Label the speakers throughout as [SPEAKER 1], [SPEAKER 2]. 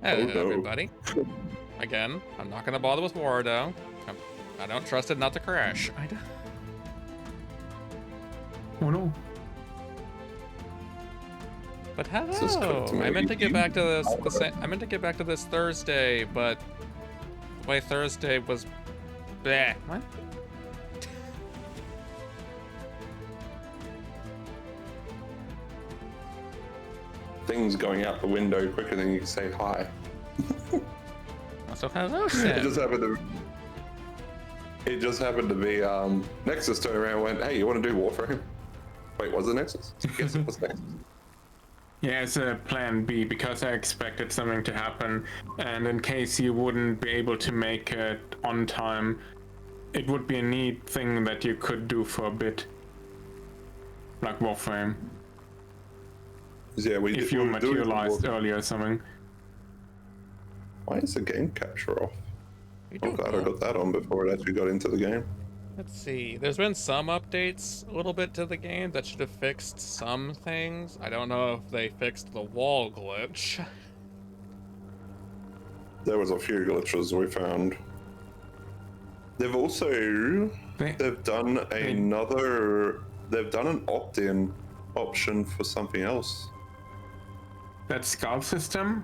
[SPEAKER 1] Hello,
[SPEAKER 2] Oh no.
[SPEAKER 1] everybody. Again, I'm not gonna bother with Wardo. I don't trust it not to crash.
[SPEAKER 2] Oh no.
[SPEAKER 1] But
[SPEAKER 2] This is
[SPEAKER 1] hello.
[SPEAKER 2] custom
[SPEAKER 1] I meant to get
[SPEAKER 2] ADU.
[SPEAKER 1] back to this. I meant to get back to this Thursday, but the way Thursday was, bleh. What?
[SPEAKER 2] Things going out the window quicker than you can say hi.
[SPEAKER 1] So hello,
[SPEAKER 2] It
[SPEAKER 1] Sam.
[SPEAKER 2] just happened to be Nexus turned around and went, hey, you want to do Warframe? Wait, was it Nexus? Yes, it was Nexus.
[SPEAKER 3] Yeah, as a plan B, because I expected something to happen, and in case you wouldn't be able to make it on time, it would be a neat thing that you could do for a bit. Like Warframe.
[SPEAKER 2] Yeah,
[SPEAKER 3] If you materialized earlier or something.
[SPEAKER 2] Why is the game capture off?
[SPEAKER 1] I
[SPEAKER 2] I'm
[SPEAKER 1] don't
[SPEAKER 2] glad
[SPEAKER 1] know.
[SPEAKER 2] I got that on before it actually got into the game.
[SPEAKER 1] Let's see. There's been some updates a little bit to the game that should have fixed some things. I don't know if they fixed the wall glitch.
[SPEAKER 2] There was a few glitches we found. They've also they've done an opt-in option for something else.
[SPEAKER 3] That skull system?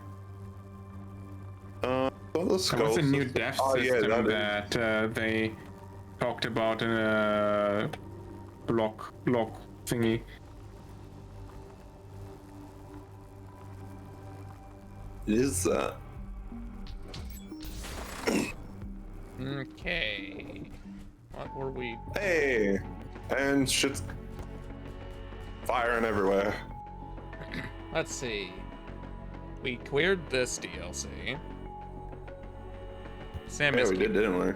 [SPEAKER 2] Not the skull
[SPEAKER 3] There was a new
[SPEAKER 2] system.
[SPEAKER 3] dev
[SPEAKER 2] Oh, yeah,
[SPEAKER 3] system
[SPEAKER 2] that
[SPEAKER 3] that they talked about in a blog thingy.
[SPEAKER 2] is that.
[SPEAKER 1] Okay. What were we?
[SPEAKER 2] Hey, and shit's firing everywhere.
[SPEAKER 1] Let's see. We cleared this DLC. Sam
[SPEAKER 2] Yeah,
[SPEAKER 1] is
[SPEAKER 2] we did, didn't we?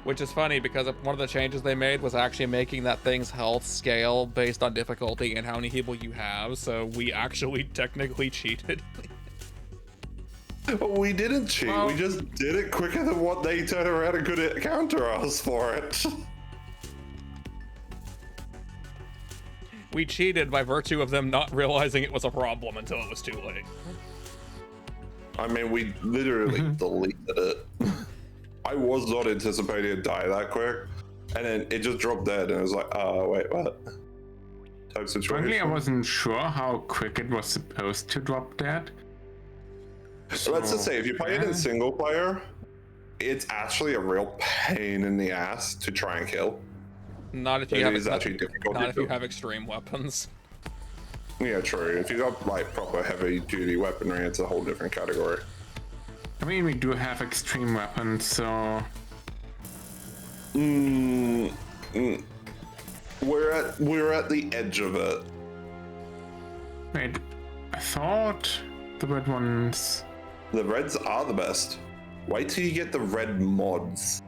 [SPEAKER 1] Which is funny because one of the changes they made was actually making that thing's health scale based on difficulty and how many people you have, so we actually technically cheated.
[SPEAKER 2] We didn't cheat.
[SPEAKER 1] Well,
[SPEAKER 2] we just did it quicker than what they turned around and could counter us for it.
[SPEAKER 1] We cheated by virtue of them not realizing it was a problem until it was too late.
[SPEAKER 2] I mean, we literally deleted it. I was not anticipating it to die that quick, and then it just dropped dead, and I was like, oh, wait, what? Type situation.
[SPEAKER 3] Frankly, I wasn't sure how quick it was supposed to drop dead.
[SPEAKER 2] So let's just say, if you play it in single player, it's actually a real pain in the ass to try and kill.
[SPEAKER 1] Not if you
[SPEAKER 2] It
[SPEAKER 1] have
[SPEAKER 2] is actually difficult
[SPEAKER 1] not
[SPEAKER 2] to
[SPEAKER 1] if you
[SPEAKER 2] do.
[SPEAKER 1] have extreme weapons.
[SPEAKER 2] Yeah, true. If you got like proper heavy duty weaponry, it's a whole different category.
[SPEAKER 3] I mean, we do have extreme weapons, so...
[SPEAKER 2] We're at the edge of it.
[SPEAKER 3] Wait, I thought the red ones...
[SPEAKER 2] The reds are the best. Wait till you get the red mods.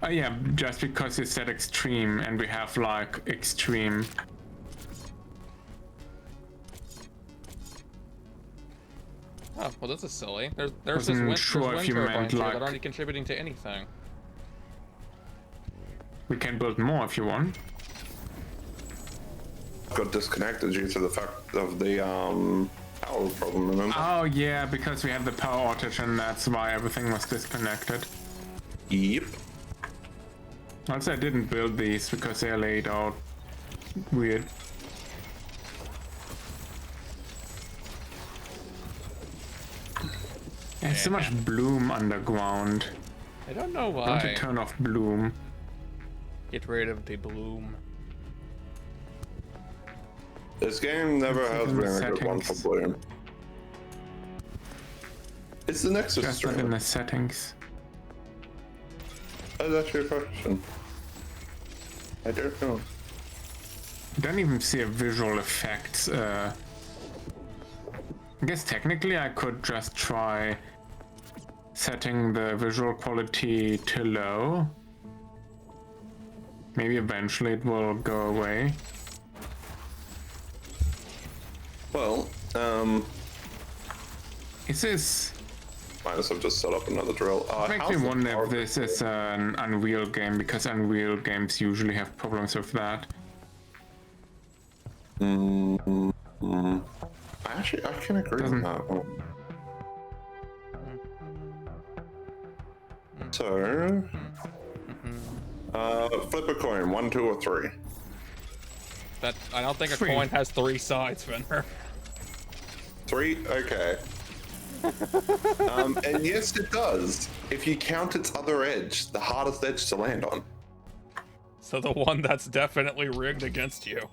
[SPEAKER 3] Oh yeah, just because you said extreme, and we have like extreme.
[SPEAKER 1] Oh, well, this is silly. There's
[SPEAKER 3] Wasn't
[SPEAKER 1] just
[SPEAKER 3] sure
[SPEAKER 1] wind
[SPEAKER 3] if you
[SPEAKER 1] turbines
[SPEAKER 3] meant,
[SPEAKER 1] here
[SPEAKER 3] like-
[SPEAKER 1] that aren't contributing to anything.
[SPEAKER 3] We can build more if you want.
[SPEAKER 2] Got disconnected due to the fact of the power problem, remember?
[SPEAKER 3] Oh yeah, because we had the power outage and that's why everything was disconnected.
[SPEAKER 2] Yep.
[SPEAKER 3] Also, I didn't build these because they're laid out weird. There's so much bloom underground.
[SPEAKER 1] I don't know
[SPEAKER 3] I want to
[SPEAKER 1] why.
[SPEAKER 3] turn off bloom.
[SPEAKER 1] Get rid of the bloom.
[SPEAKER 2] This game never has
[SPEAKER 3] in the
[SPEAKER 2] been a good one for
[SPEAKER 3] settings.
[SPEAKER 2] Bloom. It's the Nexus
[SPEAKER 3] Just not in
[SPEAKER 2] stream.
[SPEAKER 3] the settings.
[SPEAKER 2] That's actually a question. I don't know.
[SPEAKER 3] I don't even see a visual effects. I guess technically I could just try setting the visual quality to low. Maybe eventually it will go away.
[SPEAKER 2] Well,
[SPEAKER 3] Is this...
[SPEAKER 2] might as well just set up another drill.
[SPEAKER 3] I actually wonder if this is an Unreal game, because Unreal games usually have problems with that.
[SPEAKER 2] Actually, I can agree with that one. So, flip a coin, 1, 2, or 3.
[SPEAKER 1] That I don't think a
[SPEAKER 3] 3.
[SPEAKER 1] coin has 3 sides, Venner.
[SPEAKER 2] 3? Okay. And yes, it does. If you count its other edge, the hardest edge to land on.
[SPEAKER 1] So the one that's definitely rigged against you.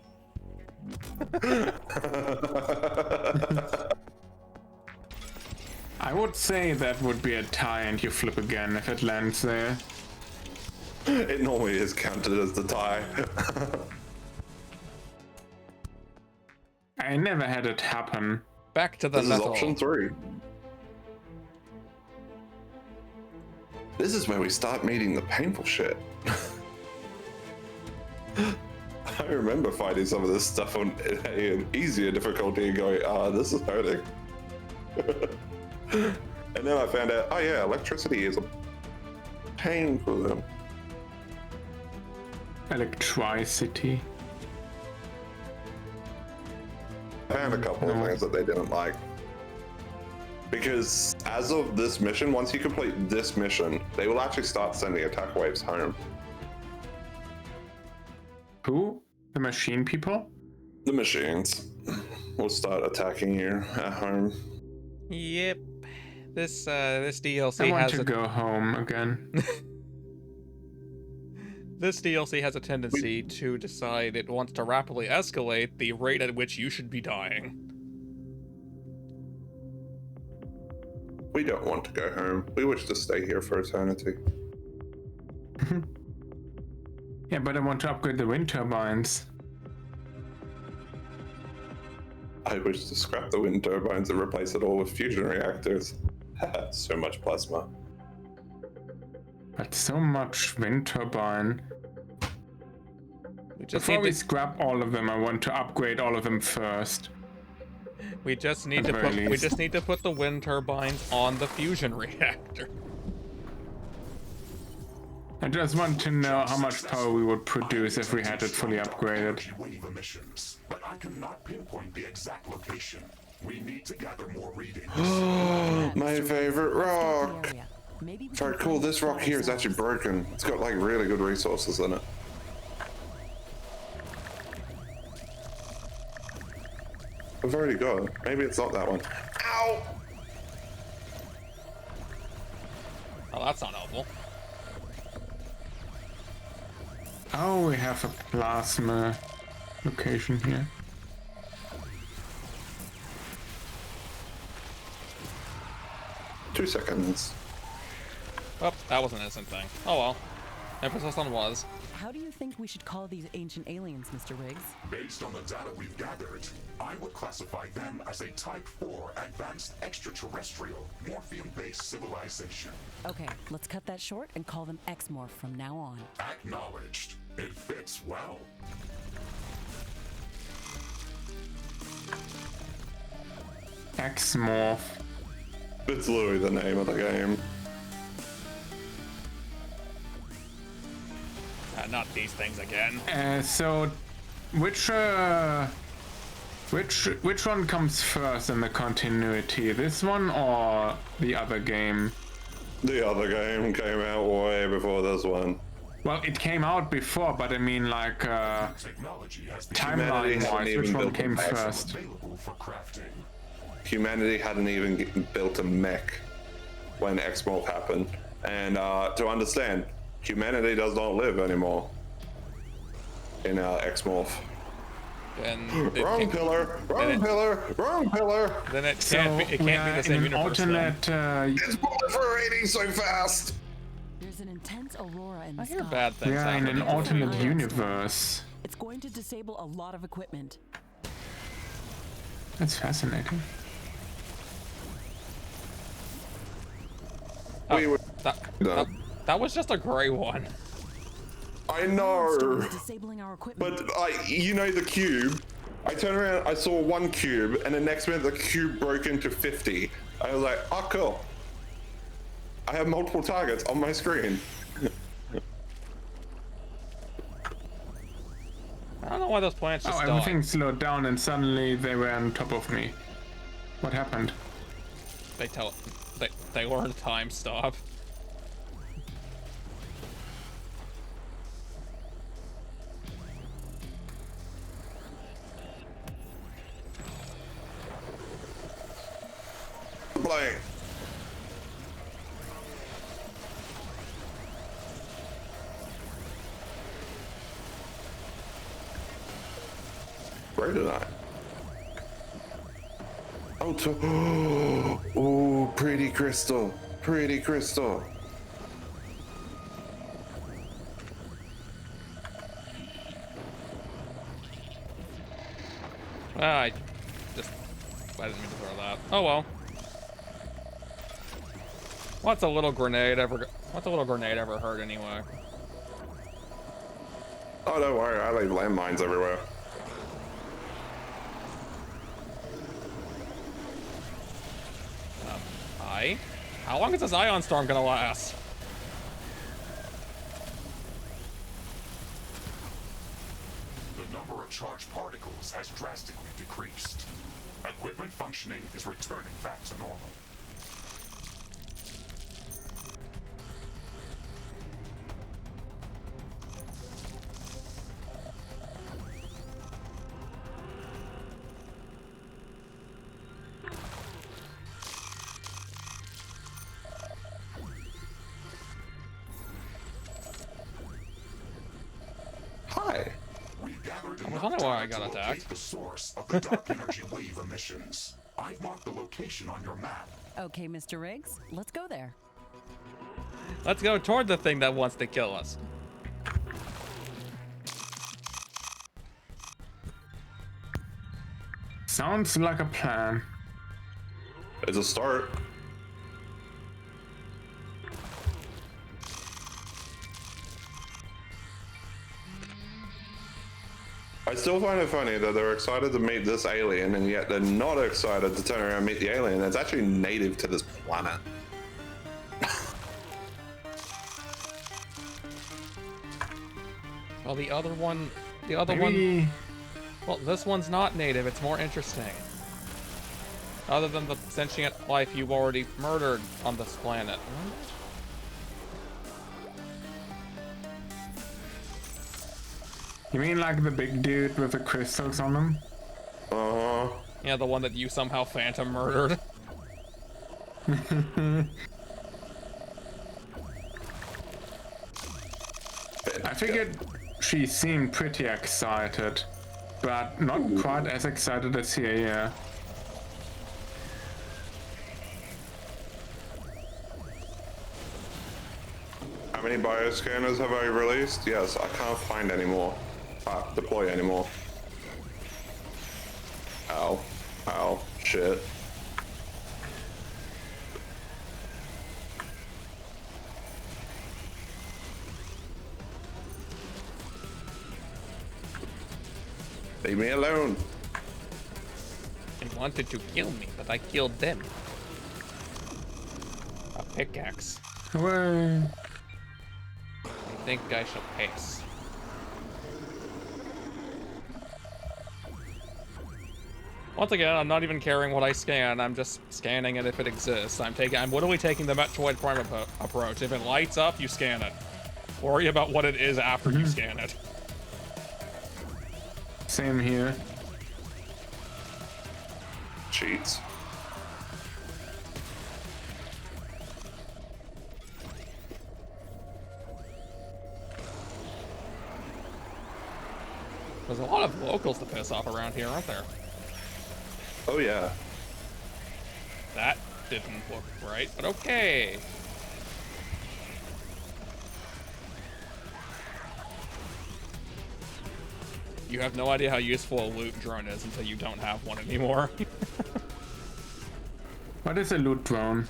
[SPEAKER 3] I would say that would be a tie and you flip again if it lands there.
[SPEAKER 2] It normally is counted as the tie.
[SPEAKER 3] I never had it happen.
[SPEAKER 1] Back to the
[SPEAKER 2] This is
[SPEAKER 1] metal.
[SPEAKER 2] option 3. This is where we start meeting the painful shit. I remember fighting some of this stuff on an easier difficulty and going, this is hurting. And then I found out, oh yeah, electricity is a pain for them.
[SPEAKER 3] Electricity.
[SPEAKER 2] I found a couple of things that they didn't like. Because as of this mission, once you complete this mission, they will actually start sending attack waves home.
[SPEAKER 3] Who? The machine people?
[SPEAKER 2] The machines will start attacking you at home.
[SPEAKER 1] Yep. This DLC
[SPEAKER 3] I want
[SPEAKER 1] has
[SPEAKER 3] to
[SPEAKER 1] a
[SPEAKER 3] go home again.
[SPEAKER 1] This DLC has a tendency to decide it wants to rapidly escalate the rate at which you should be dying.
[SPEAKER 2] We don't want to go home. We wish to stay here for eternity.
[SPEAKER 3] Yeah, but I want to upgrade the wind turbines.
[SPEAKER 2] I wish to scrap the wind turbines and replace it all with fusion reactors. So much plasma.
[SPEAKER 3] But so much wind turbine.
[SPEAKER 1] We just
[SPEAKER 3] Before
[SPEAKER 1] need
[SPEAKER 3] we
[SPEAKER 1] to,
[SPEAKER 3] scrap all of them, I want to upgrade all of them first.
[SPEAKER 1] we just need to
[SPEAKER 3] At the
[SPEAKER 1] put
[SPEAKER 3] very
[SPEAKER 1] we
[SPEAKER 3] least.
[SPEAKER 1] just need to put the wind turbines on the fusion reactor.
[SPEAKER 3] I just want to know how much power we would produce if we had it fully upgraded.
[SPEAKER 4] Wave emissions, but I cannot pinpoint the exact location. We need to gather more readings.
[SPEAKER 2] My favorite rock.
[SPEAKER 5] Area. Maybe we
[SPEAKER 2] Very
[SPEAKER 5] can
[SPEAKER 2] cool.
[SPEAKER 5] find
[SPEAKER 2] This rock here is
[SPEAKER 5] ourselves.
[SPEAKER 2] actually broken. It's got like really good resources in it. I've already got it. Maybe it's not that one. Ow!
[SPEAKER 1] Oh, that's not helpful.
[SPEAKER 3] Oh, we have a plasma location here.
[SPEAKER 2] Two seconds.
[SPEAKER 1] Oh, that was an innocent thing. Oh well. Emphasis on was.
[SPEAKER 5] How do you think we should call these ancient aliens, Mr. Riggs?
[SPEAKER 4] Based on the data we've gathered, I would classify them as a Type 4 advanced extraterrestrial morphium-based civilization.
[SPEAKER 5] Okay, let's cut that short and call them X-Morph from now on.
[SPEAKER 4] Acknowledged. It fits well.
[SPEAKER 3] X-Morph.
[SPEAKER 2] It's literally the name of the game.
[SPEAKER 1] Not these things again.
[SPEAKER 3] So, which one comes first in the continuity? This one or the other game?
[SPEAKER 2] The other game came out way before this one.
[SPEAKER 3] Well, it came out before, but I mean, like,
[SPEAKER 4] Technology has been
[SPEAKER 2] Humanity hadn't
[SPEAKER 3] timeline-wise, which
[SPEAKER 2] even
[SPEAKER 3] one
[SPEAKER 2] built
[SPEAKER 3] came
[SPEAKER 2] the mech.
[SPEAKER 3] first?
[SPEAKER 4] available for crafting.
[SPEAKER 2] Humanity hadn't even built a mech when X-Morph happened. And to understand, humanity does not live anymore in X-Morph.
[SPEAKER 1] Then it
[SPEAKER 2] Wrong
[SPEAKER 1] can't-
[SPEAKER 2] pillar!
[SPEAKER 1] then
[SPEAKER 2] Wrong
[SPEAKER 1] it-
[SPEAKER 2] pillar! Wrong pillar!
[SPEAKER 1] Then it
[SPEAKER 3] So
[SPEAKER 1] can't be. It
[SPEAKER 3] we
[SPEAKER 1] can't
[SPEAKER 3] are
[SPEAKER 1] be the same
[SPEAKER 3] in an
[SPEAKER 1] universe. then.
[SPEAKER 3] alternate.
[SPEAKER 2] It's proliferating so fast!
[SPEAKER 5] There's an intense aurora in the
[SPEAKER 1] I hear
[SPEAKER 5] sky.
[SPEAKER 1] bad things.
[SPEAKER 3] We are in an
[SPEAKER 1] happening.
[SPEAKER 3] alternate universe.
[SPEAKER 5] It's going to disable a lot of equipment.
[SPEAKER 3] That's fascinating.
[SPEAKER 2] We were
[SPEAKER 1] That was just a gray one.
[SPEAKER 2] I know!
[SPEAKER 5] Disabling our equipment.
[SPEAKER 2] But you know the cube? I turned around, I saw one cube, and the next minute the cube broke into 50. I was like, oh cool. I have multiple targets on my screen.
[SPEAKER 1] I don't know why those planets just
[SPEAKER 3] Oh,
[SPEAKER 1] died.
[SPEAKER 3] everything slowed down and suddenly they were on top of me. What happened?
[SPEAKER 1] They learned time stop.
[SPEAKER 2] Like, where did I? Oh, oh, pretty crystal, pretty crystal.
[SPEAKER 1] I didn't mean to throw that. Oh well. What's a little grenade ever hurt anyway?
[SPEAKER 2] Oh, don't worry, I leave landmines everywhere.
[SPEAKER 1] Hi? How long is this ion storm gonna last?
[SPEAKER 4] The number of charged particles has drastically decreased. Equipment functioning is returning back to normal.
[SPEAKER 2] Hi.
[SPEAKER 4] We've gathered
[SPEAKER 1] I
[SPEAKER 4] enough
[SPEAKER 1] don't know why I
[SPEAKER 4] data
[SPEAKER 1] got
[SPEAKER 4] to
[SPEAKER 1] attacked.
[SPEAKER 4] locate the source of the dark energy wave emissions. I've marked the location on your map.
[SPEAKER 5] Okay, Mr. Riggs, let's go there.
[SPEAKER 1] Let's go toward the thing that wants to kill us.
[SPEAKER 3] Sounds like a plan.
[SPEAKER 2] It's a start. I still find it funny that they're excited to meet this alien, and yet they're not excited to turn around and meet the alien that's actually native to this planet.
[SPEAKER 1] Well, the other one,
[SPEAKER 3] Maybe
[SPEAKER 1] well, this one's not native. It's more interesting. Other than the sentient life you've already murdered on this planet.
[SPEAKER 3] you mean like the big dude with the crystals on him?
[SPEAKER 2] Uh-huh.
[SPEAKER 1] Yeah, the one that you somehow phantom murdered.
[SPEAKER 3] I figured she seemed pretty excited, but not quite as excited as here, yeah.
[SPEAKER 2] How many bioscanners have I released? Yes, I can't find any more. Deploy anymore. Ow. Ow. Shit. Leave me alone.
[SPEAKER 1] They wanted to kill me, but I killed them. A pickaxe.
[SPEAKER 3] Hooray.
[SPEAKER 1] I think I shall pace. Once again, I'm not even caring what I scan. I'm just scanning it if it exists. I'm literally taking the Metroid Prime approach. If it lights up, you scan it. Worry about what it is after you scan it.
[SPEAKER 3] Same here.
[SPEAKER 2] Cheats.
[SPEAKER 1] There's a lot of locals to piss off around here, aren't there?
[SPEAKER 2] Oh yeah.
[SPEAKER 1] That didn't look right, but okay. You have no idea how useful a loot drone is until you don't have one anymore.
[SPEAKER 3] What is a loot drone?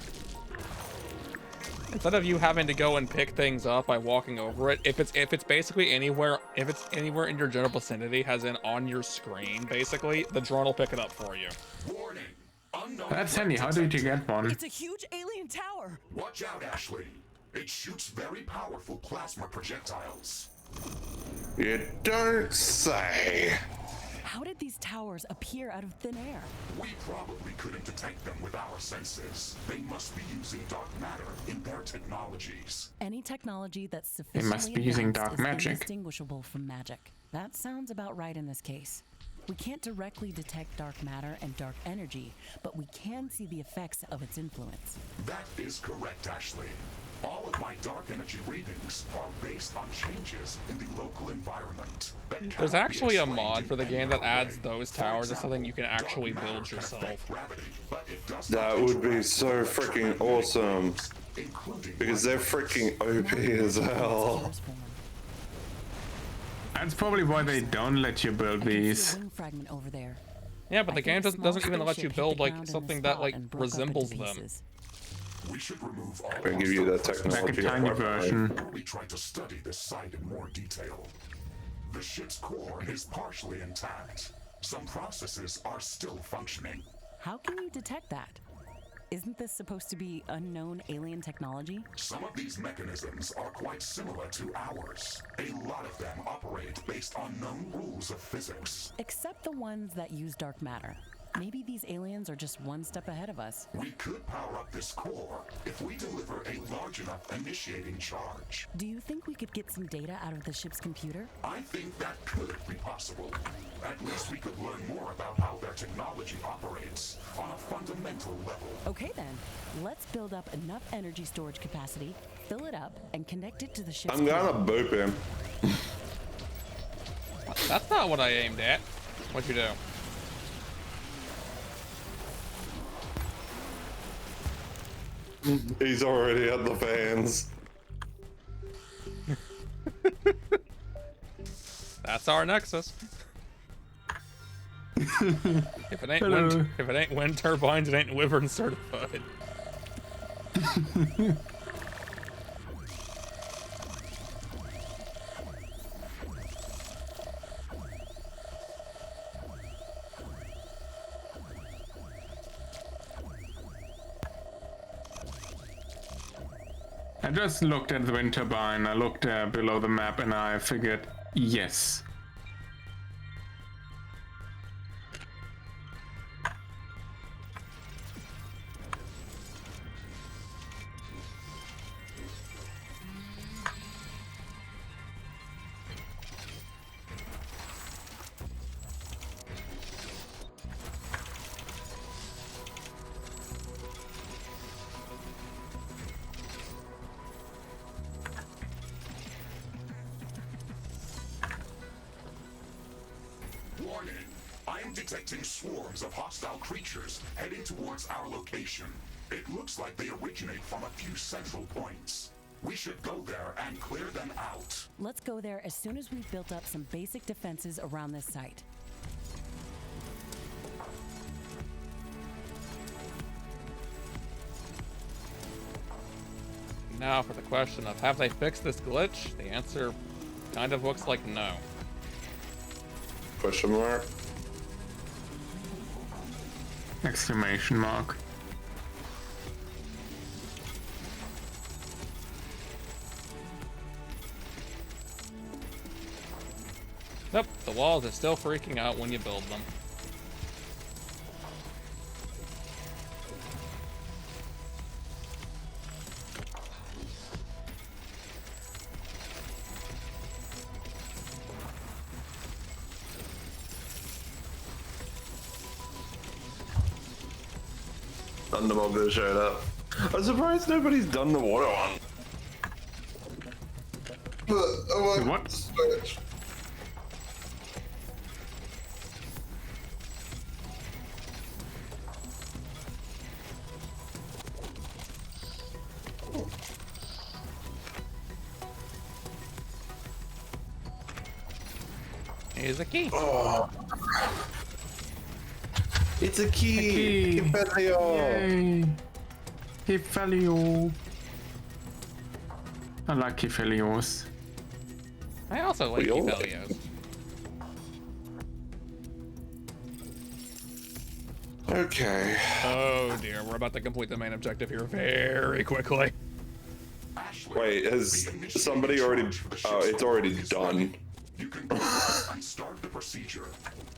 [SPEAKER 1] Instead of you having to go and pick things up by walking over it, if it's basically anywhere, if it's anywhere in your general vicinity, as in on your screen, basically, the drone will pick it up for you.
[SPEAKER 4] Warning. Unknown
[SPEAKER 3] That's
[SPEAKER 4] threat
[SPEAKER 3] handy. How did you get one?
[SPEAKER 5] It's a huge alien tower.
[SPEAKER 4] Watch out, Ashley. It shoots very powerful plasma projectiles.
[SPEAKER 2] You don't say.
[SPEAKER 5] How did these towers appear out of thin air?
[SPEAKER 4] We probably couldn't detect them with our senses. They must be using dark matter in their technologies.
[SPEAKER 5] Any technology that's sufficiently
[SPEAKER 3] must be using
[SPEAKER 5] advanced
[SPEAKER 3] dark
[SPEAKER 5] is
[SPEAKER 3] magic.
[SPEAKER 5] indistinguishable from magic. That sounds about right in this case. We can't directly detect dark matter and dark energy, but we can see the effects of its influence.
[SPEAKER 4] That is correct, Ashley. All of my dark energy readings are based on changes in the local environment.
[SPEAKER 1] There's actually a mod for the game that adds those towers as something you can actually build yourself.
[SPEAKER 2] That would be so freaking awesome. Because they're freaking OP as hell.
[SPEAKER 5] Towers form.
[SPEAKER 3] That's probably why they don't let you build
[SPEAKER 5] I can see
[SPEAKER 3] these.
[SPEAKER 5] a wing fragment over there.
[SPEAKER 1] Yeah, but
[SPEAKER 5] I
[SPEAKER 1] the game
[SPEAKER 5] think a
[SPEAKER 1] doesn't
[SPEAKER 5] small
[SPEAKER 1] even let you
[SPEAKER 5] spaceship hit
[SPEAKER 1] build
[SPEAKER 5] the
[SPEAKER 1] like
[SPEAKER 5] ground in this
[SPEAKER 1] something that
[SPEAKER 5] spot
[SPEAKER 1] like
[SPEAKER 5] and broke up into
[SPEAKER 1] resembles them.
[SPEAKER 5] pieces.
[SPEAKER 4] We should remove all
[SPEAKER 2] I give you that
[SPEAKER 4] hostile
[SPEAKER 2] technology.
[SPEAKER 3] Like a tiny
[SPEAKER 2] weaponry.
[SPEAKER 3] version.
[SPEAKER 4] before we try to study this site in more detail. The ship's core is partially intact. Some processes are still functioning.
[SPEAKER 5] How can you detect that? Isn't this supposed to be unknown alien technology?
[SPEAKER 4] Some of these mechanisms are quite similar to ours. A lot of them operate based on known rules of physics.
[SPEAKER 5] Except the ones that use dark matter. Maybe these aliens are just one step ahead of us.
[SPEAKER 4] We could power up this core if we deliver a large enough initiating charge.
[SPEAKER 5] Do you think we could get some data out of the ship's computer?
[SPEAKER 4] I think that could be possible. At least we could learn more about how their technology operates on a fundamental level.
[SPEAKER 5] Okay then, let's build up enough energy storage capacity, fill it up, and connect it to the ship's
[SPEAKER 2] I'm gonna
[SPEAKER 5] core.
[SPEAKER 2] boop him.
[SPEAKER 1] That's not what I aimed at. What'd you do?
[SPEAKER 2] He's already at the fans.
[SPEAKER 1] That's our nexus. If it ain't wind turbines, it ain't Wyvern certified.
[SPEAKER 3] I just looked at the wind turbine, I looked below the map, and I figured, yes.
[SPEAKER 4] Warning! I am detecting swarms of hostile creatures heading towards our location. It looks like they originate from a few central points. We should go there and clear them out.
[SPEAKER 5] Let's go there as soon as we've built up some basic defenses around this site.
[SPEAKER 1] Now for the question of have they fixed this glitch? The answer kind of looks like no.
[SPEAKER 2] Question mark.
[SPEAKER 3] Exclamation mark.
[SPEAKER 1] Nope, the walls are still freaking out when you build them.
[SPEAKER 2] Thunderbolt just showed up. I'm surprised nobody's done the water one.
[SPEAKER 3] What?
[SPEAKER 2] Switch.
[SPEAKER 1] Here's a key.
[SPEAKER 2] Oh. It's a key.
[SPEAKER 3] A key. Yay! Hiphalio. I like Hiphalios.
[SPEAKER 1] I also like
[SPEAKER 2] We all
[SPEAKER 1] Evelios.
[SPEAKER 2] Okay.
[SPEAKER 1] Oh dear, we're about to complete the main objective here very quickly.
[SPEAKER 4] Ashley,
[SPEAKER 2] Wait, has
[SPEAKER 4] we initiated
[SPEAKER 2] somebody already?
[SPEAKER 4] charge for the
[SPEAKER 2] Oh,
[SPEAKER 4] ship's
[SPEAKER 2] it's already
[SPEAKER 4] core is
[SPEAKER 2] done.
[SPEAKER 4] ready. You can go and start the procedure.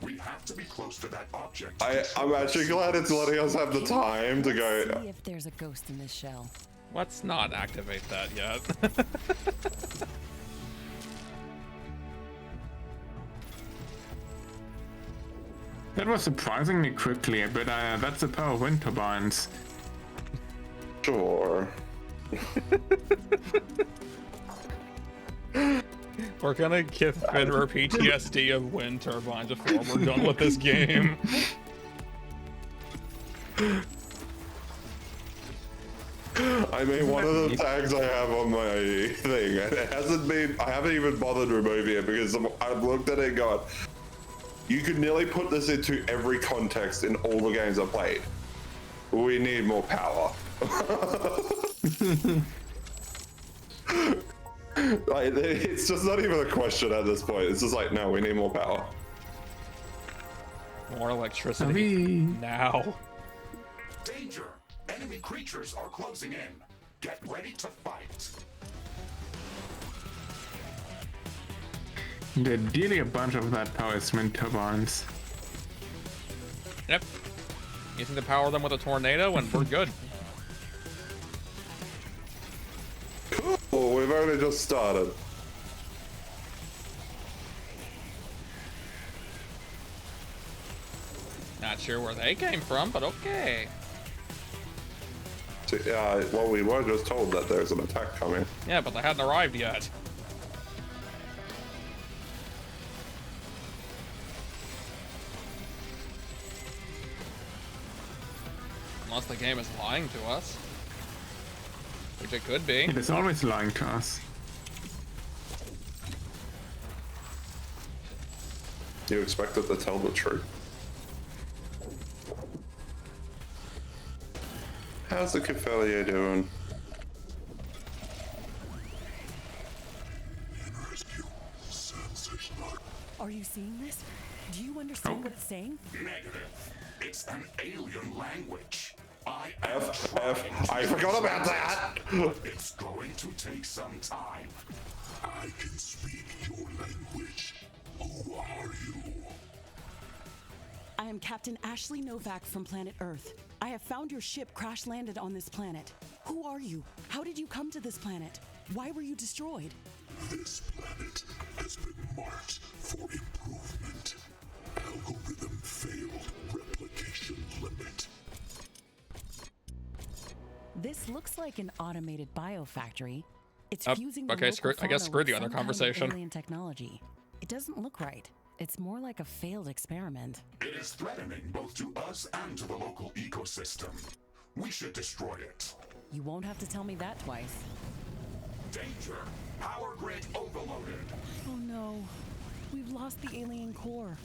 [SPEAKER 4] We have to be close to that object.
[SPEAKER 2] I'm actually glad it's letting us have the time to
[SPEAKER 5] Let's
[SPEAKER 2] go.
[SPEAKER 5] see if there's a ghost in this shell.
[SPEAKER 1] Let's not activate that yet.
[SPEAKER 3] That was surprisingly quickly, but that's the power of wind turbines.
[SPEAKER 2] Sure.
[SPEAKER 1] We're gonna give Fenrir PTSD of wind turbines before we're done with this game.
[SPEAKER 2] I mean, one of the tags I have on my thing, and it hasn't been. I haven't even bothered removing it because I've looked at it and gone, You could nearly put this into every context in all the games I've played. We need more power. Like, it's just not even a question at this point. It's just like, no, we need more power.
[SPEAKER 1] More electricity now.
[SPEAKER 4] Danger! Enemy creatures are closing in. Get ready to fight.
[SPEAKER 3] They're dealing a bunch of that power is wind turbines.
[SPEAKER 1] Yep. Using to power them with a tornado, and we're good.
[SPEAKER 2] Cool, we've only just started.
[SPEAKER 1] Not sure where they came from, but okay.
[SPEAKER 2] So, well, we were just told that there's an attack coming.
[SPEAKER 1] Yeah, but they hadn't arrived yet. Unless the game is lying to us. Which it could be.
[SPEAKER 3] It is always lying to us.
[SPEAKER 2] You expect it to tell the truth. How's the Kefalier doing?
[SPEAKER 5] Are you seeing this? Do you understand what it's saying?
[SPEAKER 4] Negative. It's an alien language. I
[SPEAKER 2] forgot about that!
[SPEAKER 4] It's going to take some time. I can speak your language. Who are you?
[SPEAKER 5] I am Captain Ashley Novak from planet Earth. I have found your ship crash landed on this planet. Who are you? How did you come to this planet? Why were you destroyed?
[SPEAKER 4] This planet has been marked for improvement. Algorithm failed. Replication limit.
[SPEAKER 5] This looks like an automated biofactory. It's
[SPEAKER 1] Oh,
[SPEAKER 5] fusing the
[SPEAKER 1] okay,
[SPEAKER 5] local
[SPEAKER 1] I guess
[SPEAKER 5] fauna
[SPEAKER 1] screw
[SPEAKER 5] with
[SPEAKER 1] the other
[SPEAKER 5] some kind of
[SPEAKER 1] conversation.
[SPEAKER 5] alien technology. It doesn't look right. It's more like a failed experiment.
[SPEAKER 4] It is threatening both to us and to the local ecosystem. We should destroy it.
[SPEAKER 5] You won't have to tell me that twice.
[SPEAKER 4] Danger! Power grid overloaded.
[SPEAKER 5] Oh no. We've lost the alien core.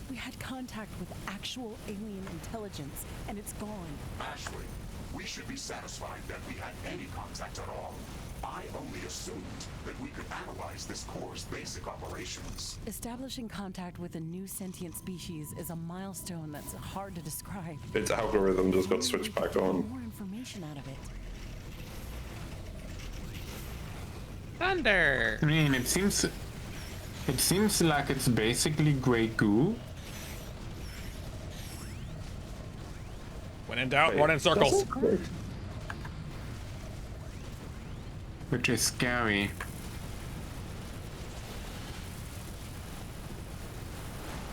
[SPEAKER 5] We had contact with actual alien intelligence, and it's gone.
[SPEAKER 4] Ashley, we should be satisfied that we had any contact at all. I only assumed that we could analyze this core's basic operations.
[SPEAKER 5] Establishing contact with a new sentient species is a milestone that's hard to describe.
[SPEAKER 2] Its algorithm just got switched back on.
[SPEAKER 5] More information out of it.
[SPEAKER 1] Thunder!
[SPEAKER 3] I mean, it seems like it's basically gray goo.
[SPEAKER 1] When in doubt, run in circles.
[SPEAKER 3] Which is scary.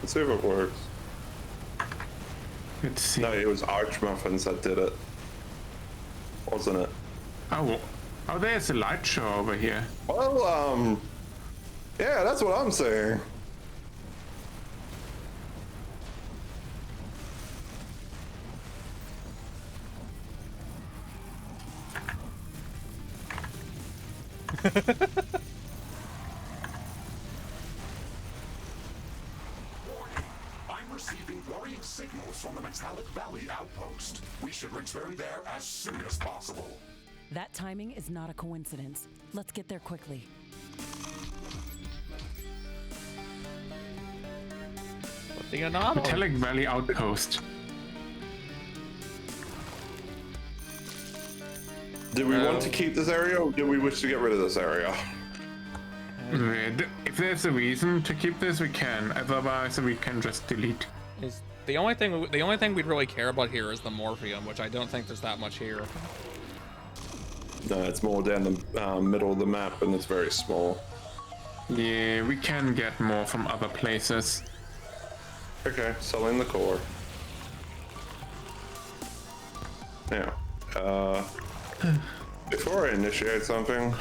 [SPEAKER 2] Let's see if it works.
[SPEAKER 3] Let's see.
[SPEAKER 2] No, it was Arch Muffins that did it. Wasn't it?
[SPEAKER 3] Oh, there's a light show over here.
[SPEAKER 2] Well, yeah, that's what I'm saying.
[SPEAKER 4] I'm receiving worrying signals from the Metallic Valley outpost. We should return there as soon as possible.
[SPEAKER 5] That timing is not a coincidence. Let's get there quickly.
[SPEAKER 1] The anomaly.
[SPEAKER 3] Metallic Valley outpost.
[SPEAKER 2] Do we want to keep this area, or do we wish to get rid of this area?
[SPEAKER 3] If there's a reason to keep this, we can. Otherwise, we can just delete.
[SPEAKER 1] Is the only thing we'd really care about here is the morphium, which I don't think there's that much here.
[SPEAKER 2] No, it's more down the middle of the map, and it's very small.
[SPEAKER 3] Yeah, we can get more from other places.
[SPEAKER 2] Okay, selling the core. Now, before I initiate something,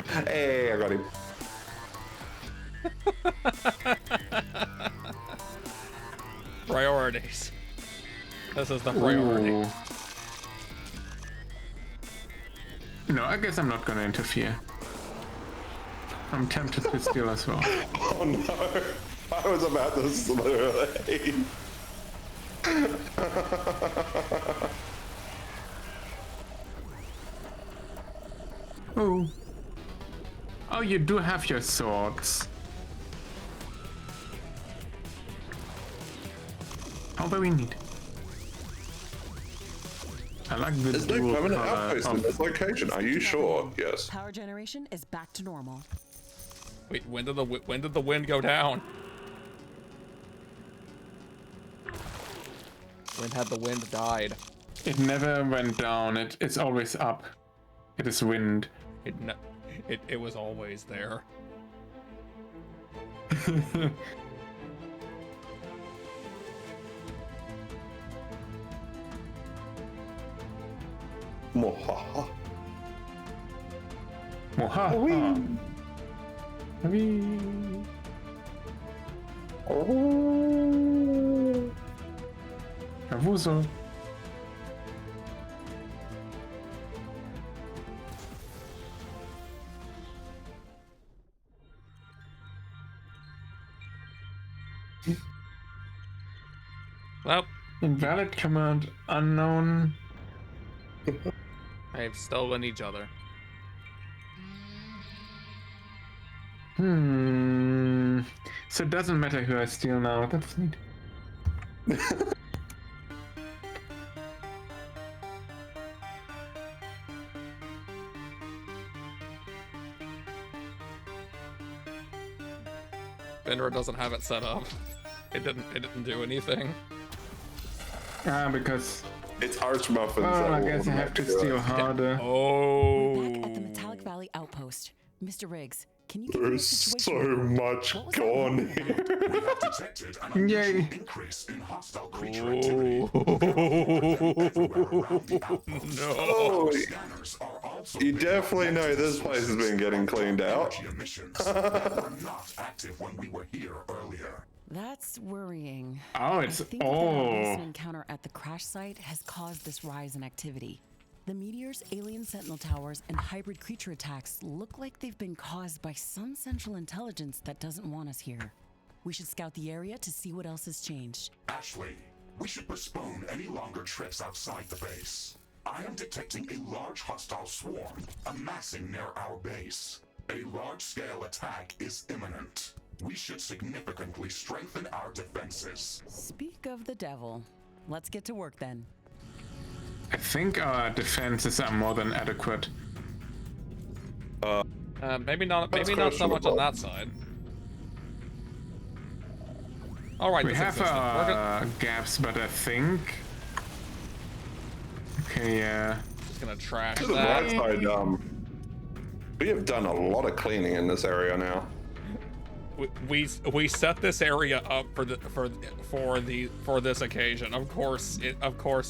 [SPEAKER 2] hey, I got him.
[SPEAKER 1] Priorities. This is the priority.
[SPEAKER 3] Ooh. No, I guess I'm not gonna interfere. I'm tempted to steal as well.
[SPEAKER 2] Oh no! I was about to slowly.
[SPEAKER 3] Oh. Oh, you do have your swords. How very neat. I like the
[SPEAKER 2] There's no
[SPEAKER 3] dual
[SPEAKER 2] permanent
[SPEAKER 3] color
[SPEAKER 2] outpost in
[SPEAKER 3] of-
[SPEAKER 2] this location. Are you sure? Yes.
[SPEAKER 5] Power generation is back to normal.
[SPEAKER 1] Wait, when did the wind go down? When had the wind died?
[SPEAKER 3] It never went down. It's always up. It is wind.
[SPEAKER 1] It was always there.
[SPEAKER 2] Mohaha.
[SPEAKER 3] Moha. Whee.
[SPEAKER 2] Oh.
[SPEAKER 3] Kawuso.
[SPEAKER 1] Well,
[SPEAKER 3] Invalid command unknown.
[SPEAKER 1] they've stolen each other.
[SPEAKER 3] So it doesn't matter who I steal now. That's neat.
[SPEAKER 1] Benra doesn't have it set up. It didn't do anything.
[SPEAKER 3] Because
[SPEAKER 2] It's Archmuffins.
[SPEAKER 3] I guess I have to steal harder.
[SPEAKER 1] Oh.
[SPEAKER 5] We're back at the Metallic Valley outpost. Mr. Riggs, can you give me a
[SPEAKER 2] There's
[SPEAKER 5] situation?
[SPEAKER 2] so much
[SPEAKER 5] What was that
[SPEAKER 2] gone
[SPEAKER 5] about?
[SPEAKER 2] here.
[SPEAKER 4] We have detected an unusual
[SPEAKER 3] Yay.
[SPEAKER 4] increase in hostile creature activity.
[SPEAKER 2] Oh,
[SPEAKER 4] Scanners are also
[SPEAKER 2] you definitely know this place has been getting cleaned out.
[SPEAKER 4] energy emissions that were not active when we were here earlier.
[SPEAKER 5] That's worrying.
[SPEAKER 3] Oh,
[SPEAKER 5] I
[SPEAKER 3] it's
[SPEAKER 5] think that our recent encounter at the crash site has caused this rise in activity. The meteors, alien sentinel towers, and hybrid creature attacks look like they've been caused by some central intelligence that doesn't want us here. We should scout the area to see what else has changed.
[SPEAKER 4] Ashley, we should postpone any longer trips outside the base. I am detecting a large hostile swarm amassing near our base. A large-scale attack is imminent. We should significantly strengthen our defenses.
[SPEAKER 5] Speak of the devil. Let's get to work then.
[SPEAKER 3] I think our defenses are more than adequate.
[SPEAKER 1] Maybe not so
[SPEAKER 2] questionable.
[SPEAKER 1] much on that side. All right,
[SPEAKER 3] We
[SPEAKER 1] this
[SPEAKER 3] have
[SPEAKER 1] existed. We're
[SPEAKER 3] gaps, but I think. Okay, yeah.
[SPEAKER 1] just gonna trash
[SPEAKER 2] To the
[SPEAKER 1] that.
[SPEAKER 2] right side, we have done a lot of cleaning in this area now.
[SPEAKER 1] We set this area up for this occasion. Of course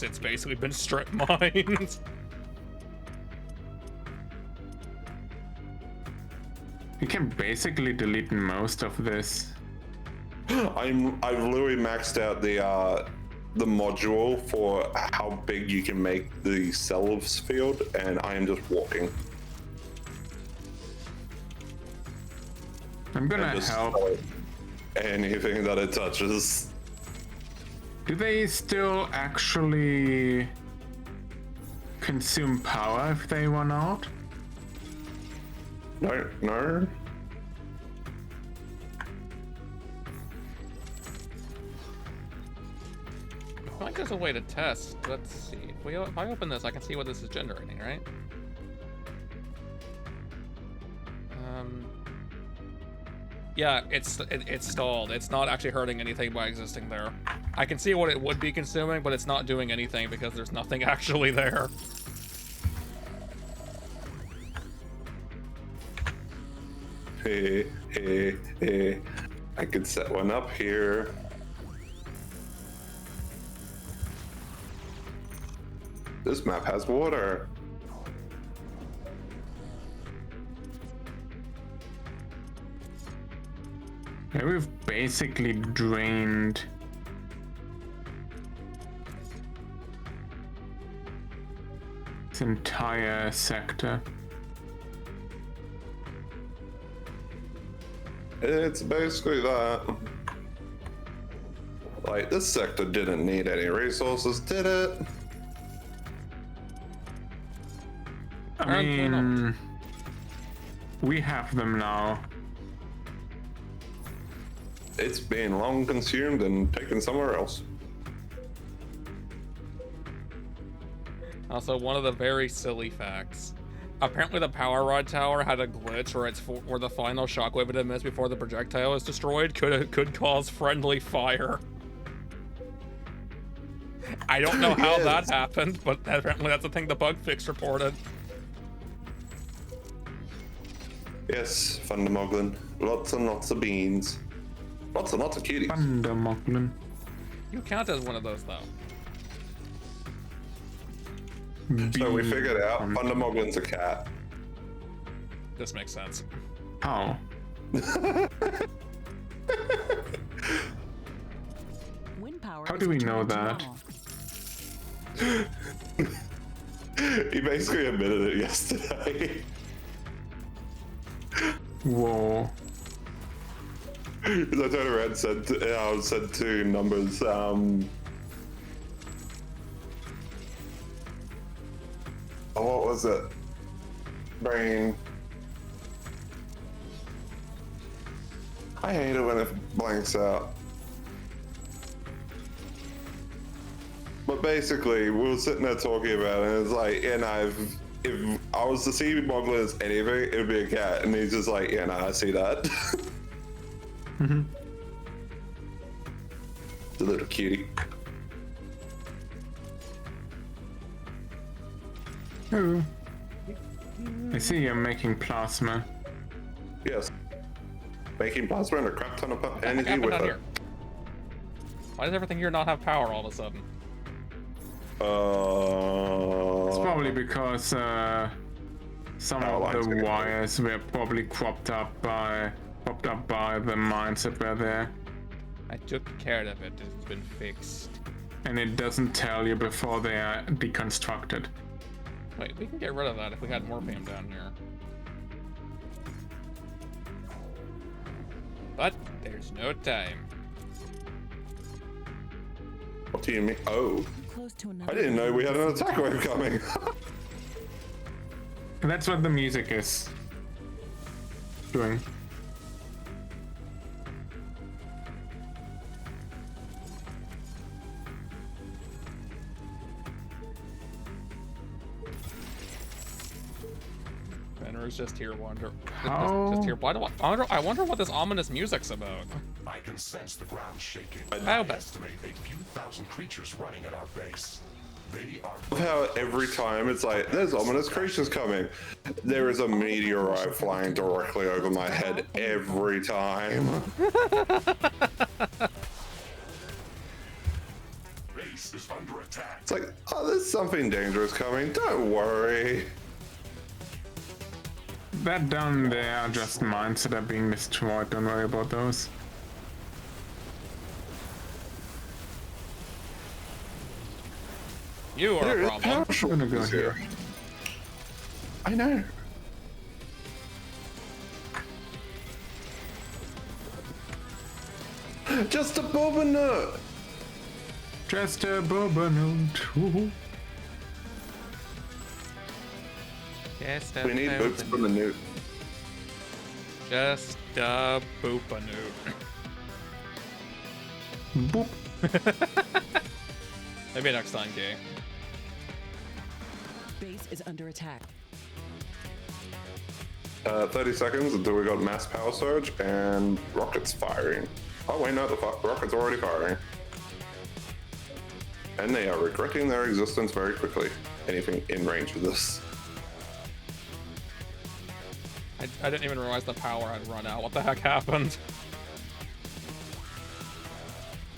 [SPEAKER 1] it's basically been strip mined.
[SPEAKER 3] You can basically delete most of this.
[SPEAKER 2] I've literally maxed out the module for how big you can make the selves field, and I am just walking.
[SPEAKER 3] I'm gonna
[SPEAKER 2] Just
[SPEAKER 3] help.
[SPEAKER 2] anything that it touches.
[SPEAKER 3] Do they still actually consume power if they run out?
[SPEAKER 2] No, no.
[SPEAKER 1] I think there's a way to test. Let's see. If I open this, I can see what this is generating, right? Yeah, it's stalled. It's not actually hurting anything by existing there. I can see what it would be consuming, but it's not doing anything because there's nothing actually there.
[SPEAKER 2] Hey. I could set one up here. This map has water.
[SPEAKER 3] Yeah, we've basically drained. This entire sector.
[SPEAKER 2] It's basically that. Like, this sector didn't need any resources, did it?
[SPEAKER 3] I mean, we have them now.
[SPEAKER 2] It's been long consumed and taken somewhere else.
[SPEAKER 1] Also, one of the very silly facts. Apparently the power rod tower had a glitch where the final shockwave it emits before the projectile is destroyed could cause friendly fire. I don't know how that happened, but apparently that's the thing the bug fix reported.
[SPEAKER 2] Yes, Fundamoglin. Lots and lots of beans. Lots and lots of cuties.
[SPEAKER 3] Fundamoglin.
[SPEAKER 1] You count as one of those though.
[SPEAKER 2] So we figured out Fundamoglin's a cat.
[SPEAKER 1] This makes sense.
[SPEAKER 3] How?
[SPEAKER 5] Wind power
[SPEAKER 3] How
[SPEAKER 5] is
[SPEAKER 3] do we
[SPEAKER 5] returned
[SPEAKER 3] know
[SPEAKER 5] to
[SPEAKER 3] that?
[SPEAKER 5] normal.
[SPEAKER 2] He basically admitted it yesterday.
[SPEAKER 3] Whoa.
[SPEAKER 2] Because I turned around and said two numbers. What was it? Brain. I hate it when it blanks out. But basically, we were sitting there talking about it, and it's like, if I was to see Moglin as anything, it would be a cat. And he's just like, yeah, no, I see that.
[SPEAKER 3] Mm-hmm.
[SPEAKER 2] The little cutie.
[SPEAKER 3] Oh. I see you're making plasma.
[SPEAKER 2] Yes. Making plasma and a crap ton of
[SPEAKER 1] What
[SPEAKER 2] energy
[SPEAKER 1] happened
[SPEAKER 2] with
[SPEAKER 1] down
[SPEAKER 2] it.
[SPEAKER 1] here? Why does everything here not have power all of a sudden?
[SPEAKER 3] It's probably because some
[SPEAKER 2] Power
[SPEAKER 3] of
[SPEAKER 2] lines
[SPEAKER 3] the
[SPEAKER 2] getting
[SPEAKER 3] wires were probably cropped up by the mines that were there,
[SPEAKER 1] I took care of it. It's been fixed.
[SPEAKER 3] and it doesn't tell you before they are deconstructed.
[SPEAKER 1] Wait, we can get rid of that if we had morphium down here. But there's no time.
[SPEAKER 2] What do you mean? Oh,
[SPEAKER 5] Close to another
[SPEAKER 2] I didn't know we had an attack wave coming.
[SPEAKER 3] And that's what the music is doing.
[SPEAKER 1] Benner's just here
[SPEAKER 3] How?
[SPEAKER 1] just here. Why do I wonder what this ominous music's about.
[SPEAKER 4] I can sense the ground shaking.
[SPEAKER 1] I
[SPEAKER 4] I
[SPEAKER 1] bet.
[SPEAKER 4] estimate a few thousand creatures running at our base. They are
[SPEAKER 2] Love how every time it's like, there's ominous creatures coming. There is a meteorite flying directly over my head every time.
[SPEAKER 4] base is under attack.
[SPEAKER 2] It's like, oh, there's something dangerous coming. Don't worry.
[SPEAKER 3] That down there are just mines that are being destroyed. Don't worry about those.
[SPEAKER 1] You are
[SPEAKER 2] There
[SPEAKER 1] a
[SPEAKER 2] is
[SPEAKER 1] problem.
[SPEAKER 2] power
[SPEAKER 3] I'm gonna go
[SPEAKER 2] shortages
[SPEAKER 3] here.
[SPEAKER 2] here. I know. Just a boba nut.
[SPEAKER 3] Just a boba note.
[SPEAKER 1] Just a
[SPEAKER 2] We need boots
[SPEAKER 1] boop-
[SPEAKER 2] from the newt.
[SPEAKER 1] Just a boop-a-noot.
[SPEAKER 3] Boop.
[SPEAKER 1] Maybe next time, gay.
[SPEAKER 5] Base is under attack.
[SPEAKER 2] 30 seconds until we got mass power surge and rockets firing. Oh wait, no, the rocket's already firing. And they are regretting their existence very quickly. Anything in range of this.
[SPEAKER 1] I didn't even realize the power had run out. What the heck happened?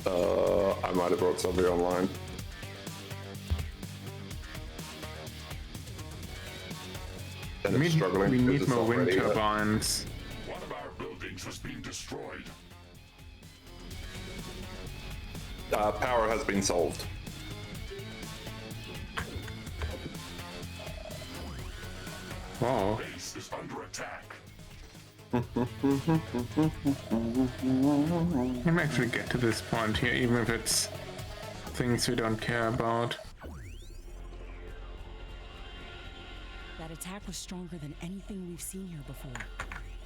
[SPEAKER 2] I might have brought somebody online. And it's struggling.
[SPEAKER 3] We
[SPEAKER 2] because
[SPEAKER 3] need
[SPEAKER 2] it's
[SPEAKER 3] more
[SPEAKER 2] not
[SPEAKER 3] wind
[SPEAKER 2] ready yet.
[SPEAKER 3] turbines.
[SPEAKER 4] One of our buildings was being destroyed.
[SPEAKER 2] Power has been solved.
[SPEAKER 3] Whoa.
[SPEAKER 4] Base is under attack.
[SPEAKER 3] We might actually get to this point here, even if it's things we don't care about.
[SPEAKER 5] That attack was stronger than anything we've seen here before.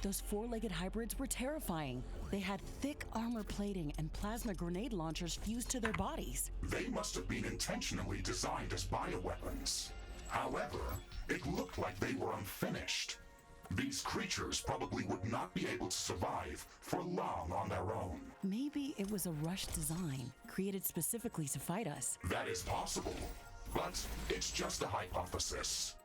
[SPEAKER 5] Those four-legged hybrids were terrifying. They had thick armor plating and plasma grenade launchers fused to their bodies.
[SPEAKER 4] They must have been intentionally designed as bioweapons. However, it looked like they were unfinished. These creatures probably would not be able to survive for long on their own.
[SPEAKER 5] Maybe it was a rushed design, created specifically to fight us.
[SPEAKER 4] That is possible, but it's just a hypothesis.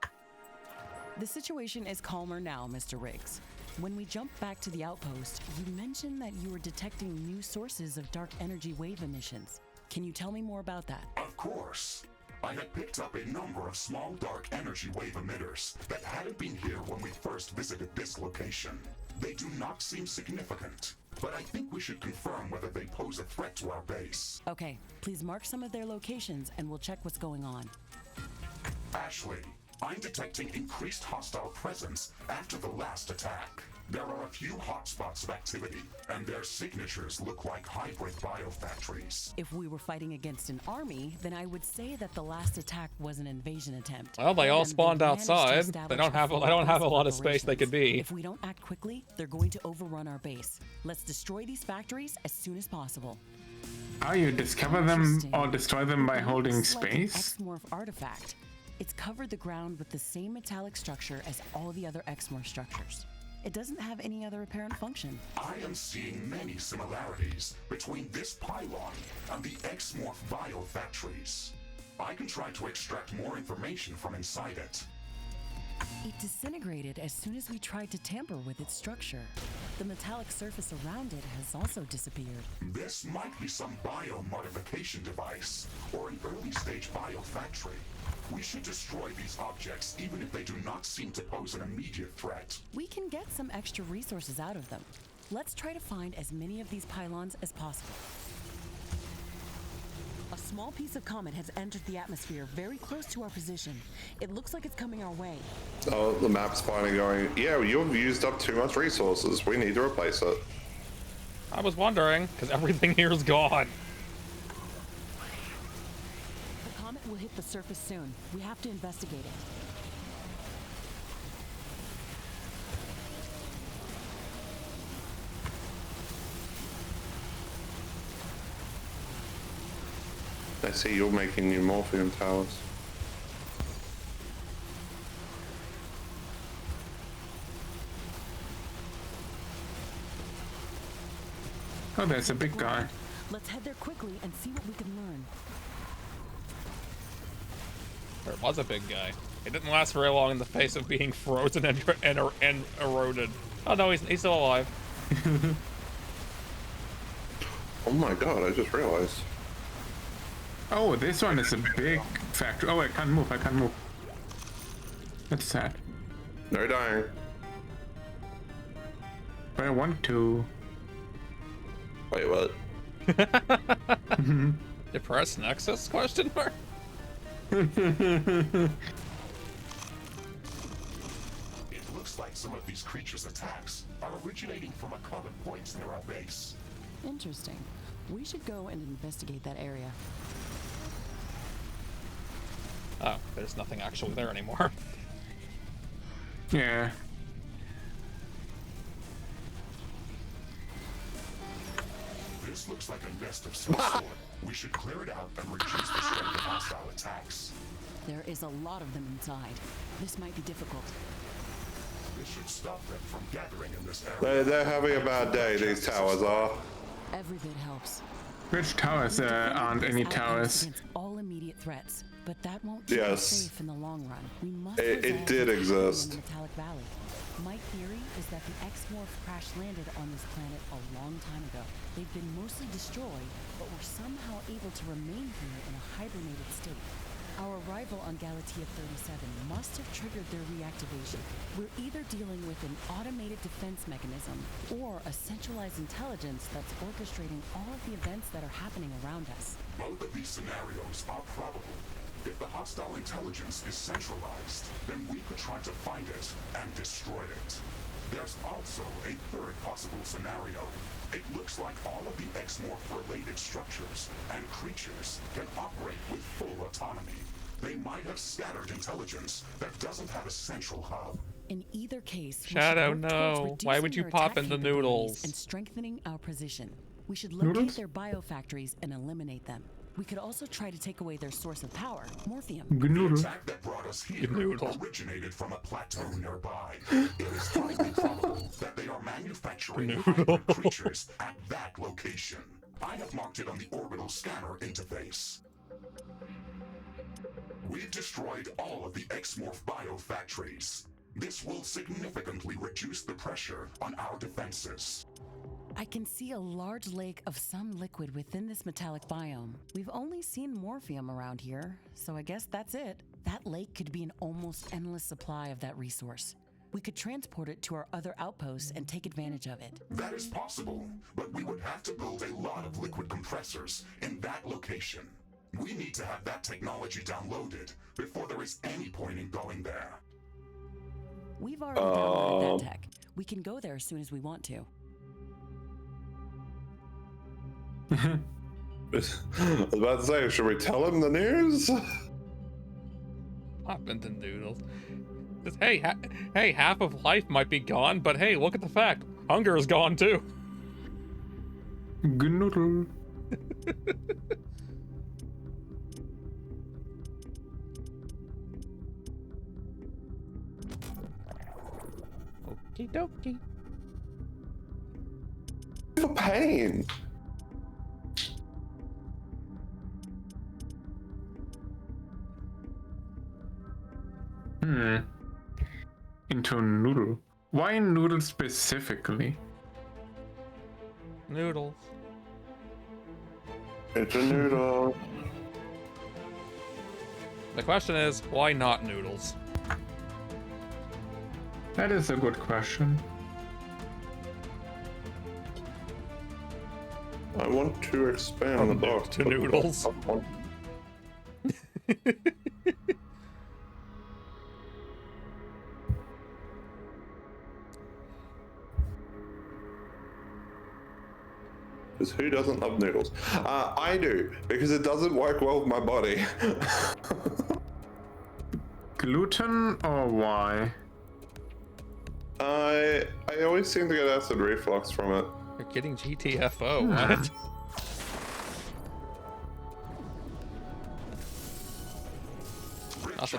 [SPEAKER 5] The situation is calmer now, Mr. Riggs. When we jump back to the outpost, you mentioned that you were detecting new sources of dark energy wave emissions. Can you tell me more about that?
[SPEAKER 4] Of course. I had picked up a number of small dark energy wave emitters that hadn't been here when we first visited this location. They do not seem significant, but I think we should confirm whether they pose a threat to our base.
[SPEAKER 5] Okay, please mark some of their locations and we'll check what's going on.
[SPEAKER 4] Ashley, I'm detecting increased hostile presence after the last attack. There are a few hotspots of activity, and their signatures look like hybrid biofactories.
[SPEAKER 5] If we were fighting against an army, then I would say that the last attack was an invasion attempt.
[SPEAKER 1] Well, they all
[SPEAKER 5] And
[SPEAKER 1] spawned
[SPEAKER 5] managed to
[SPEAKER 1] outside. They
[SPEAKER 5] establish
[SPEAKER 1] don't have.
[SPEAKER 5] a
[SPEAKER 1] They don't have a
[SPEAKER 5] full
[SPEAKER 1] lot of space they could be.
[SPEAKER 5] If we don't act quickly, they're going to overrun our base. Let's destroy these factories as soon as possible.
[SPEAKER 3] How you discover them
[SPEAKER 5] Interesting.
[SPEAKER 3] or destroy them by
[SPEAKER 5] It
[SPEAKER 3] holding
[SPEAKER 5] looks like an
[SPEAKER 3] space?
[SPEAKER 5] Exmorph artifact. It's covered the ground with the same metallic structure as all the other Exmorph structures. It doesn't have any other apparent function.
[SPEAKER 4] I am seeing many similarities between this pylon and the Exmorph biofactories. I can try to extract more information from inside it.
[SPEAKER 5] It disintegrated as soon as we tried to tamper with its structure. The metallic surface around it has also disappeared.
[SPEAKER 4] This might be some biomodification device or an early stage biofactory. We should destroy these objects even if they do not seem to pose an immediate threat.
[SPEAKER 5] We can get some extra resources out of them. Let's try to find as many of these pylons as possible. A small piece of comet has entered the atmosphere very close to our position. It looks like it's coming our way.
[SPEAKER 2] Oh, the map's finally going, yeah, you've used up too much resources. We need to replace it.
[SPEAKER 1] I was wondering, because everything here is gone.
[SPEAKER 5] The comet will hit the surface soon. We have to investigate it.
[SPEAKER 2] I see you're making new morphium towers.
[SPEAKER 3] Oh, there's a big guy.
[SPEAKER 5] Let's head there quickly and see what we can learn.
[SPEAKER 1] There was a big guy. It didn't last very long in the face of being frozen and eroded. Oh no, he's still alive.
[SPEAKER 2] Oh my god, I just realized.
[SPEAKER 3] Oh, this one is a big factory. Oh, I can't move. I can't move. That's sad.
[SPEAKER 2] No dying.
[SPEAKER 3] But I want to.
[SPEAKER 2] Wait, what?
[SPEAKER 1] Depressed Nexus? Question mark.
[SPEAKER 4] It looks like some of these creatures' attacks are originating from a common point near our base.
[SPEAKER 5] Interesting. We should go and investigate that area.
[SPEAKER 1] Oh, there's nothing actually there anymore.
[SPEAKER 3] Yeah.
[SPEAKER 4] This looks like a nest of some sort. We should clear it out and reduce the strength of hostile attacks.
[SPEAKER 5] There is a lot of them inside. This might be difficult.
[SPEAKER 4] This should stop them from gathering in this area.
[SPEAKER 2] They're having a bad day, these towers are.
[SPEAKER 5] Every bit helps.
[SPEAKER 3] Which towers? Aren't any
[SPEAKER 5] Outlaws
[SPEAKER 3] towers?
[SPEAKER 5] against all immediate threats, but that won't keep
[SPEAKER 2] Yes.
[SPEAKER 5] us safe in the long run. We must
[SPEAKER 2] It
[SPEAKER 5] resolve
[SPEAKER 2] did
[SPEAKER 5] what's happening
[SPEAKER 2] exist.
[SPEAKER 5] in the Metallic Valley. My theory is that the Exmorph crash landed on this planet a long time ago. They've been mostly destroyed, but were somehow able to remain here in a hibernated state. Our arrival on Galatea 37 must have triggered their reactivation. We're either dealing with an automated defense mechanism or a centralized intelligence that's orchestrating all of the events that are happening around us.
[SPEAKER 4] Both of these scenarios are probable. If the hostile intelligence is centralized, then we could try to find it and destroy it. There's also a third possible scenario. It looks like all of the Exmorph-related structures and creatures can operate with full autonomy. They might have scattered intelligence that doesn't have a central hub.
[SPEAKER 5] In either case, we
[SPEAKER 1] Shadow,
[SPEAKER 5] should work
[SPEAKER 1] no.
[SPEAKER 5] towards
[SPEAKER 1] Why would
[SPEAKER 5] reducing
[SPEAKER 1] you
[SPEAKER 5] their
[SPEAKER 1] pop
[SPEAKER 5] attack
[SPEAKER 1] in the
[SPEAKER 5] capabilities
[SPEAKER 1] noodles?
[SPEAKER 5] and strengthening our position. We should locate
[SPEAKER 3] Noodles?
[SPEAKER 5] their biofactories and eliminate them. We could also try to take away their source of power, morphium.
[SPEAKER 4] The
[SPEAKER 3] Gnoodle.
[SPEAKER 4] attack that brought us here
[SPEAKER 1] Noodle.
[SPEAKER 4] originated from a plateau nearby. It is highly probable that they are manufacturing
[SPEAKER 1] Noodle.
[SPEAKER 4] hybrid creatures at that location. I have marked it on the orbital scanner interface. We've destroyed all of the Exmorph biofactories. This will significantly reduce the pressure on our defenses.
[SPEAKER 5] I can see a large lake of some liquid within this metallic biome. We've only seen morphium around here, so I guess that's it. That lake could be an almost endless supply of that resource. We could transport it to our other outposts and take advantage of it.
[SPEAKER 4] That is possible, but we would have to build a lot of liquid compressors in that location. We need to have that technology downloaded before there is any point in going there.
[SPEAKER 5] We've already downloaded that tech. We can go there as soon as we want to.
[SPEAKER 2] I was about to say, should we tell him the news?
[SPEAKER 1] Pop into noodles. Just, hey, half of life might be gone, but hey, look at the fact. Hunger is gone too.
[SPEAKER 3] Gnoodle.
[SPEAKER 1] Okie dokie.
[SPEAKER 2] The pain.
[SPEAKER 3] Into noodle. Why noodle specifically?
[SPEAKER 1] Noodles.
[SPEAKER 2] It's a noodle.
[SPEAKER 1] The question is, why not noodles?
[SPEAKER 3] That is a good question.
[SPEAKER 2] I want to expand the box
[SPEAKER 1] to noodles.
[SPEAKER 2] Because who doesn't love noodles? I do, because it doesn't work well with my body.
[SPEAKER 3] Gluten or why?
[SPEAKER 2] I always seem to get acid reflux from it.
[SPEAKER 1] You're getting GTFO, what?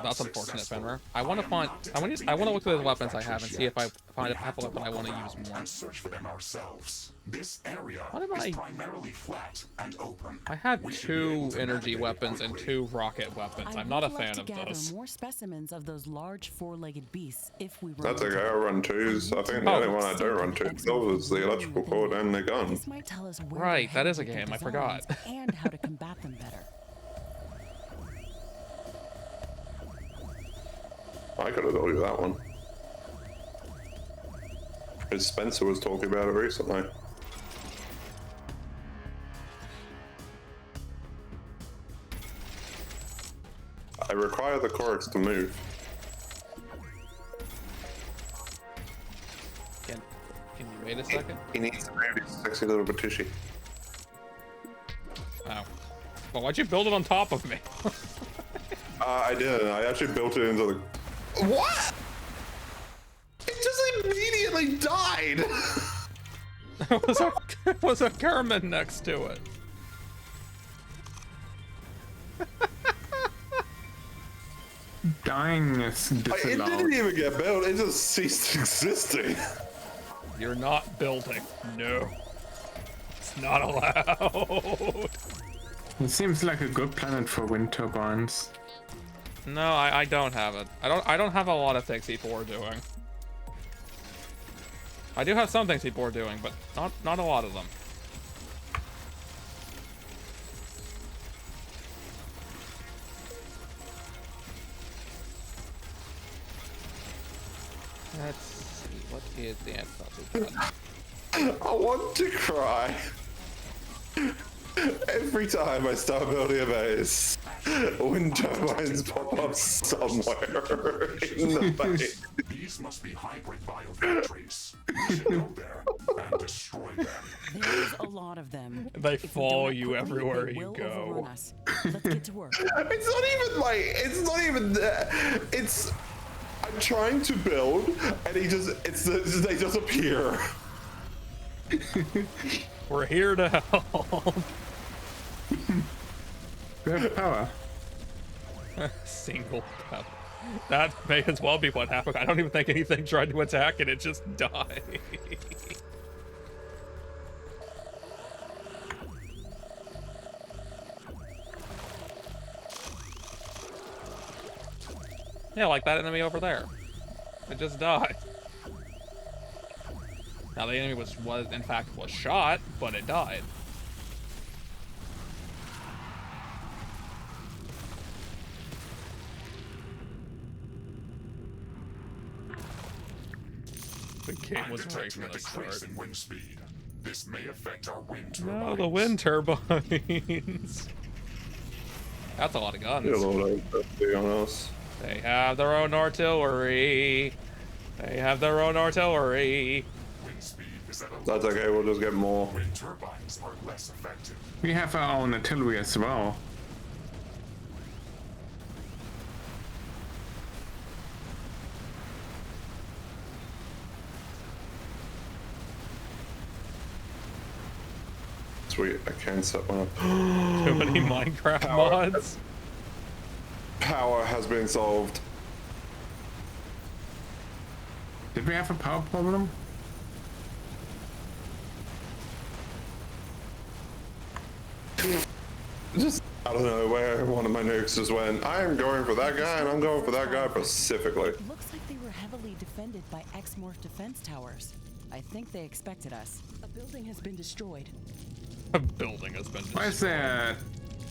[SPEAKER 1] That's unfortunate, Fenrir. I want to look through the weapons I have and see if I find a weapon I want to use more.
[SPEAKER 4] And search for them ourselves. This area
[SPEAKER 1] What am
[SPEAKER 4] is
[SPEAKER 1] I-
[SPEAKER 4] primarily flat and open.
[SPEAKER 1] I have
[SPEAKER 4] We should be able
[SPEAKER 1] 2
[SPEAKER 4] to
[SPEAKER 1] energy
[SPEAKER 4] navigate
[SPEAKER 1] weapons and
[SPEAKER 4] quickly.
[SPEAKER 1] 2 rocket weapons. I'm not a fan of
[SPEAKER 5] gather
[SPEAKER 1] those.
[SPEAKER 5] more specimens of those large four-legged beasts if we run
[SPEAKER 2] That's
[SPEAKER 5] into
[SPEAKER 2] okay, I
[SPEAKER 5] them.
[SPEAKER 2] run 2s. I think the
[SPEAKER 1] Oh.
[SPEAKER 2] only one I don't run 2 kills is the electrical cord and the gun.
[SPEAKER 5] This might tell us where
[SPEAKER 1] Right,
[SPEAKER 5] they're
[SPEAKER 1] that is a
[SPEAKER 5] headed with
[SPEAKER 1] game, I
[SPEAKER 5] their
[SPEAKER 1] forgot.
[SPEAKER 5] designs and how to combat them better.
[SPEAKER 2] I could have told you that one. Because Spencer was talking about it recently. I require the Corex to move.
[SPEAKER 1] Can you wait a second?
[SPEAKER 2] He needs to move his sexy little Batushy.
[SPEAKER 1] Oh. Well, why'd you build it on top of me?
[SPEAKER 2] I did. I actually built it into the. What? It just immediately died.
[SPEAKER 1] was a Kerman next to it.
[SPEAKER 3] Dying is
[SPEAKER 2] It
[SPEAKER 3] disallowed.
[SPEAKER 2] didn't even get built. It just ceased existing.
[SPEAKER 1] You're not building. No. It's not allowed.
[SPEAKER 3] It seems like a good planet for wind turbines.
[SPEAKER 1] No, I don't have it. I don't have a lot of things people are doing. I do have some things people are doing, but not a lot of them. Let's see, what is the answer?
[SPEAKER 2] I want to cry. Every time I start building a base. wind turbines pop up somewhere in the base.
[SPEAKER 4] These must be hybrid biofactories. We should go there and destroy them.
[SPEAKER 5] There's a lot of them.
[SPEAKER 1] They
[SPEAKER 5] If we
[SPEAKER 1] follow
[SPEAKER 5] don't act
[SPEAKER 1] you
[SPEAKER 5] quickly,
[SPEAKER 1] everywhere
[SPEAKER 5] they
[SPEAKER 1] you
[SPEAKER 5] will
[SPEAKER 1] go.
[SPEAKER 5] overrun us. Let's get to work.
[SPEAKER 2] It's not even that. It's I'm trying to build, and they just appear.
[SPEAKER 1] We're here to help.
[SPEAKER 3] We have power.
[SPEAKER 1] Single cup. That may as well be what happened. I don't even think anything tried to attack it. It just died. Yeah, like that enemy over there. It just died. Now the enemy was in fact shot, but it died. The game
[SPEAKER 4] I'm
[SPEAKER 1] was great
[SPEAKER 4] detecting
[SPEAKER 1] from
[SPEAKER 4] a
[SPEAKER 1] the
[SPEAKER 4] decrease
[SPEAKER 1] start.
[SPEAKER 4] in wind speed. This may affect our wind turbines.
[SPEAKER 1] No, the wind turbines. That's a lot of guns.
[SPEAKER 2] You're a little bit on us.
[SPEAKER 1] They have their own artillery. They have their own artillery.
[SPEAKER 4] Wind speed is at a
[SPEAKER 2] That's okay. We'll just get more.
[SPEAKER 4] wind turbines are less effective.
[SPEAKER 3] We have our own artillery as well.
[SPEAKER 2] Sweet. I can set one up.
[SPEAKER 1] Too many Minecraft
[SPEAKER 2] Power.
[SPEAKER 1] mods.
[SPEAKER 2] Power has been solved.
[SPEAKER 3] Did we have a power problem?
[SPEAKER 2] Just out of nowhere, one of my nukes just went, I am going for that guy, and I'm going for that guy specifically.
[SPEAKER 5] Looks like they were heavily defended by X-Morph defense towers. I think they expected us. A building has been destroyed.
[SPEAKER 1] A building has been
[SPEAKER 3] Why is
[SPEAKER 1] destroyed.
[SPEAKER 3] there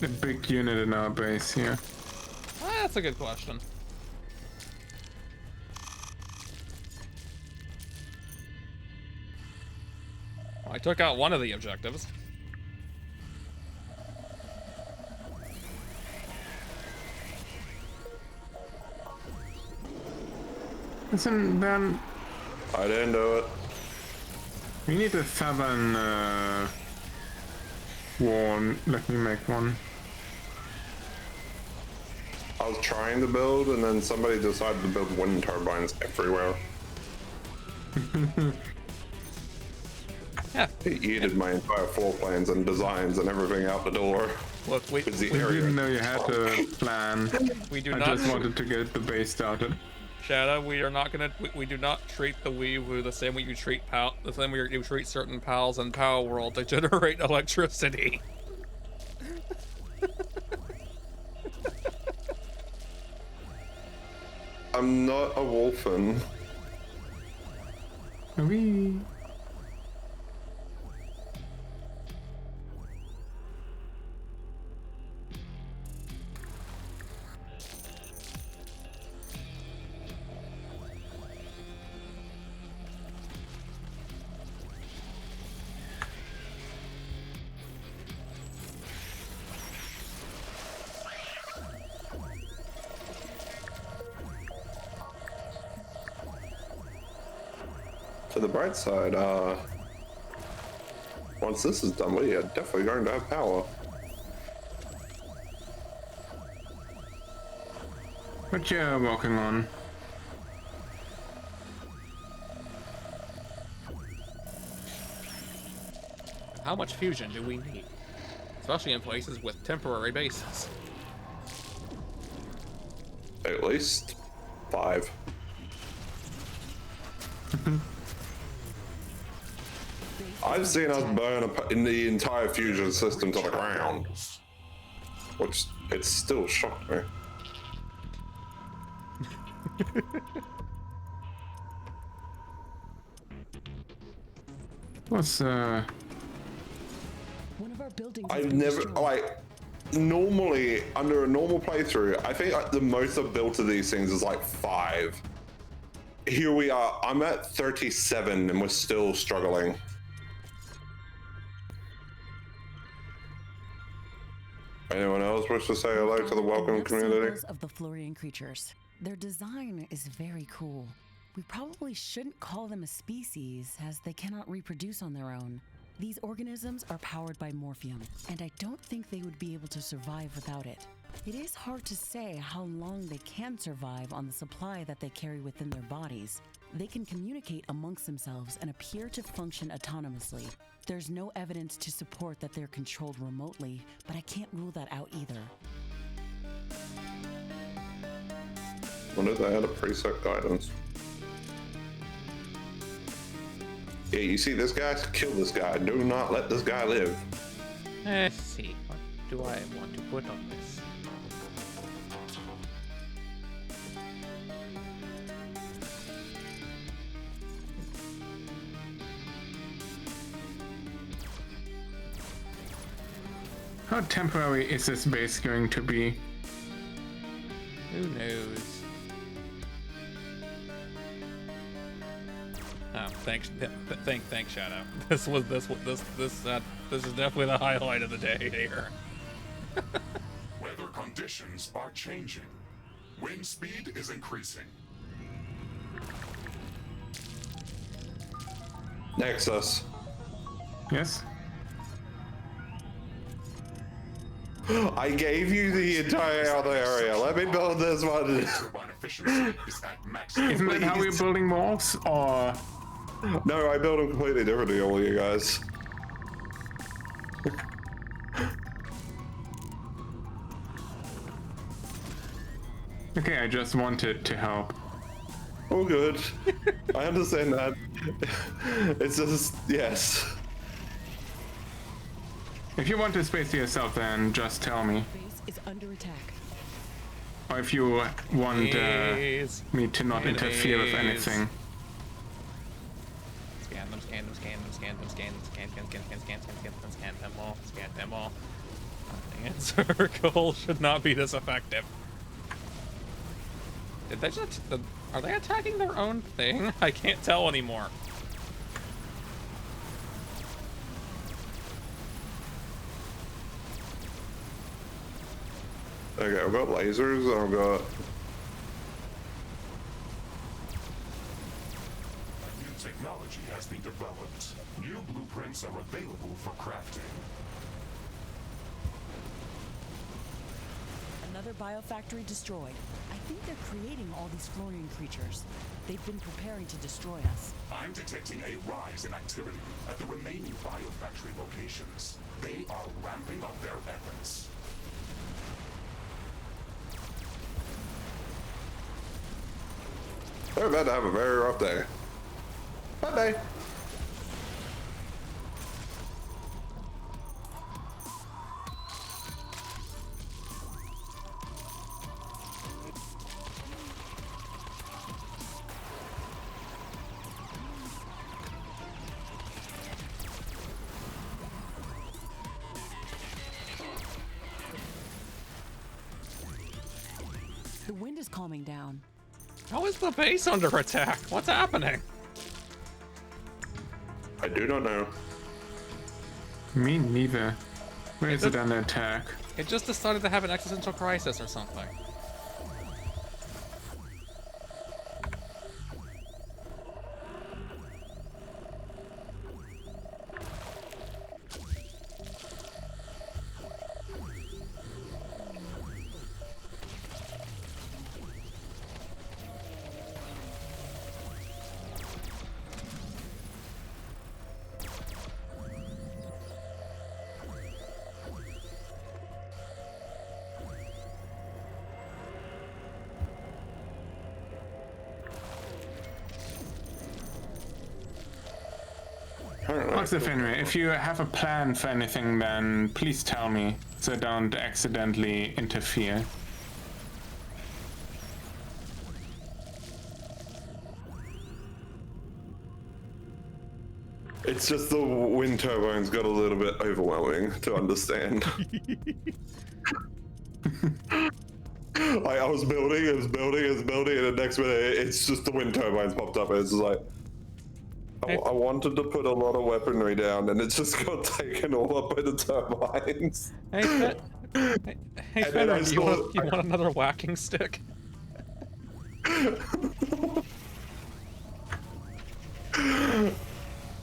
[SPEAKER 3] a big unit in our base here?
[SPEAKER 1] That's a good question. I took out one of the objectives.
[SPEAKER 3] Listen, then
[SPEAKER 2] I didn't do it.
[SPEAKER 3] we need a southern wall. Let me make one.
[SPEAKER 2] I was trying to build, and then somebody decided to build wind turbines everywhere.
[SPEAKER 1] Yeah.
[SPEAKER 2] It yeeted my entire floor plans and designs and everything out the door.
[SPEAKER 1] Look, we
[SPEAKER 2] Because the
[SPEAKER 3] We
[SPEAKER 2] area.
[SPEAKER 3] didn't know you had a plan.
[SPEAKER 1] we do
[SPEAKER 3] I
[SPEAKER 1] not.
[SPEAKER 3] just wanted to get the base started.
[SPEAKER 1] Shadow, we are not gonna. We do not treat the Weewu the same way you treat the same way you treat certain pals in Power World to generate electricity.
[SPEAKER 2] I'm not a wolfen.
[SPEAKER 3] Whee!
[SPEAKER 2] To the bright side, once this is done, we are definitely going to have power.
[SPEAKER 3] What you working on?
[SPEAKER 1] How much fusion do we need? Especially in places with temporary bases.
[SPEAKER 2] At least 5. I've seen us burn in the entire fusion system to the ground, which it still shocked me.
[SPEAKER 3] What's
[SPEAKER 5] One of our buildings has
[SPEAKER 2] I've
[SPEAKER 5] been
[SPEAKER 2] never
[SPEAKER 5] destroyed.
[SPEAKER 2] like normally under a normal playthrough. I think like, the most I've built of these things is like 5. Here we are. I'm at 37, and we're still struggling. Anyone else wish to say hello to the welcome
[SPEAKER 5] Enough
[SPEAKER 2] community?
[SPEAKER 5] samples of the Florian creatures. Their design is very cool. We probably shouldn't call them a species, as they cannot reproduce on their own. These organisms are powered by morphium, and I don't think they would be able to survive without it. It is hard to say how long they can survive on the supply that they carry within their bodies. They can communicate amongst themselves and appear to function autonomously. There's no evidence to support that they're controlled remotely, but I can't rule that out either.
[SPEAKER 2] Wonder if they had a preset guidance. Yeah, you see this guy? Kill this guy. Do not let this guy live.
[SPEAKER 1] Let's see. What do I want to put on this?
[SPEAKER 3] How temporary is this base going to be?
[SPEAKER 1] Who knows? Oh, thanks, thanks, Shadow. This is definitely the highlight of the day here.
[SPEAKER 4] Weather conditions are changing. Wind speed is increasing.
[SPEAKER 2] Nexus.
[SPEAKER 3] Yes?
[SPEAKER 2] I gave you the entire other area. Let me build this one.
[SPEAKER 4] Turbine efficiency is at maximum.
[SPEAKER 3] Isn't that how we're building walls? Or
[SPEAKER 2] No, I built them completely differently, all you guys.
[SPEAKER 3] okay, I just wanted to help.
[SPEAKER 2] All good. I understand that. It's just, yes.
[SPEAKER 3] If you want to space to yourself, then just tell me.
[SPEAKER 5] Base is under attack.
[SPEAKER 3] Or if you want
[SPEAKER 1] Please.
[SPEAKER 3] me to not interfere with anything.
[SPEAKER 1] Scan them, scan them, scan them, scan them, scan them, scan them all, scan them all. Nothing in circle should not be this effective. Did they just, are they attacking their own thing? I can't tell anymore.
[SPEAKER 2] Okay, I've got lasers, I've got...
[SPEAKER 4] New technology has been developed. New blueprints are available for crafting.
[SPEAKER 5] Another biofactory destroyed. I think they're creating all these Florian creatures. They've been preparing to destroy us.
[SPEAKER 4] I'm detecting a rise in activity at the remaining biofactory locations. They are ramping up their efforts.
[SPEAKER 2] They're about to have a very rough day. Bye-bye.
[SPEAKER 5] The wind is calming down.
[SPEAKER 1] How is the base under attack? What's happening?
[SPEAKER 2] I do not know.
[SPEAKER 3] Me neither. Where is it under attack?
[SPEAKER 1] It just decided to have an existential crisis or something.
[SPEAKER 3] Also, Fenrir, if you have a plan for anything, then please tell me, so don't accidentally interfere.
[SPEAKER 2] It's just the wind turbines got a little bit overwhelming to understand. I was building, and the next minute it's just the wind turbines popped up, and it's just like... I wanted to put a lot of weaponry down, and it just got taken all up by the turbines.
[SPEAKER 1] Hey, Hey,
[SPEAKER 2] And then
[SPEAKER 1] Fenrir,
[SPEAKER 2] I
[SPEAKER 1] do
[SPEAKER 2] saw-
[SPEAKER 1] you want another whacking stick?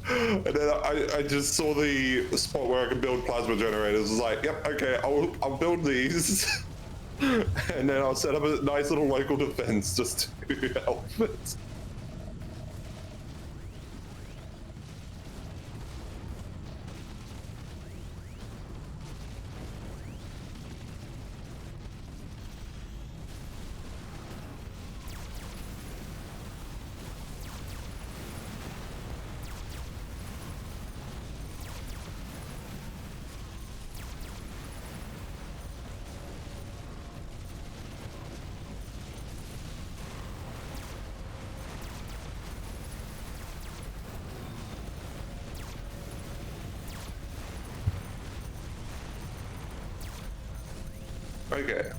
[SPEAKER 2] And then I just saw the spot where I could build plasma generators. I was like, yep, okay, I'll build these. And then I'll set up a nice little local defense just to help it. Okay.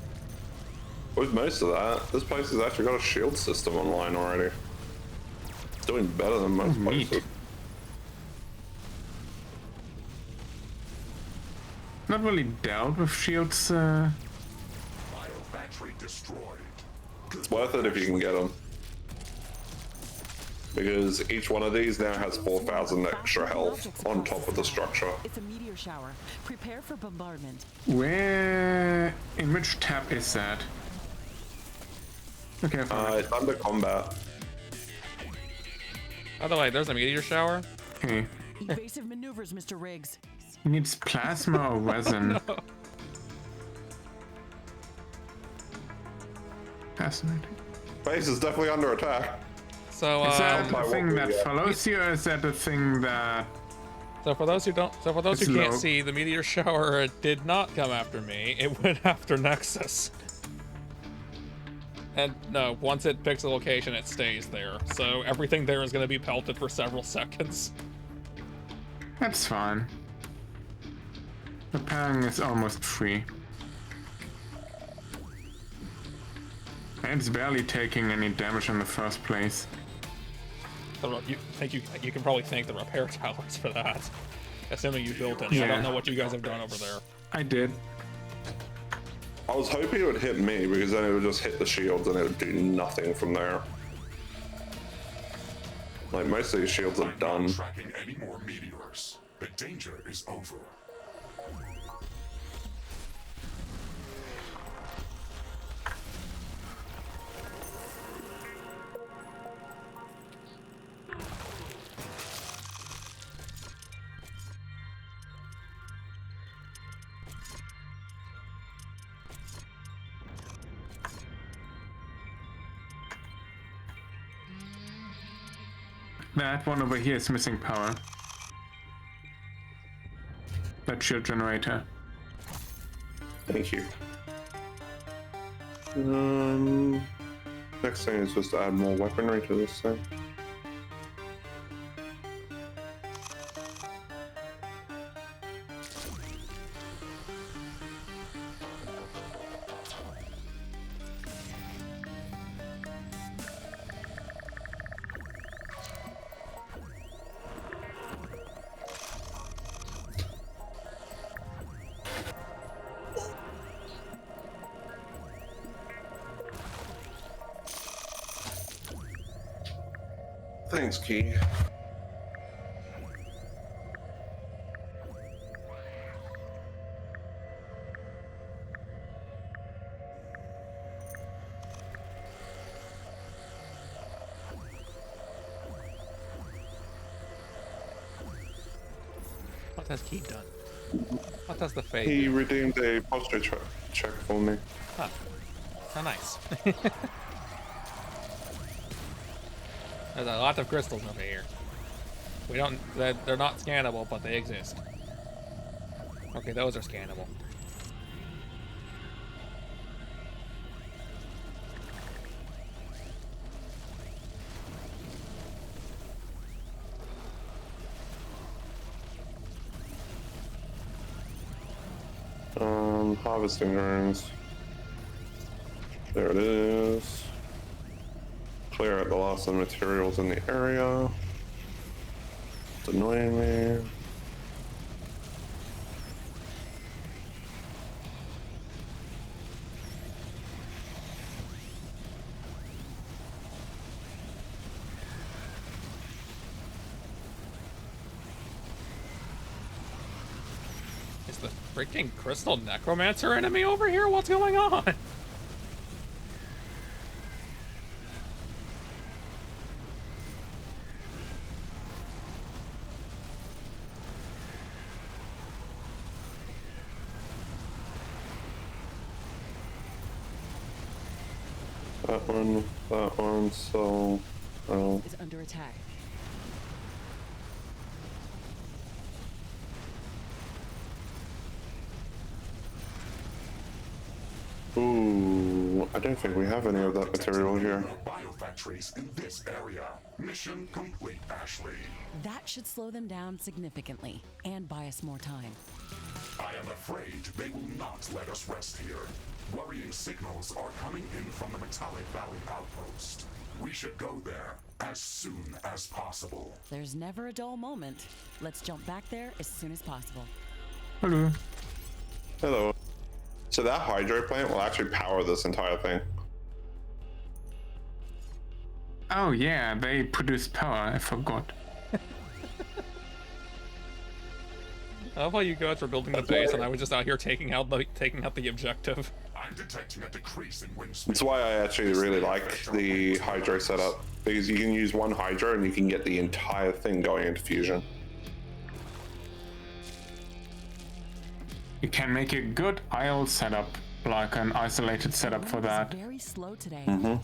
[SPEAKER 2] With most of that, this place has actually got a shield system online already. It's doing better than most
[SPEAKER 3] neat.
[SPEAKER 2] places.
[SPEAKER 3] Not really dealt with shields.
[SPEAKER 4] Biofactory destroyed.
[SPEAKER 2] It's worth it if you can get them. Because each one of these now has 4,000 extra health on top of the structure.
[SPEAKER 5] It's a meteor shower. Prepare for bombardment.
[SPEAKER 3] Where? In which tab is that? Okay, I found it.
[SPEAKER 2] It's under combat.
[SPEAKER 1] By the way, there's a meteor shower.
[SPEAKER 3] Okay.
[SPEAKER 5] Evasive maneuvers, Mr. Riggs.
[SPEAKER 3] He needs plasma or resin. Fascinating.
[SPEAKER 2] Base is definitely under attack.
[SPEAKER 1] So,
[SPEAKER 3] Is that
[SPEAKER 2] by
[SPEAKER 3] the
[SPEAKER 2] what
[SPEAKER 3] thing
[SPEAKER 2] we
[SPEAKER 3] that
[SPEAKER 2] get.
[SPEAKER 3] follows you, or is that the thing that?
[SPEAKER 1] so for those who
[SPEAKER 3] It's
[SPEAKER 1] can't
[SPEAKER 3] low.
[SPEAKER 1] see, the meteor shower did not come after me. It went after Nexus. And no, once it picks a location, it stays there. So everything there is going to be pelted for several seconds.
[SPEAKER 3] That's fine. The pang is almost free. And it's barely taking any damage in the first place.
[SPEAKER 1] You can probably thank the repair towers for that. Assuming you built it. I
[SPEAKER 3] Yeah.
[SPEAKER 1] don't know what you guys have done over there.
[SPEAKER 3] I did.
[SPEAKER 2] I was hoping it would hit me because then it would just hit the shields and it would do nothing from there. Like most of these shields are
[SPEAKER 4] I'm
[SPEAKER 2] done.
[SPEAKER 4] not tracking any more meteors. The danger is over.
[SPEAKER 3] That one over here is missing power. That shield generator.
[SPEAKER 2] Thank you. Next thing is just to add more weaponry to this thing. Thanks, Key.
[SPEAKER 1] What has Key done? What does the fate
[SPEAKER 2] He
[SPEAKER 1] do?
[SPEAKER 2] redeemed a posture check for me.
[SPEAKER 1] Huh. How nice. There's a lot of crystals over here. We don't. They're not scannable, but they exist. Okay, those are scannable.
[SPEAKER 2] Harvesting grounds. There it is. Clear out the last of the materials in the area. It's annoying me.
[SPEAKER 1] the freaking crystal necromancer enemy over here? What's going on?
[SPEAKER 2] That one, so... Oh.
[SPEAKER 5] Is under attack.
[SPEAKER 2] Ooh, I don't think we have any of that material here.
[SPEAKER 4] Biofactories in this area. Mission complete, Ashley.
[SPEAKER 5] That should slow them down significantly and buy us more time.
[SPEAKER 4] I am afraid they will not let us rest here. Worrying signals are coming in from the Metallic Valley outpost. We should go there as soon as possible.
[SPEAKER 5] There's never a dull moment. Let's jump back there as soon as possible.
[SPEAKER 3] Hello.
[SPEAKER 2] Hello. So that hydro plant will actually power this entire thing.
[SPEAKER 3] Oh yeah, they produce power. I forgot.
[SPEAKER 1] I love how you guys were building the base, and I was just out here taking out the objective.
[SPEAKER 4] I'm detecting a decrease in wind speed.
[SPEAKER 2] That's why I actually really like the hydro setup, because you can use one hydro and you can get the entire thing going into fusion.
[SPEAKER 3] You can make a good isle setup, like an isolated setup for that.
[SPEAKER 5] It's very slow today.
[SPEAKER 2] Mm-hmm.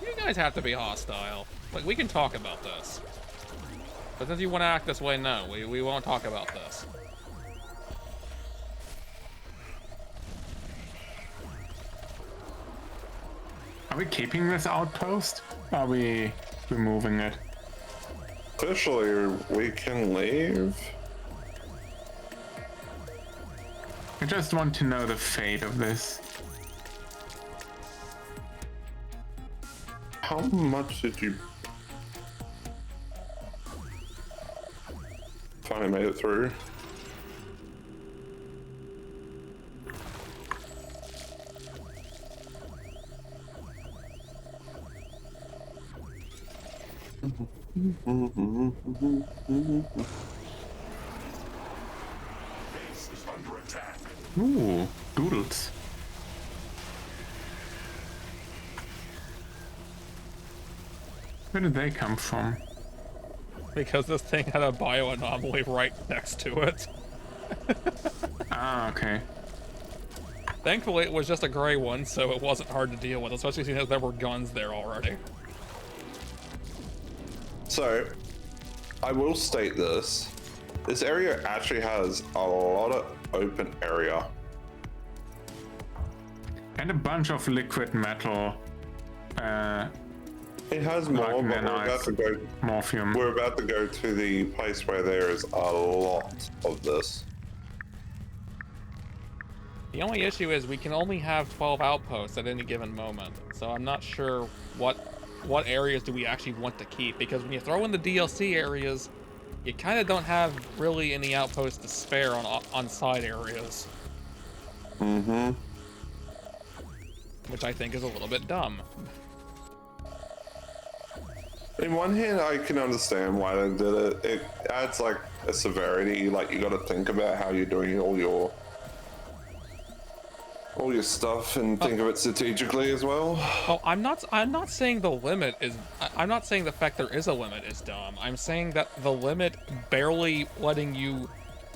[SPEAKER 1] You guys have to be hostile. Like, we can talk about this. But since you want to act this way, no, we won't talk about this.
[SPEAKER 3] Are we keeping this outpost? Are we removing it?
[SPEAKER 2] Officially, we can leave.
[SPEAKER 3] I just want to know the fate of this.
[SPEAKER 2] How much did you... Finally made it through.
[SPEAKER 4] Base is under attack.
[SPEAKER 3] Ooh, doodles. Where did they come from?
[SPEAKER 1] Because this thing had a bioanomaly right next to it.
[SPEAKER 3] Ah, okay.
[SPEAKER 1] Thankfully, it was just a gray one, so it wasn't hard to deal with, especially since there were guns there already.
[SPEAKER 2] So, I will state this. This area actually has a lot of open area.
[SPEAKER 3] And a bunch of liquid metal.
[SPEAKER 2] It has more,
[SPEAKER 3] Like
[SPEAKER 2] but
[SPEAKER 3] morphium.
[SPEAKER 2] we're about to go to the place where there is a lot of this.
[SPEAKER 1] The only issue is we can only have 12 outposts at any given moment, so I'm not sure what areas do we actually want to keep, because when you throw in the DLC areas, you kind of don't have really any outposts to spare on side areas.
[SPEAKER 2] Mm-hmm.
[SPEAKER 1] Which I think is a little bit dumb.
[SPEAKER 2] In one hand, I can understand why they did it. It adds like a severity, like you got to think about how you're doing all your stuff and think of it strategically as well.
[SPEAKER 1] Oh, I'm not saying the limit is. I'm not saying the fact there is a limit is dumb. I'm saying that the limit barely letting you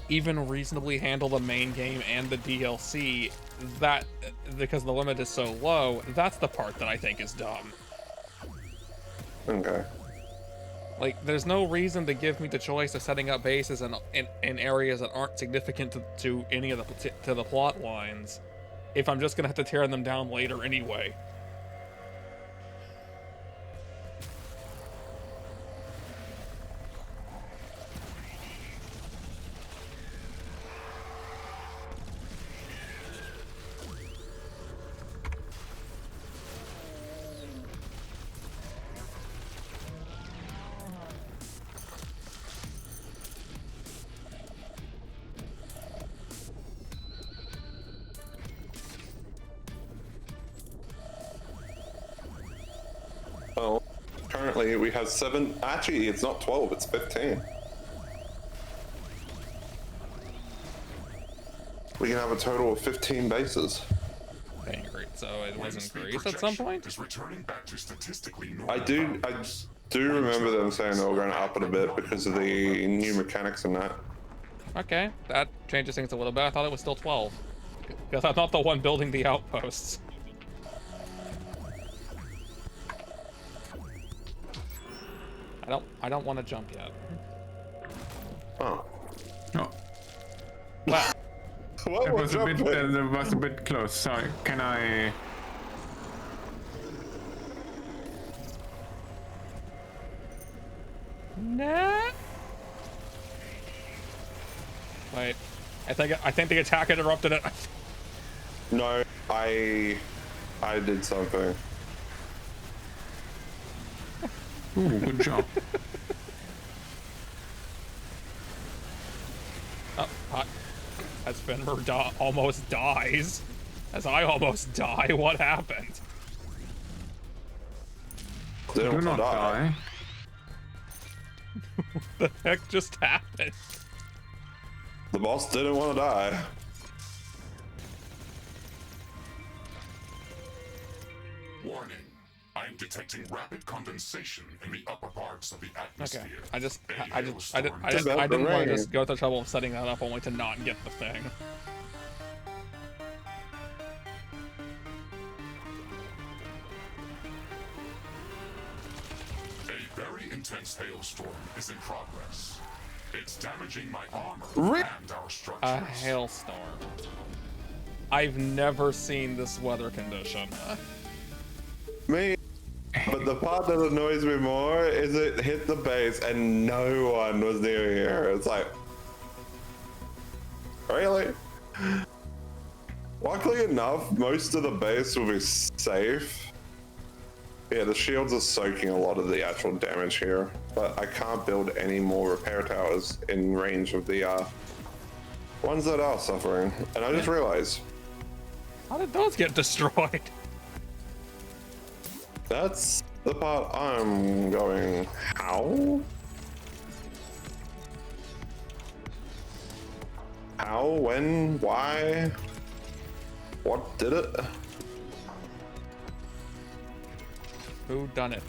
[SPEAKER 1] even reasonably handle the main game and the DLC, that because the limit is so low, that's the part that I think is dumb.
[SPEAKER 2] Okay.
[SPEAKER 1] Like, there's no reason to give me the choice of setting up bases in areas that aren't significant to any of the plot lines, if I'm just gonna have to tear them down later anyway.
[SPEAKER 2] apparently we have 7. Actually, it's not 12, it's 15. We can have a total of 15 bases.
[SPEAKER 1] Dang, great. So it was in
[SPEAKER 4] Speed
[SPEAKER 1] Greece at some
[SPEAKER 4] projection
[SPEAKER 1] point?
[SPEAKER 4] is returning back to statistically normal
[SPEAKER 2] I do
[SPEAKER 4] values.
[SPEAKER 2] remember them saying they were going up in a bit because of the new mechanics and that.
[SPEAKER 1] Okay, that changes things a little bit. I thought it was still 12. Because I'm not the one building the outposts. I don't want to jump yet.
[SPEAKER 2] Oh.
[SPEAKER 3] Oh,
[SPEAKER 1] Well,
[SPEAKER 2] What
[SPEAKER 3] that was a bit.
[SPEAKER 2] jumping?
[SPEAKER 3] That was a bit close. Sorry. Can I?
[SPEAKER 1] nah. Wait, I think the attack interrupted it.
[SPEAKER 2] No, I did something.
[SPEAKER 3] Ooh, good job.
[SPEAKER 1] Oh, as Fenrir almost dies, as I almost die, what happened?
[SPEAKER 2] Didn't
[SPEAKER 3] Do
[SPEAKER 2] want to
[SPEAKER 3] not die.
[SPEAKER 1] The heck just happened?
[SPEAKER 2] The boss didn't want to die.
[SPEAKER 4] Warning. I am detecting rapid condensation in the upper parts of the atmosphere.
[SPEAKER 1] Okay, I didn't
[SPEAKER 2] About the
[SPEAKER 1] want to
[SPEAKER 2] rain.
[SPEAKER 1] just go through the trouble of setting that up only to not get the thing.
[SPEAKER 4] A very intense hailstorm is in progress. It's damaging my armor
[SPEAKER 2] Re-
[SPEAKER 4] and our structures.
[SPEAKER 1] A hailstorm. I've never seen this weather condition.
[SPEAKER 2] Me. But the part that annoys me more is it hit the base and no one was near here. It's like, really? Luckily enough, most of the base will be safe. Yeah, the shields are soaking a lot of the actual damage here, but I can't build any more repair towers in range of the ones that are suffering. And I just realized
[SPEAKER 1] How did those get destroyed?
[SPEAKER 2] that's the part I'm going, how? How, when, why? What did it?
[SPEAKER 1] Who done it?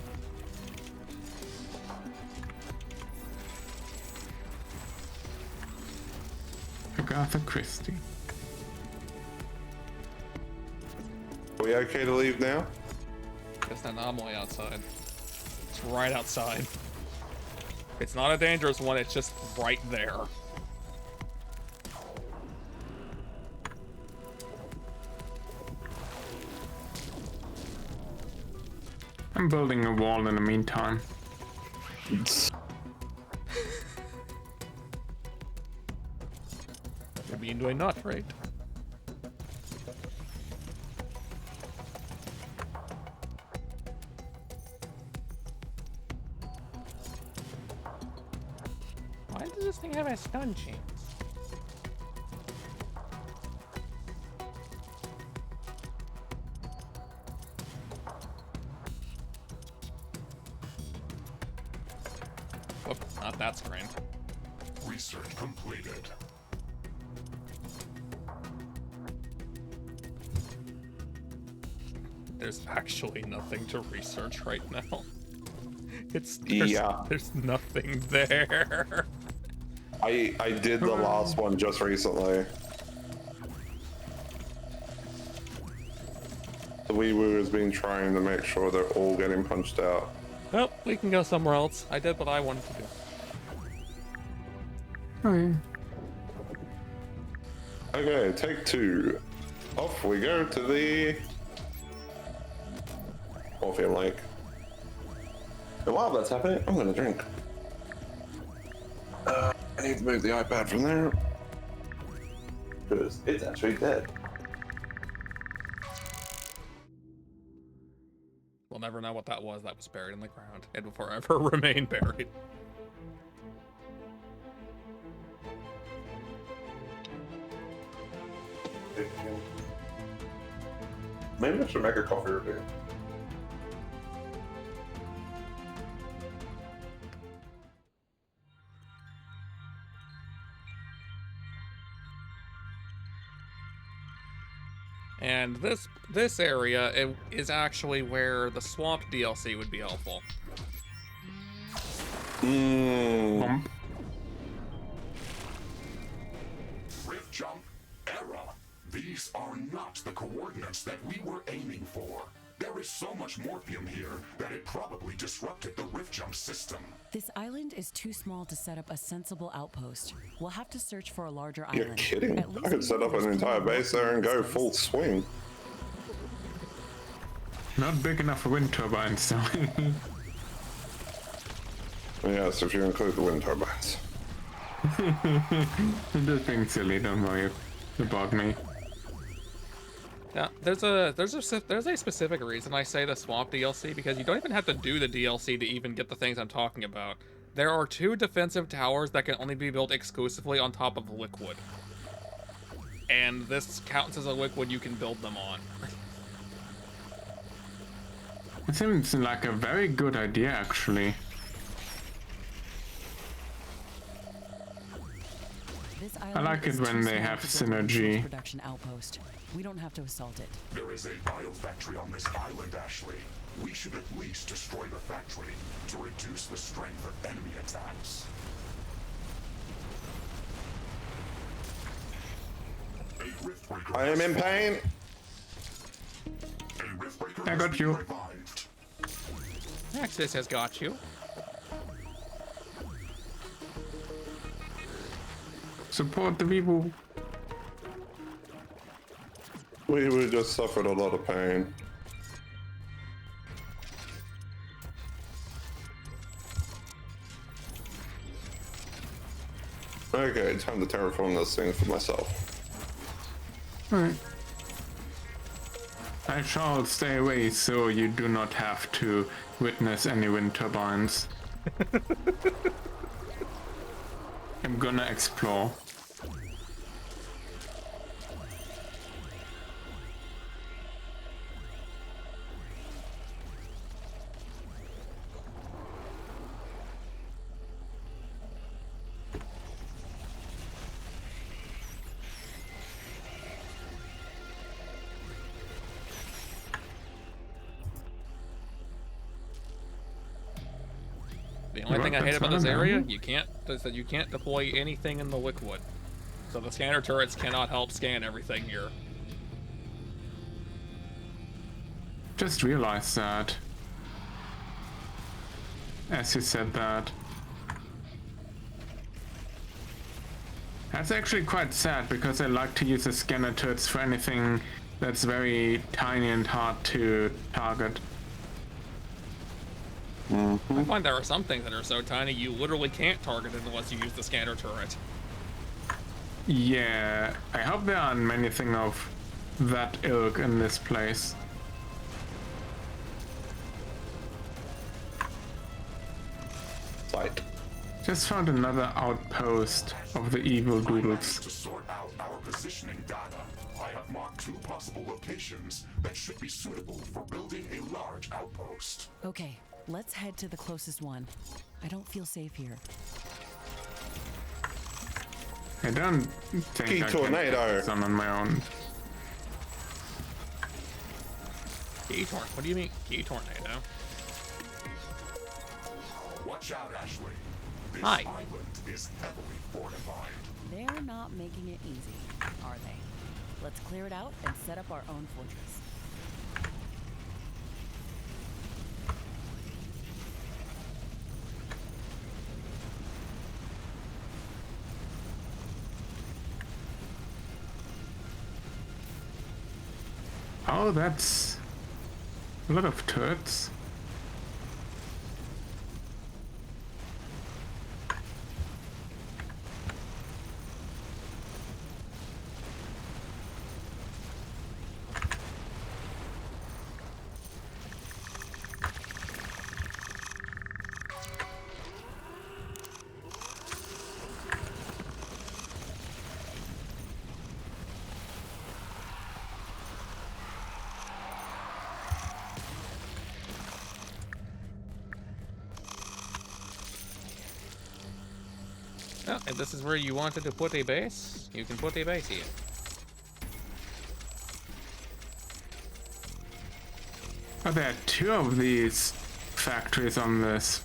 [SPEAKER 3] Agatha Christie.
[SPEAKER 2] Are we okay to leave now?
[SPEAKER 1] There's an anomaly outside. It's right outside. It's not a dangerous one, it's just right there.
[SPEAKER 3] I'm building a wall in the meantime.
[SPEAKER 1] You're being doing not right. Why does this thing have a stun chance? Whoop, not that screen.
[SPEAKER 4] Research completed.
[SPEAKER 1] There's actually nothing to research right now. There's nothing there.
[SPEAKER 2] I did the last one just recently. The wee woo has been trying to make sure they're all getting punched out.
[SPEAKER 1] Well, we can go somewhere else. I did what I wanted to do.
[SPEAKER 3] Oh yeah.
[SPEAKER 2] Okay, take 2. Off we go to the morphium lake. And while that's happening, I'm gonna drink. I need to move the iPad from there because it's actually dead.
[SPEAKER 1] We'll never know what that was buried in the ground. It will forever remain buried.
[SPEAKER 2] Maybe I should make a coffee review.
[SPEAKER 1] And this area is actually where the swamp DLC would be helpful.
[SPEAKER 4] Rift jump, error. These are not the coordinates that we were aiming for. There is so much morphium here that it probably disrupted the rift jump system.
[SPEAKER 5] This island is too small to set up a sensible outpost. We'll have to search for a larger
[SPEAKER 2] You're
[SPEAKER 5] island.
[SPEAKER 2] kidding.
[SPEAKER 5] At least
[SPEAKER 2] I could set up an entire base there and go full swing.
[SPEAKER 3] Not big enough for wind turbines, so.
[SPEAKER 2] Yes, if you include the wind turbines.
[SPEAKER 3] I'm just being silly, don't worry about me.
[SPEAKER 1] Yeah, there's a specific reason I say the swamp DLC, because you don't even have to do the DLC to even get the things I'm talking about. There are 2 defensive towers that can only be built exclusively on top of liquid. And this counts as a liquid you can build them on.
[SPEAKER 3] It seems like a very good idea, actually.
[SPEAKER 5] This
[SPEAKER 3] I
[SPEAKER 5] island
[SPEAKER 3] like it
[SPEAKER 5] is
[SPEAKER 3] when
[SPEAKER 5] too
[SPEAKER 3] they
[SPEAKER 5] small
[SPEAKER 3] have
[SPEAKER 5] to build a resource
[SPEAKER 3] synergy.
[SPEAKER 5] production outpost. We don't have to assault it.
[SPEAKER 4] There is a biofactory on this island, Ashley. We should at least destroy the factory to reduce the strength of enemy attacks. A rift breaker
[SPEAKER 2] I am in pain.
[SPEAKER 4] A rift breaker
[SPEAKER 3] I
[SPEAKER 4] has
[SPEAKER 3] got
[SPEAKER 4] been
[SPEAKER 3] you.
[SPEAKER 4] revived.
[SPEAKER 1] Nexus has got you.
[SPEAKER 3] Support the people.
[SPEAKER 2] We just suffered a lot of pain. Okay, time to terraform this thing for myself.
[SPEAKER 3] Alright. I shall stay away so you do not have to witness any wind turbines. I'm gonna explore.
[SPEAKER 1] The only thing I hate about this area, is that you can't deploy anything in the liquid. So the scanner turrets cannot help scan everything here.
[SPEAKER 3] Just realized that. As you said that. That's actually quite sad because I like to use the scanner turrets for anything that's very tiny and hard to target.
[SPEAKER 1] I find there are some things that are so tiny you literally can't target it unless you use the scanner turret.
[SPEAKER 3] Yeah, I hope there aren't many things of that ilk in this place.
[SPEAKER 2] Sight.
[SPEAKER 3] Just found another outpost of the evil
[SPEAKER 4] I
[SPEAKER 3] doodles.
[SPEAKER 4] managed to sort out our positioning data. I have marked 2 possible locations that should be suitable for building a large outpost.
[SPEAKER 5] Okay, let's head to the closest one. I don't feel safe here.
[SPEAKER 3] I don't think
[SPEAKER 2] Key
[SPEAKER 3] I
[SPEAKER 2] tornado.
[SPEAKER 3] can get this on my own.
[SPEAKER 1] Key tornado? What do you mean, key tornado?
[SPEAKER 4] Watch out, Ashley. This
[SPEAKER 1] Hi.
[SPEAKER 4] island is heavily fortified.
[SPEAKER 5] They're not making it easy, are they? Let's clear it out and set up our own fortress.
[SPEAKER 3] Oh, that's a lot of turrets.
[SPEAKER 1] Well, if this is where you wanted to put a base, you can put a base here.
[SPEAKER 3] Oh, there are two of these factories on this.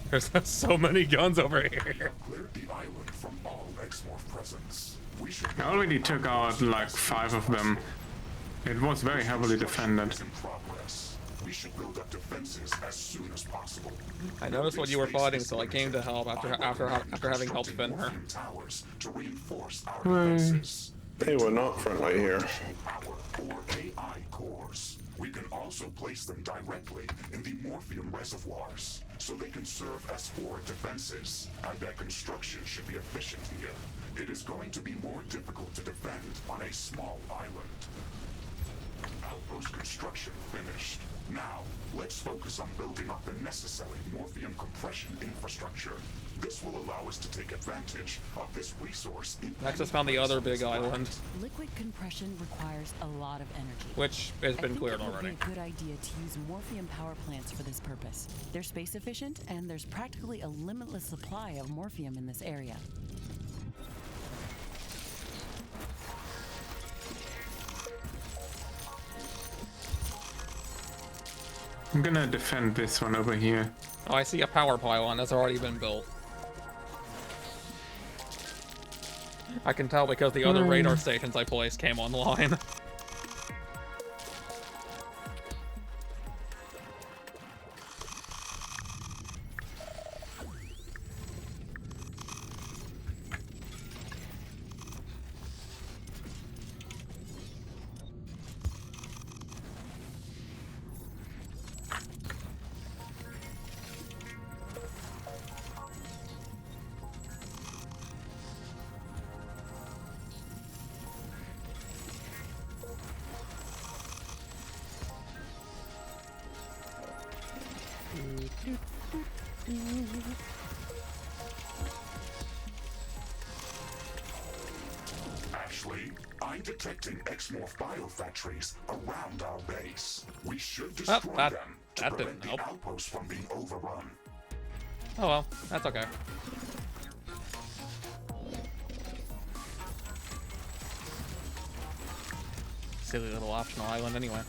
[SPEAKER 1] There's so many guns over here.
[SPEAKER 4] Cleared the island from all Exmorph presence. We should
[SPEAKER 3] I already took out like 5 of them. It was very heavily defended.
[SPEAKER 4] in progress. We should build up defenses as soon as possible.
[SPEAKER 1] I noticed what you were fighting, so I came to help after having helped Finn her.
[SPEAKER 4] Towers to reinforce our defenses.
[SPEAKER 2] They were not friendly here.
[SPEAKER 4] Power or AI cores. We can also place them directly in the morphium reservoirs, so they can serve as forward defenses, and their construction should be efficient here. It is going to be more difficult to defend on a small island. Outpost construction finished. Now, let's focus on building up the necessary morphium compression infrastructure. This will allow us to take advantage of this resource.
[SPEAKER 1] I just found the other big island,
[SPEAKER 5] Liquid compression requires a lot of energy.
[SPEAKER 1] which has been cleared
[SPEAKER 5] It would
[SPEAKER 1] already.
[SPEAKER 5] be a good idea to use morphium power plants for this purpose. They're space efficient, and there's practically a limitless supply of morphium in this area.
[SPEAKER 3] I'm gonna defend this one over here.
[SPEAKER 1] Oh, I see a power pylon that's already been built. I can tell because the other radar stations I placed came online.
[SPEAKER 4] Actually, I'm detecting Exmorph biofactories around our base. We should
[SPEAKER 1] Oh,
[SPEAKER 4] destroy
[SPEAKER 1] that
[SPEAKER 4] them to
[SPEAKER 1] didn't
[SPEAKER 4] prevent the
[SPEAKER 1] help.
[SPEAKER 4] outpost from being overrun.
[SPEAKER 1] Oh well, that's okay. Silly little optional island anyway.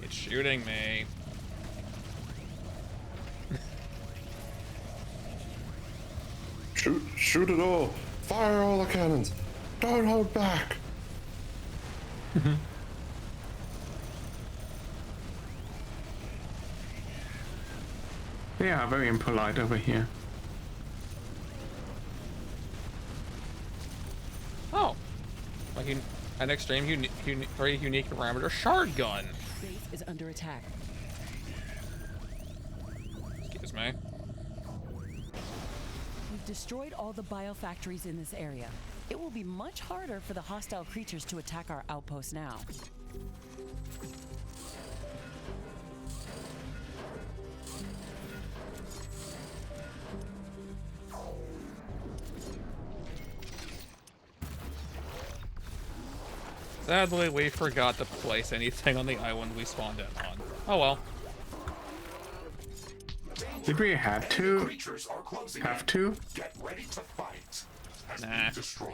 [SPEAKER 1] It's shooting me.
[SPEAKER 2] Shoot it all. Fire all the cannons. Don't hold back.
[SPEAKER 3] They are very impolite over here.
[SPEAKER 1] Oh, like an extreme very unique parameter shard gun.
[SPEAKER 5] Base is under attack.
[SPEAKER 1] Excuse me.
[SPEAKER 5] We've destroyed all the biofactories in this area. It will be much harder for the hostile creatures to attack our outpost now.
[SPEAKER 1] Sadly, we forgot to place anything on the island we spawned in on. Oh well.
[SPEAKER 3] Did we have to?
[SPEAKER 4] Creatures are closing
[SPEAKER 3] Have
[SPEAKER 4] in.
[SPEAKER 3] to?
[SPEAKER 4] Get ready to fight. Has
[SPEAKER 1] Nah.
[SPEAKER 4] been destroyed.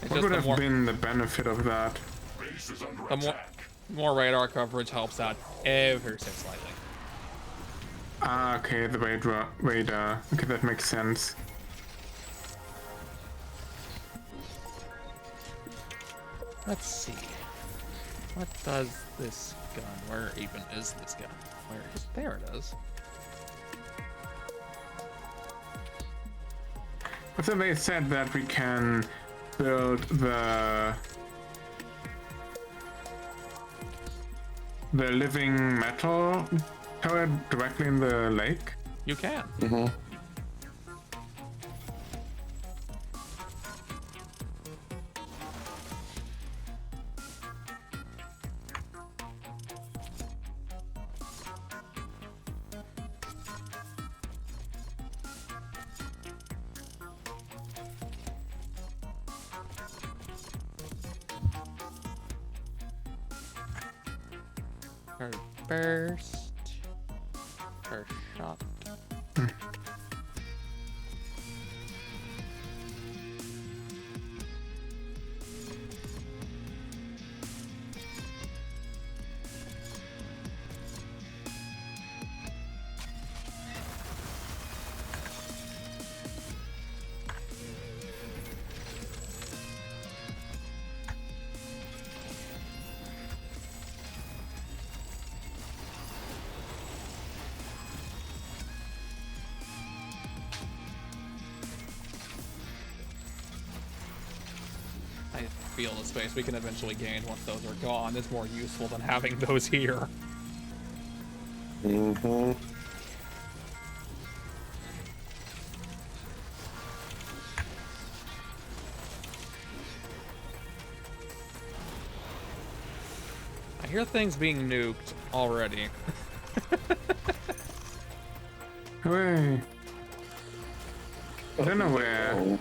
[SPEAKER 1] It's
[SPEAKER 3] What
[SPEAKER 1] just
[SPEAKER 3] would
[SPEAKER 1] the
[SPEAKER 3] have
[SPEAKER 1] more,
[SPEAKER 3] been the benefit of that?
[SPEAKER 4] Base is under
[SPEAKER 1] the more,
[SPEAKER 4] attack.
[SPEAKER 1] more radar coverage helps out ever so slightly.
[SPEAKER 3] Ah, okay, the radar. Okay, that makes sense.
[SPEAKER 1] Let's see. What does this gun? Where even is this gun? Where is? There it is.
[SPEAKER 3] So they said that we can build the the living metal tower directly in the lake?
[SPEAKER 1] You can. First shot. I feel the space we can eventually gain once those are gone is more useful than having those here. I hear things being nuked already.
[SPEAKER 3] Hooray. I don't know where.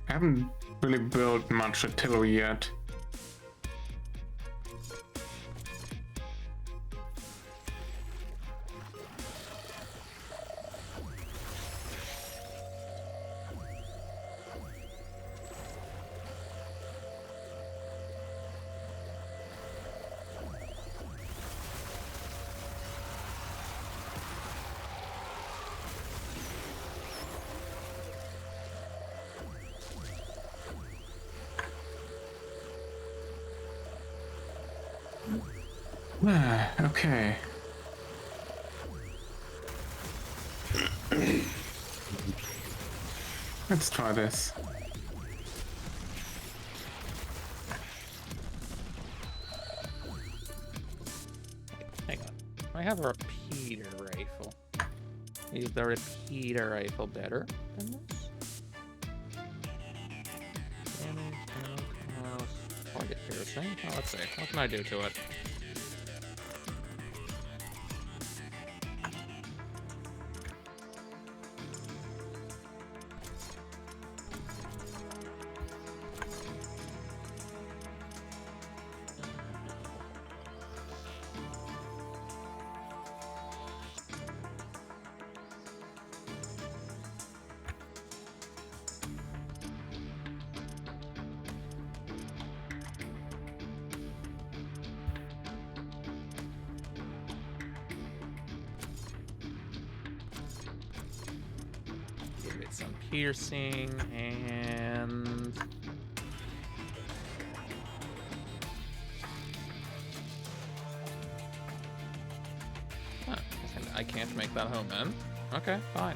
[SPEAKER 3] I haven't really built much artillery yet. Okay. Let's try this.
[SPEAKER 1] Hang on. I have a repeater rifle. Is the repeater rifle better than this? Target piercing. Oh, let's see. What can I do to it? Some piercing and I can't make that home then. Okay, fine.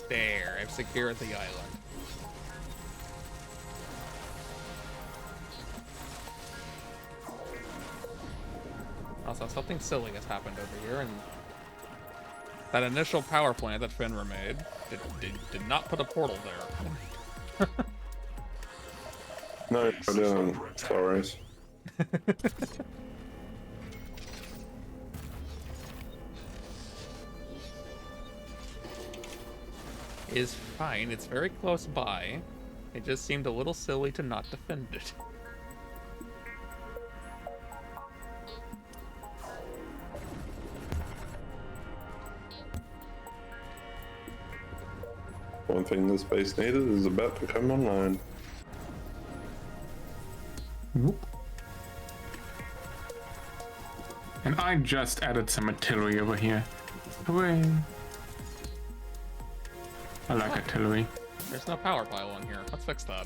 [SPEAKER 1] There, I've secured the island. Also, something silly has happened over here, and that initial power plant that Finra made did not put a portal there.
[SPEAKER 2] No, I didn't. Sorry.
[SPEAKER 1] Is fine. It's very close by. It just seemed a little silly to not defend it.
[SPEAKER 2] One thing this base needed is about to come online.
[SPEAKER 3] Whoop. And I just added some artillery over here. Hooray. I like artillery.
[SPEAKER 1] There's no power pylon here. Let's fix that.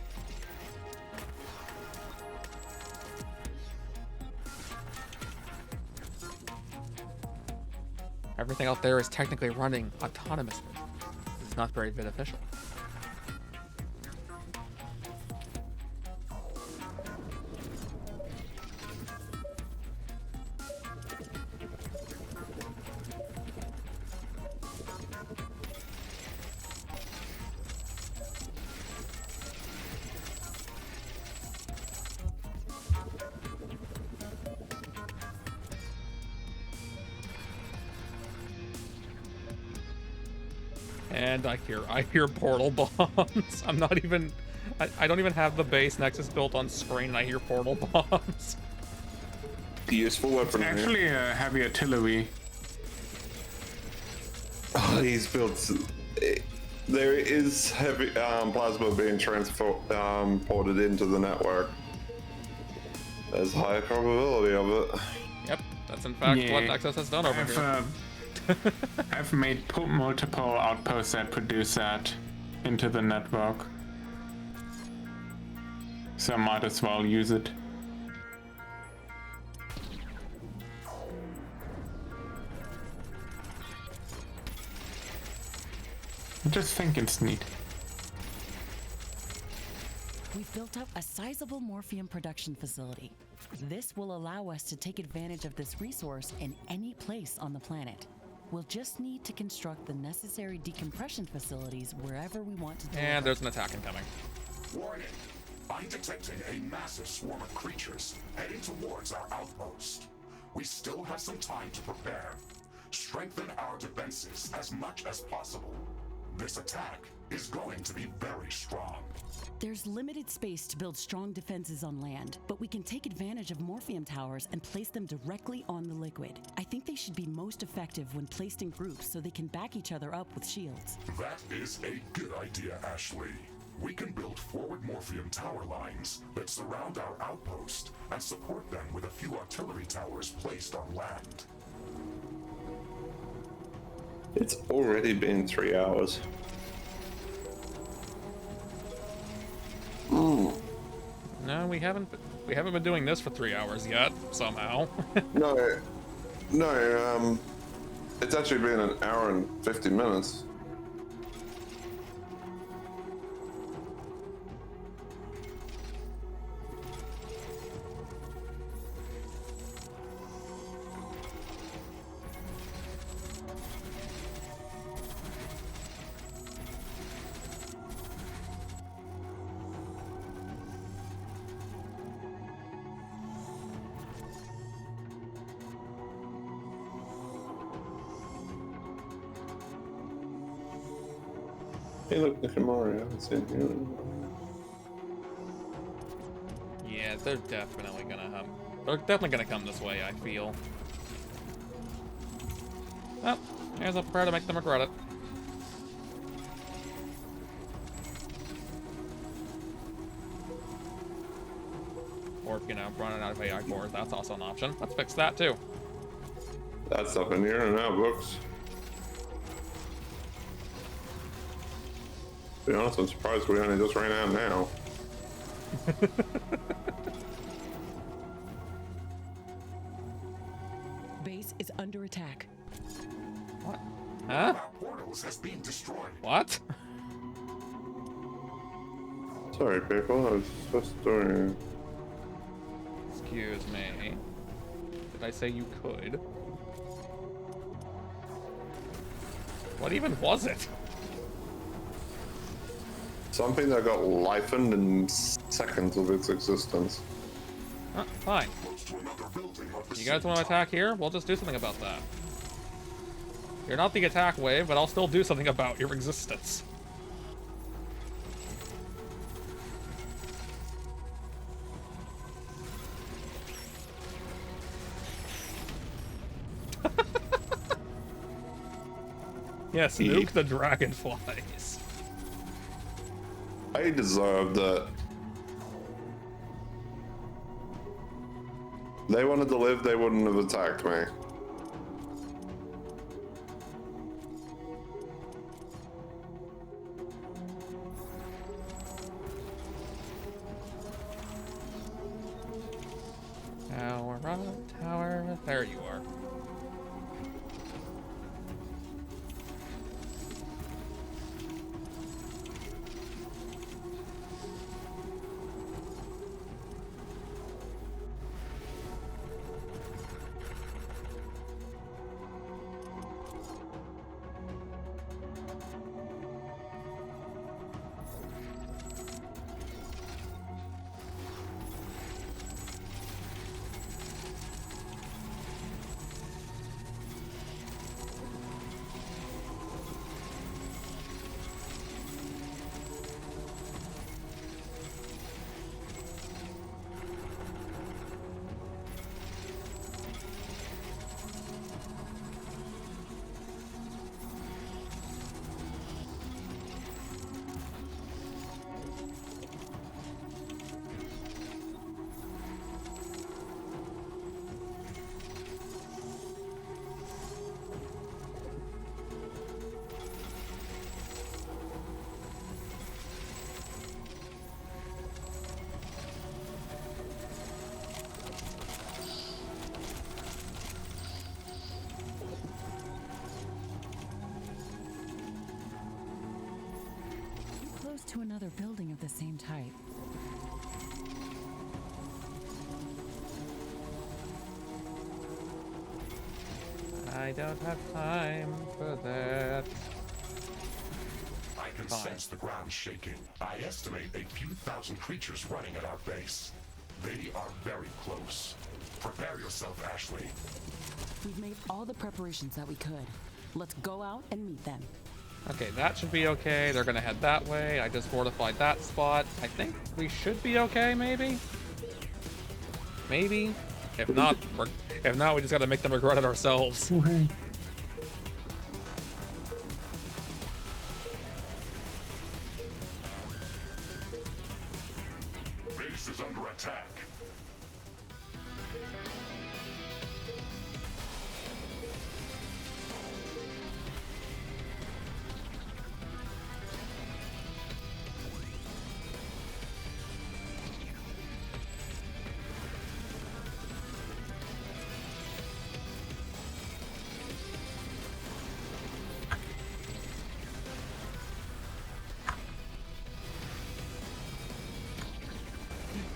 [SPEAKER 1] Everything out there is technically running autonomously. It's not very beneficial. And I hear portal bombs. I'm not even, I don't even have the base Nexus built on screen and I hear portal bombs.
[SPEAKER 2] Useful weapon.
[SPEAKER 3] Actually, heavy artillery.
[SPEAKER 2] Oh, he's built. There is heavy plasma being transported into the network. There's high probability of it.
[SPEAKER 1] Yep, that's in fact what
[SPEAKER 3] Yeah.
[SPEAKER 1] Nexus has done over here.
[SPEAKER 3] I've made multiple outposts that produce that into the network. So I might as well use it. I just think it's neat.
[SPEAKER 5] We've built up a sizable morphium production facility. This will allow us to take advantage of this resource in any place on the planet. We'll just need to construct the necessary decompression facilities wherever we want to deliver.
[SPEAKER 1] And there's an attack incoming.
[SPEAKER 4] Warning! I'm detecting a massive swarm of creatures heading towards our outpost. We still have some time to prepare. Strengthen our defenses as much as possible. This attack is going to be very strong.
[SPEAKER 5] There's limited space to build strong defenses on land, but we can take advantage of morphium towers and place them directly on the liquid. I think they should be most effective when placed in groups so they can back each other up with shields.
[SPEAKER 4] That is a good idea, Ashley. We can build forward morphium tower lines that surround our outpost and support them with a few artillery towers placed on land.
[SPEAKER 2] It's already been 3 hours.
[SPEAKER 1] No, we haven't been doing this for 3 hours yet, somehow.
[SPEAKER 2] No, it's actually been an hour and 50 minutes. Hey, look, Nikamori, I haven't seen you.
[SPEAKER 1] Yeah, they're definitely gonna come this way, I feel. Oh, here's a prayer to make them regret it. Or, running out of AI cores, that's also an option. Let's fix that too.
[SPEAKER 2] That's up in here and out books. To be honest, I'm surprised we only just ran out now.
[SPEAKER 5] Base is under attack.
[SPEAKER 1] What? Huh?
[SPEAKER 4] Our portals has been destroyed.
[SPEAKER 1] What?
[SPEAKER 2] Sorry, people, I was just doing.
[SPEAKER 1] Excuse me. Did I say you could? What even was it?
[SPEAKER 2] Something that got lightened in seconds of its existence.
[SPEAKER 1] Fine.
[SPEAKER 4] Close to another building of the
[SPEAKER 1] You guys
[SPEAKER 4] same
[SPEAKER 1] want to
[SPEAKER 4] type.
[SPEAKER 1] attack here? We'll just do something about that. You're not the attack wave, but I'll still do something about your existence. Yes, nuke the dragonflies.
[SPEAKER 2] I deserved it. They wanted to live, they wouldn't have attacked me.
[SPEAKER 1] Tower up, tower. There you are.
[SPEAKER 5] To another building of the same type.
[SPEAKER 1] I don't have time for that.
[SPEAKER 4] I can sense the ground shaking. I estimate a few thousand creatures running at our base. They are very close. Prepare yourself, Ashley.
[SPEAKER 5] We've made all the preparations that we could. Let's go out and meet them.
[SPEAKER 1] Okay, that should be okay. They're gonna head that way. I just fortified that spot. I think we should be okay, maybe? Maybe? If not, we just gotta make them regret it ourselves.
[SPEAKER 3] Okay.
[SPEAKER 4] Base is under attack.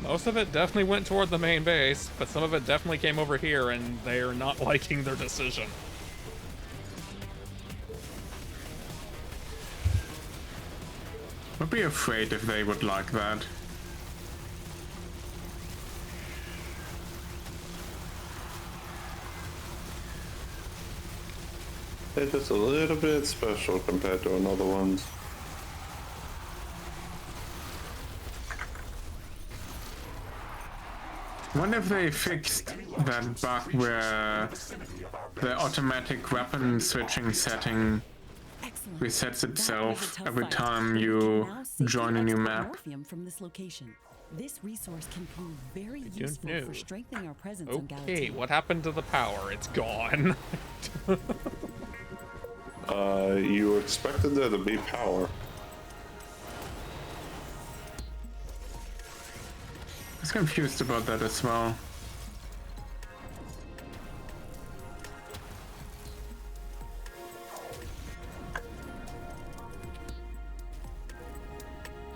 [SPEAKER 1] Most of it definitely went toward the main base, but some of it definitely came over here, and they're not liking their decision.
[SPEAKER 3] I'd be afraid if they would like that.
[SPEAKER 2] They're just a little bit special compared to another ones.
[SPEAKER 3] Wonder if they fixed that bug where the automatic weapon switching setting
[SPEAKER 5] Excellent.
[SPEAKER 3] resets
[SPEAKER 5] That
[SPEAKER 3] itself
[SPEAKER 5] was a tough
[SPEAKER 3] every
[SPEAKER 5] fight,
[SPEAKER 3] time
[SPEAKER 5] but we can
[SPEAKER 3] you
[SPEAKER 5] now safely
[SPEAKER 3] join a new
[SPEAKER 5] export
[SPEAKER 3] map.
[SPEAKER 5] morphium from this location. This resource can prove very
[SPEAKER 1] don't
[SPEAKER 5] useful
[SPEAKER 1] know.
[SPEAKER 5] for strengthening our presence on
[SPEAKER 1] Okay,
[SPEAKER 5] Galatea.
[SPEAKER 1] what happened to the power? It's gone.
[SPEAKER 2] You expected there to be power.
[SPEAKER 3] I was confused about that as well.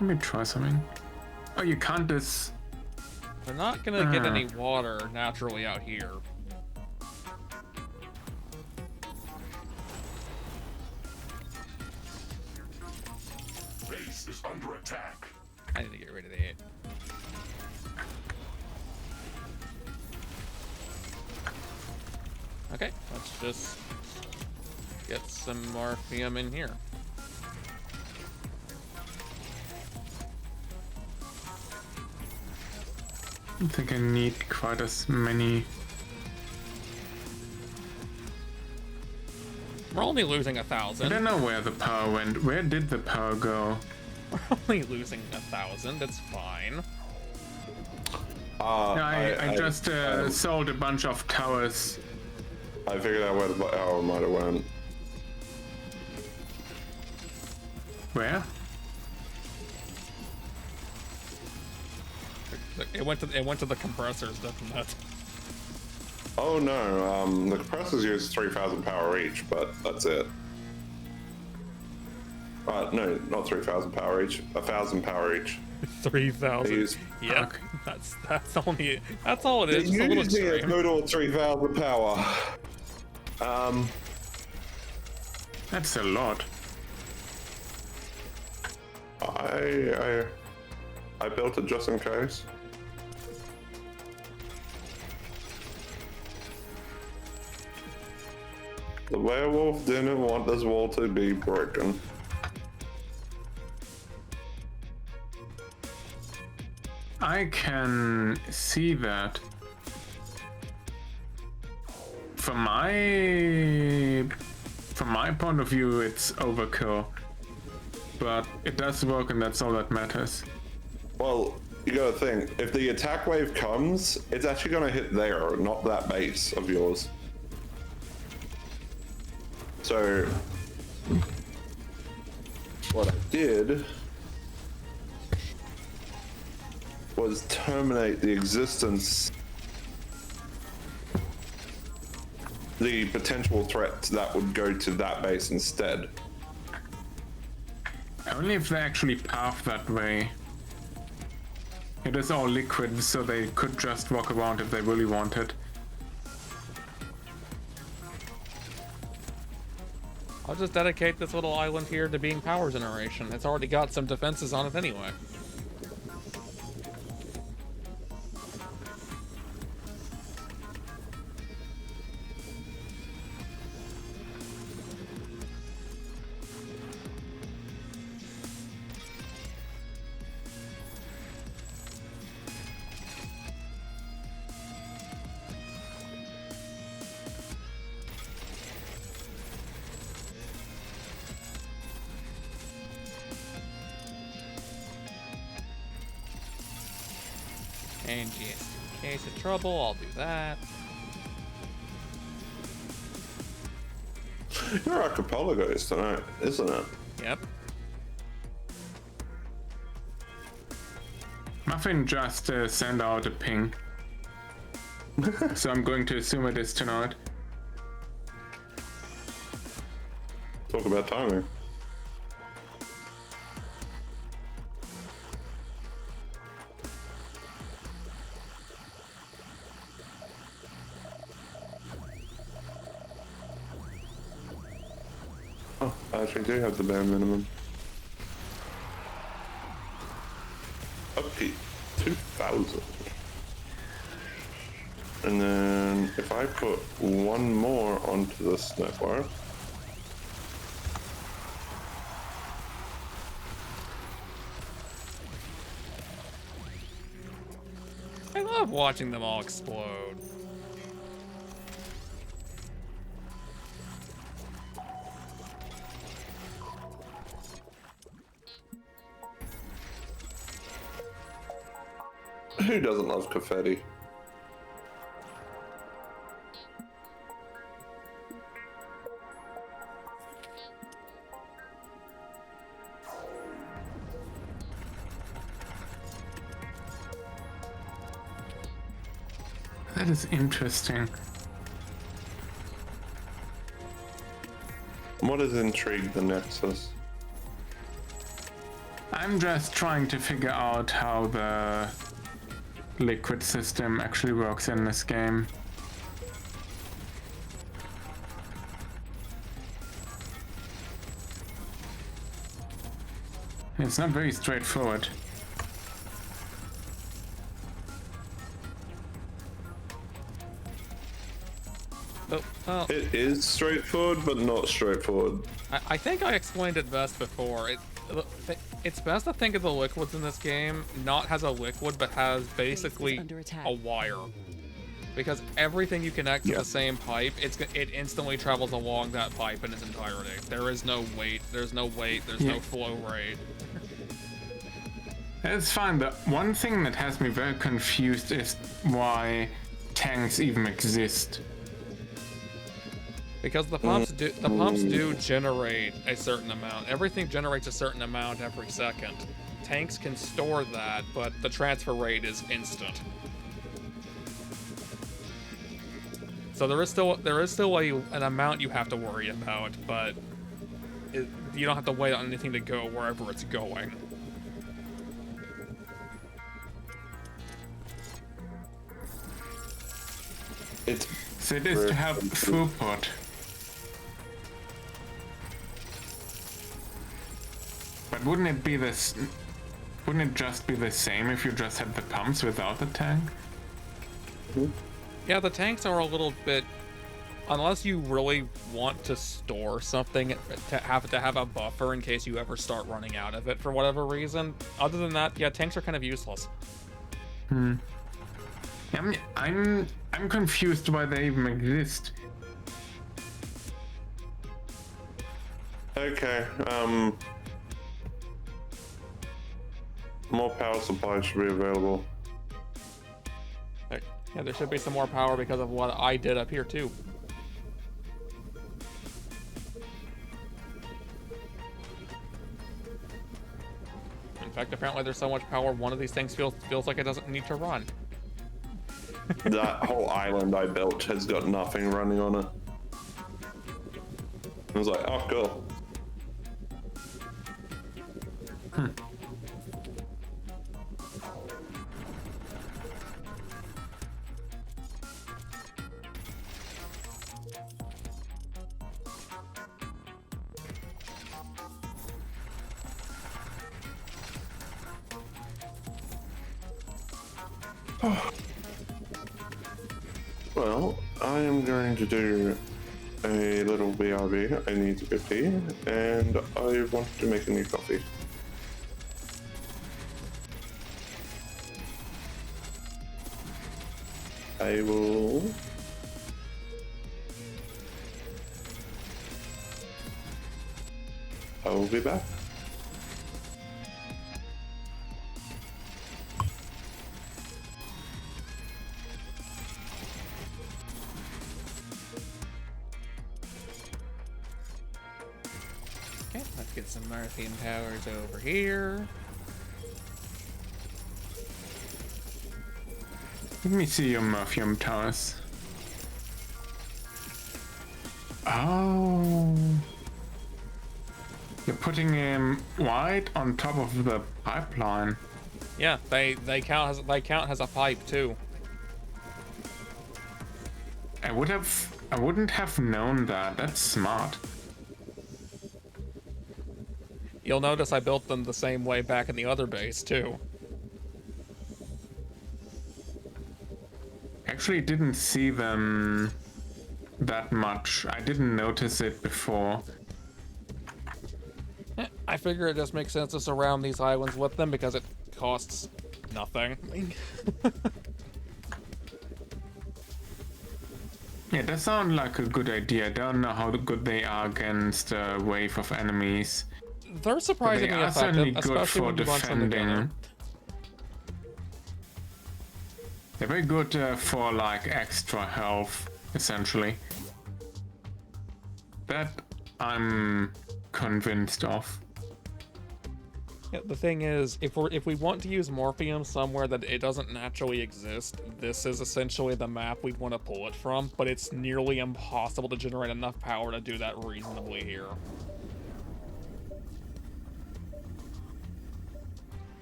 [SPEAKER 3] Let me try something. Oh, you can't just...
[SPEAKER 1] They're not gonna get any water naturally out here.
[SPEAKER 4] Base is under attack.
[SPEAKER 1] I need to get rid of it. Okay, let's just get some morphium in here.
[SPEAKER 3] I don't think I need quite as many.
[SPEAKER 1] We're only losing
[SPEAKER 3] I
[SPEAKER 1] 1,000.
[SPEAKER 3] don't know where the power went. Where did the power go?
[SPEAKER 1] We're only losing 1,000. It's fine.
[SPEAKER 3] I just sold a bunch of towers.
[SPEAKER 2] I figured out where the power might have went.
[SPEAKER 3] Where?
[SPEAKER 1] It went to the compressors, didn't it?
[SPEAKER 2] Oh no, the compressors use 3,000 power each, but that's it. No, not 3,000 power each. 1,000 power each.
[SPEAKER 1] 3,000. Yep. That's all it is. Just a little
[SPEAKER 2] Using a
[SPEAKER 1] extreme.
[SPEAKER 2] total of 3,000 power.
[SPEAKER 3] That's a lot.
[SPEAKER 2] I built it just in case. The werewolf didn't want this wall to be broken.
[SPEAKER 3] I can see that. From my point of view, it's overkill. But it does work, and that's all that matters.
[SPEAKER 2] Well, you gotta think, if the attack wave comes, it's actually gonna hit there, not that base of yours. So, what I did was terminate the existence, the potential threats that would go to that base instead.
[SPEAKER 3] Only if they actually path that way. It is all liquid, so they could just walk around if they really wanted.
[SPEAKER 1] I'll just dedicate this little island here to being power generation. It's already got some defenses on it anyway. And yes, in case of trouble, I'll do that.
[SPEAKER 2] Your archipelago is tonight, isn't it?
[SPEAKER 1] Yep.
[SPEAKER 3] Muffin just sent out a ping. So I'm going to assume it is tonight.
[SPEAKER 2] Talk about timing. Oh, I actually do have the bare minimum. Okay, 2,000. And then if I put one more onto this network,
[SPEAKER 1] I love watching them all explode.
[SPEAKER 2] who doesn't love confetti?
[SPEAKER 3] That is interesting.
[SPEAKER 2] What has intrigued the Nexus?
[SPEAKER 3] I'm just trying to figure out how the liquid system actually works in this game. It's not very straightforward.
[SPEAKER 1] Well,
[SPEAKER 2] It is straightforward, but not straightforward.
[SPEAKER 1] I think I explained it best before. It's best to think of the liquids in this game not as a liquid, but has basically a wire. Because everything you connect to the same pipe, it instantly travels along that pipe in its entirety. There is no weight, there's no flow rate.
[SPEAKER 3] It's fine. The one thing that has me very confused is why tanks even exist.
[SPEAKER 1] Because the pumps do generate a certain amount. Everything generates a certain amount every second. Tanks can store that, but the transfer rate is instant. So there is still an amount you have to worry about, but you don't have to wait on anything to go wherever it's going.
[SPEAKER 3] So it is to have throughput. But wouldn't it be this? Wouldn't it just be the same if you just had the pumps without the tank?
[SPEAKER 1] Yeah, the tanks are a little bit, unless you really want to store something to have a buffer in case you ever start running out of it for whatever reason. Other than that, yeah, tanks are kind of useless.
[SPEAKER 3] I'm confused why they even exist.
[SPEAKER 2] Okay, more power supply should be available.
[SPEAKER 1] Yeah, there should be some more power because of what I did up here too. In fact, apparently there's so much power, one of these things feels like it doesn't need to run.
[SPEAKER 2] That whole island I built has got nothing running on it. I was like, oh, cool. Well, I am going to do a little BRB. I need to go pee, and I want to make a new coffee. I will... I will be back.
[SPEAKER 1] Okay, let's get some morphium powers over here.
[SPEAKER 3] Let me see your morphium towers. Oh. You're putting him right on top of the pipeline.
[SPEAKER 1] Yeah, they count as a pipe too.
[SPEAKER 3] I wouldn't have known that. That's smart.
[SPEAKER 1] You'll notice I built them the same way back in the other base too.
[SPEAKER 3] Actually didn't see them that much. I didn't notice it before.
[SPEAKER 1] I figure it just makes sense to surround these islands with them because it costs nothing.
[SPEAKER 3] Yeah, that sounds like a good idea. I don't know how good they are against a wave of enemies.
[SPEAKER 1] They're surprisingly
[SPEAKER 3] They are certainly
[SPEAKER 1] effective,
[SPEAKER 3] good
[SPEAKER 1] especially
[SPEAKER 3] for
[SPEAKER 1] when you run some together.
[SPEAKER 3] defending. They're very good for like extra health, essentially. That I'm convinced of.
[SPEAKER 1] Yeah, the thing is, if we want to use morphium somewhere that it doesn't naturally exist, this is essentially the map we'd want to pull it from, but it's nearly impossible to generate enough power to do that reasonably here.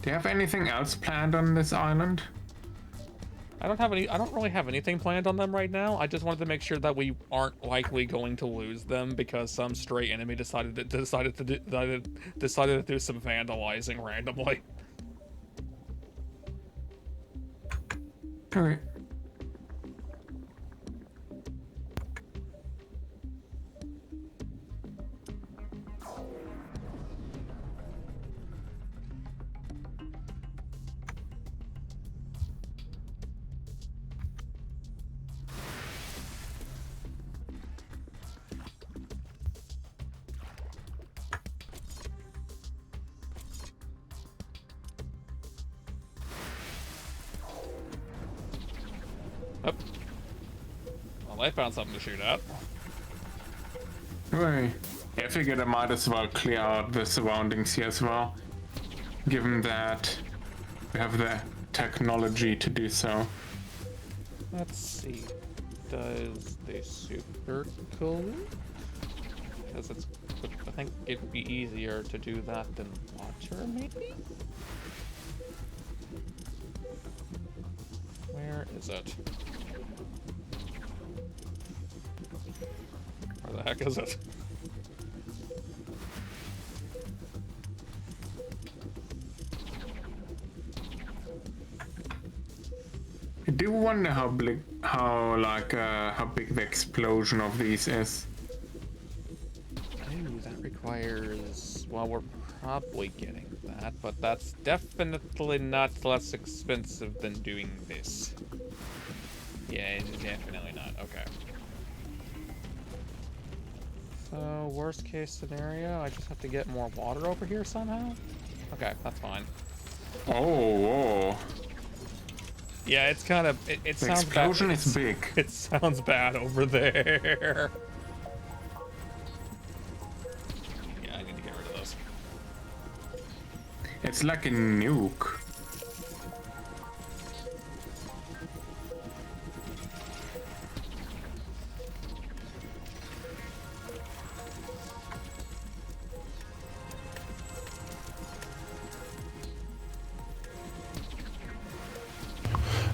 [SPEAKER 3] Do you have anything else planned on this island?
[SPEAKER 1] I don't really have anything planned on them right now. I just wanted to make sure that we aren't likely going to lose them because some stray enemy decided to do some vandalizing randomly.
[SPEAKER 3] Okay.
[SPEAKER 1] Oh. Well, I found something to shoot at.
[SPEAKER 3] Right. Yeah, I figured I might as well clear out the surroundings here as well, given that we have the technology to do so.
[SPEAKER 1] Let's see. Does the super cool? Because it's, I think it'd be easier to do that than water, maybe? Where is it? Where the heck is it?
[SPEAKER 3] I do wonder how big, how big the explosion of these is.
[SPEAKER 1] Ooh, that requires... Well, we're probably getting that, but that's definitely not less expensive than doing this. Yeah, it's definitely not. Okay. So, worst case scenario, I just have to get more water over here somehow? Okay, that's fine.
[SPEAKER 3] Oh.
[SPEAKER 1] Yeah, it's kind of... It
[SPEAKER 3] The
[SPEAKER 1] sounds
[SPEAKER 3] explosion
[SPEAKER 1] bad.
[SPEAKER 3] is big.
[SPEAKER 1] It sounds bad over there. Yeah, I need to get rid of those.
[SPEAKER 3] It's like a nuke.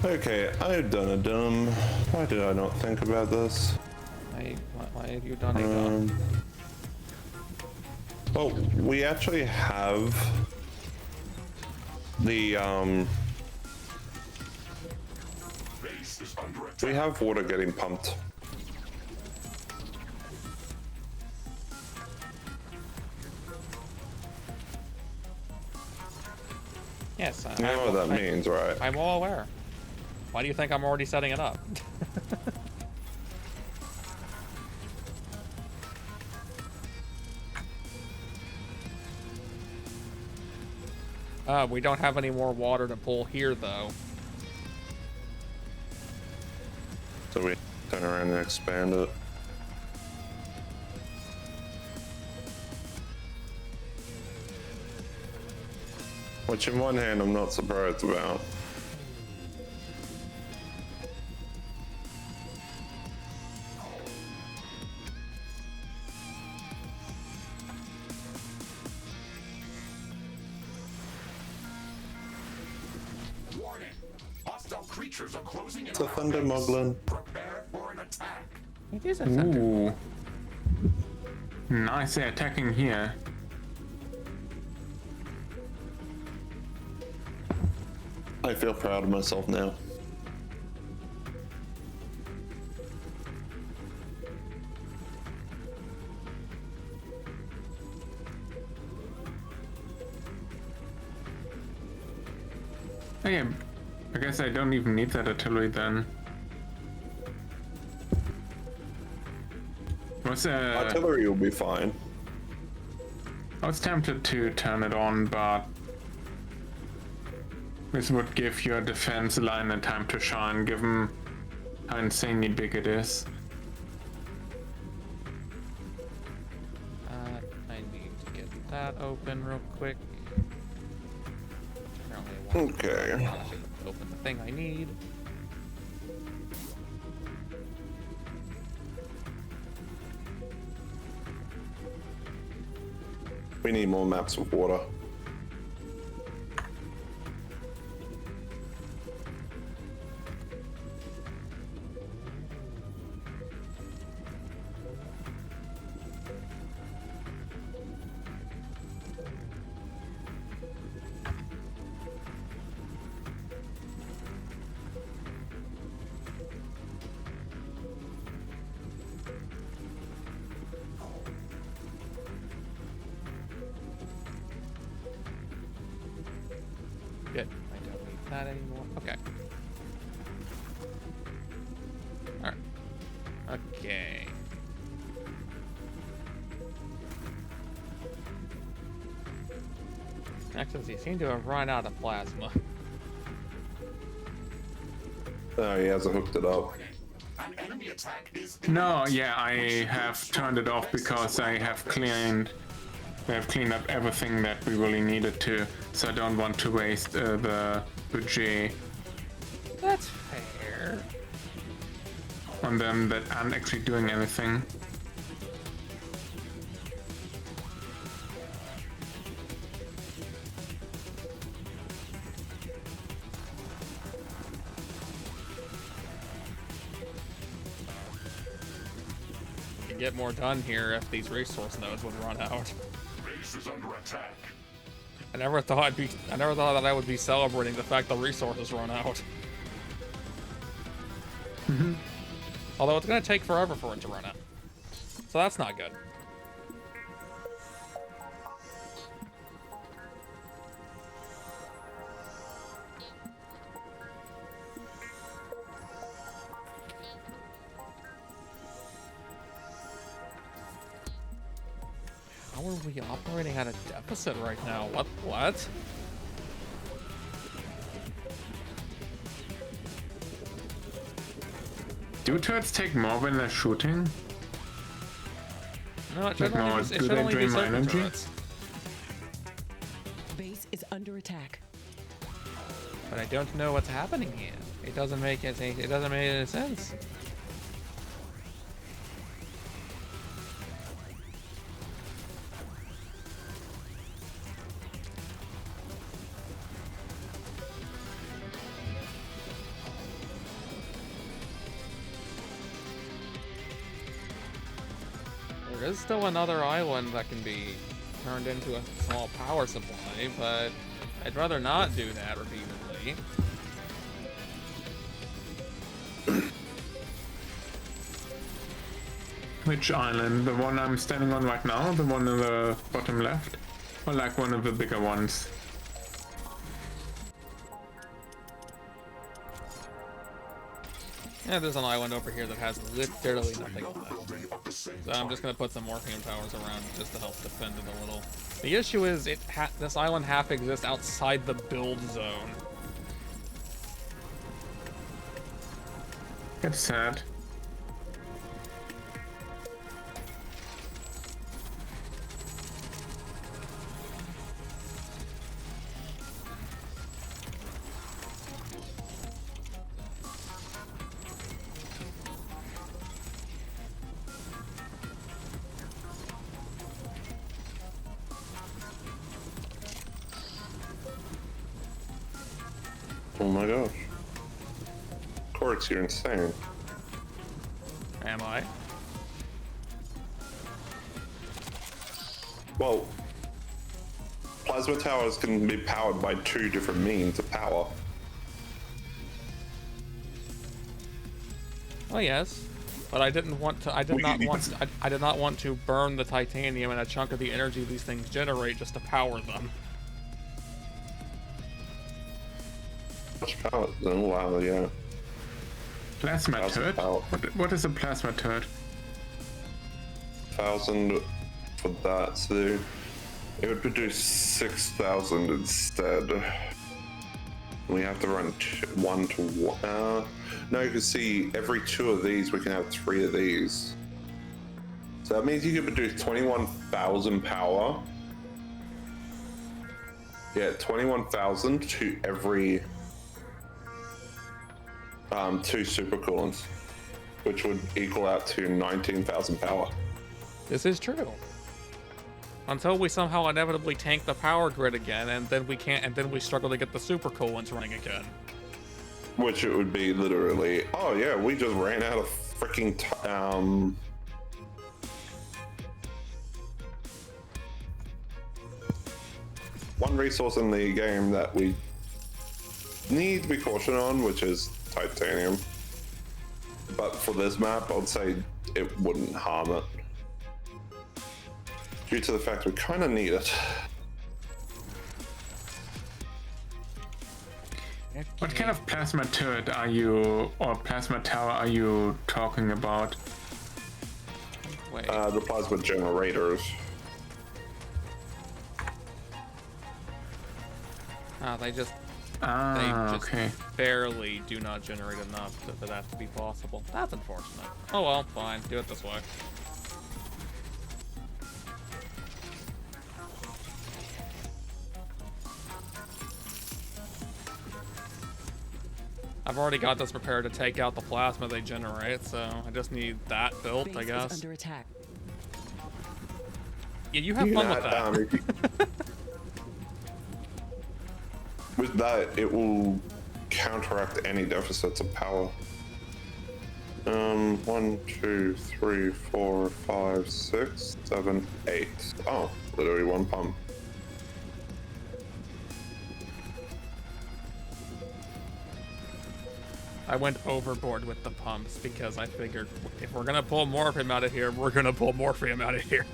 [SPEAKER 2] Okay, I've done a dumb. Why did I not think about this?
[SPEAKER 1] Why have you done it?
[SPEAKER 2] Well, we actually have the
[SPEAKER 4] Base is under attack.
[SPEAKER 2] we have water getting pumped.
[SPEAKER 1] Yes,
[SPEAKER 2] You know what that means, right?
[SPEAKER 1] I'm all aware. Why do you think I'm already setting it up? We don't have any more water to pull here, though.
[SPEAKER 2] So we turn around and expand it. Which in one hand I'm not surprised about.
[SPEAKER 4] Warning! Hostile creatures are closing in
[SPEAKER 2] It's a
[SPEAKER 4] on our
[SPEAKER 2] thunder
[SPEAKER 4] base.
[SPEAKER 2] moglin.
[SPEAKER 4] Prepare for an attack.
[SPEAKER 1] It is a thunder.
[SPEAKER 3] Ooh. Nice, they're attacking here.
[SPEAKER 2] I feel proud of myself now.
[SPEAKER 3] Oh yeah, I guess I don't even need that artillery then.
[SPEAKER 2] Artillery will be fine.
[SPEAKER 3] I was tempted to turn it on, but this would give your defense line a time to shine, given how insanely big it is.
[SPEAKER 1] I need to get that open real quick. Apparently
[SPEAKER 2] Okay.
[SPEAKER 1] open the thing I need.
[SPEAKER 2] We need more maps of water.
[SPEAKER 1] Good. I don't need that anymore. Okay. Alright. Okay. Actually, you seem to have run out of plasma.
[SPEAKER 2] No, he hasn't hooked it up.
[SPEAKER 4] An enemy attack is
[SPEAKER 3] No, yeah, I have turned it off because I have cleaned up everything that we really needed to, so I don't want to waste the budget
[SPEAKER 1] That's fair.
[SPEAKER 3] on them that aren't actually doing anything.
[SPEAKER 1] You can get more done here if these resource nodes would run out.
[SPEAKER 4] base is under attack.
[SPEAKER 1] I never thought that I would be celebrating the fact the resources run out. Although it's gonna take forever for it to run out. So that's not good. How are we operating at a deficit right now? What?
[SPEAKER 3] Do turrets take more when they're shooting?
[SPEAKER 1] No, it should only,
[SPEAKER 3] do
[SPEAKER 1] it should
[SPEAKER 3] they
[SPEAKER 1] only be
[SPEAKER 3] drain my
[SPEAKER 1] certain
[SPEAKER 3] energy?
[SPEAKER 1] turrets.
[SPEAKER 5] Base is under attack.
[SPEAKER 1] But I don't know what's happening here. It doesn't make any sense. There is still another island that can be turned into a small power supply, but I'd rather not do that repeatedly.
[SPEAKER 3] Which island? The one I'm standing on right now? The one in the bottom left? Or like one of the bigger ones?
[SPEAKER 1] Yeah, there's an island over here that has literally nothing on it. So I'm just gonna put some morphium towers around just to help defend it a little. The issue is this island half exists outside the build zone.
[SPEAKER 3] It's sad.
[SPEAKER 2] Oh my gosh. Corks, you're insane.
[SPEAKER 1] Am I?
[SPEAKER 2] Well, plasma towers can be powered by two different means of power.
[SPEAKER 1] Oh yes, but I didn't want to. I did not want to burn the titanium and a chunk of the energy these things generate just to power them.
[SPEAKER 2] Much power? Oh wow, yeah.
[SPEAKER 3] Plasma
[SPEAKER 2] 1,000
[SPEAKER 3] turret?
[SPEAKER 2] power.
[SPEAKER 3] What is a plasma turret?
[SPEAKER 2] 1,000 for that, so it would produce 6,000 instead. We have to run 1 to 1. No, you can see every 2 of these, we can have 3 of these. So that means you can produce 21,000 power. Yeah, 21,000 to every 2 supercoolants, which would equal out to 19,000 power.
[SPEAKER 1] This is true. Until we somehow inevitably tank the power grid again, and then we can't, and then we struggle to get the supercoolants running again.
[SPEAKER 2] Which it would be literally, oh yeah, we just ran out of freaking one resource in the game that we need to be cautious on, which is titanium. But for this map, I would say it wouldn't harm it. Due to the fact we kind of need it.
[SPEAKER 3] What kind of plasma turret are you, or plasma tower are you talking about?
[SPEAKER 1] Wait.
[SPEAKER 2] The plasma generators.
[SPEAKER 1] They just
[SPEAKER 3] Ah,
[SPEAKER 1] just
[SPEAKER 3] okay.
[SPEAKER 1] barely do not generate enough for that to be possible. That's unfortunate. Oh well, fine. Do it this way. I've already got this prepared to take out the plasma they generate, so I just need that built, I
[SPEAKER 5] Base
[SPEAKER 1] guess.
[SPEAKER 5] is under attack.
[SPEAKER 1] Yeah, you have fun with that.
[SPEAKER 2] if you- with that, it will counteract any deficits of power. 1, 2, 3, 4, 5, 6, 7, 8. Oh, literally one pump.
[SPEAKER 1] I went overboard with the pumps because I figured if we're gonna pull morphium out of here, we're gonna pull morphium out of here.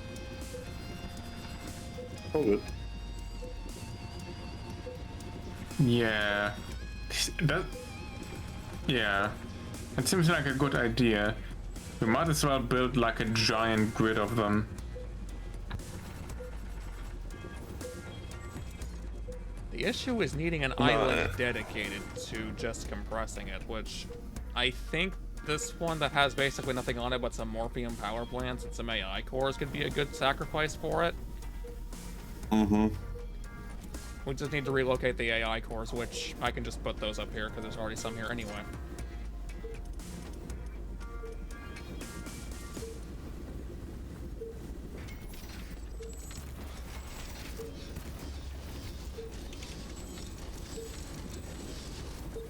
[SPEAKER 2] Oh, good.
[SPEAKER 3] Yeah. Yeah. It seems like a good idea. We might as well build like a giant grid of them.
[SPEAKER 1] The issue is needing an island dedicated to just compressing it, which I think this one that has basically nothing on it but some morphium power plants and some AI cores could be a good sacrifice for it.
[SPEAKER 2] Mm-hmm.
[SPEAKER 1] We just need to relocate the AI cores, which I can just put those up here because there's already some here anyway.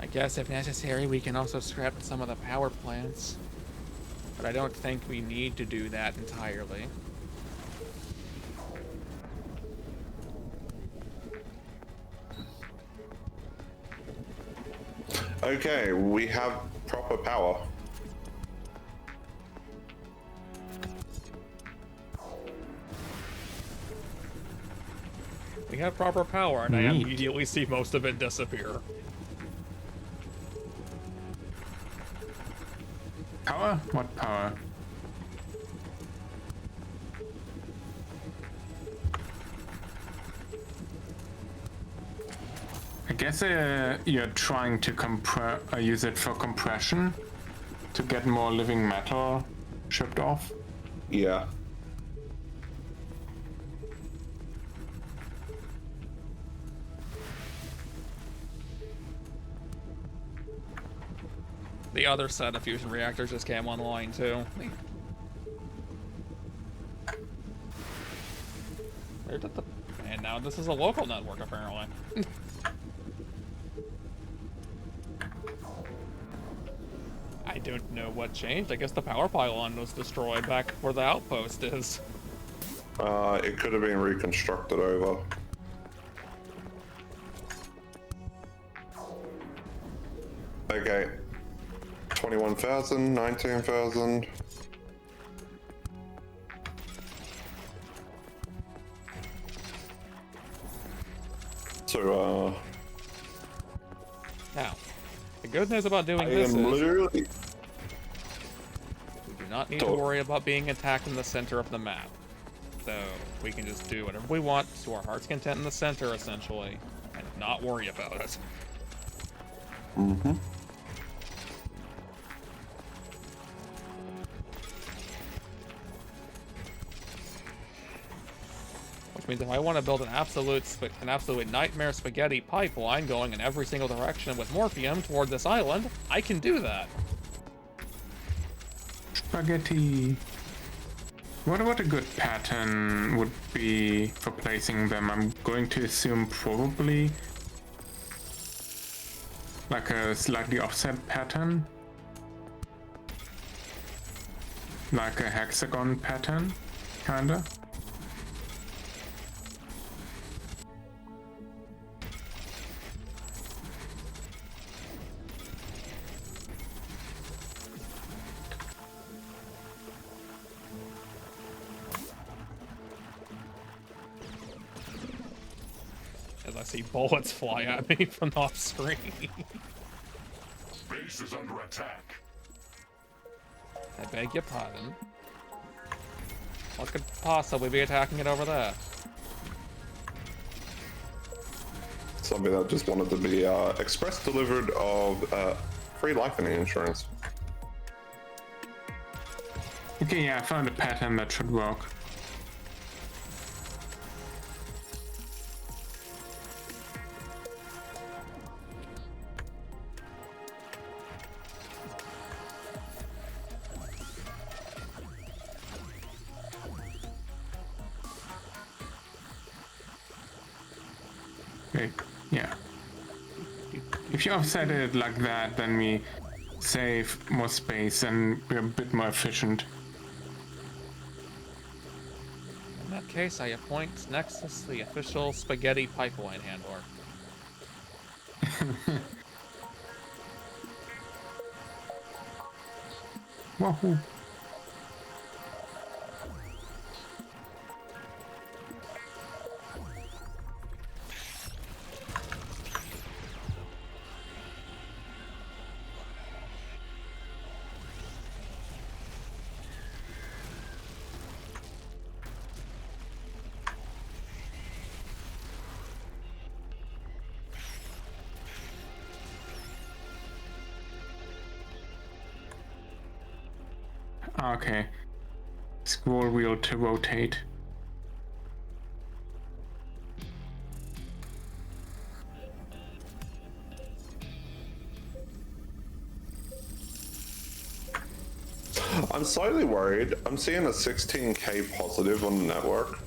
[SPEAKER 1] I guess if necessary, we can also scrap some of the power plants. But I don't think we need to do that entirely.
[SPEAKER 2] Okay, we have proper power.
[SPEAKER 1] We have proper power, and I
[SPEAKER 3] Neat.
[SPEAKER 1] immediately see most of it disappear.
[SPEAKER 3] Power? What power? I guess you're trying to use it for compression to get more living metal shipped off.
[SPEAKER 2] Yeah.
[SPEAKER 1] The other set of fusion reactors just came online too. Where did the... And now this is a local network apparently. I don't know what changed. I guess the power pylon was destroyed back where the outpost is.
[SPEAKER 2] It could have been reconstructed over. Okay. 21,000, 19,000. So,
[SPEAKER 1] Now, the good news about doing
[SPEAKER 2] I
[SPEAKER 1] this
[SPEAKER 2] am
[SPEAKER 1] is
[SPEAKER 2] literally...
[SPEAKER 1] we do not need to worry about being attacked in the center of the map. So we can just do whatever we want to our heart's content in the center, essentially, and not worry about it.
[SPEAKER 2] Mm-hmm.
[SPEAKER 1] Which means if I want to build an absolute nightmare spaghetti pipeline going in every single direction with morphium toward this island, I can do that.
[SPEAKER 3] Spaghetti. What a good pattern would be for placing them? I'm going to assume probably like a slightly offset pattern. Like a hexagon pattern, kinda.
[SPEAKER 1] As I see bullets fly at me from off screen.
[SPEAKER 4] Base is under attack.
[SPEAKER 1] I beg your pardon. What could possibly be attacking it over there?
[SPEAKER 2] something that just wanted to be express delivered of free life insurance.
[SPEAKER 3] Okay, yeah, I found a pattern that should work. Wait, yeah. If you offset it like that, then we save more space and we're a bit more efficient.
[SPEAKER 1] In that case, I appoint Nexus the official spaghetti pipeline handler.
[SPEAKER 3] Wahoo! Okay. Scroll wheel to rotate.
[SPEAKER 2] I'm slightly worried. I'm seeing a 16k positive on the network.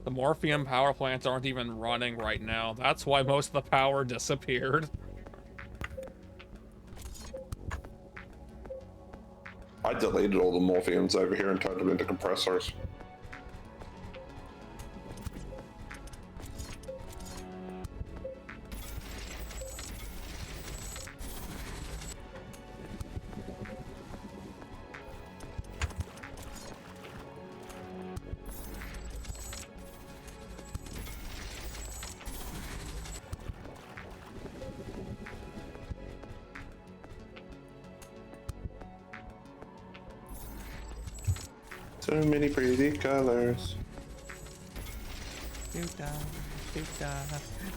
[SPEAKER 1] The morphium power plants aren't even running right now. That's why most of the power disappeared.
[SPEAKER 2] I deleted all the morphiums over here and turned them into compressors. So many pretty colors.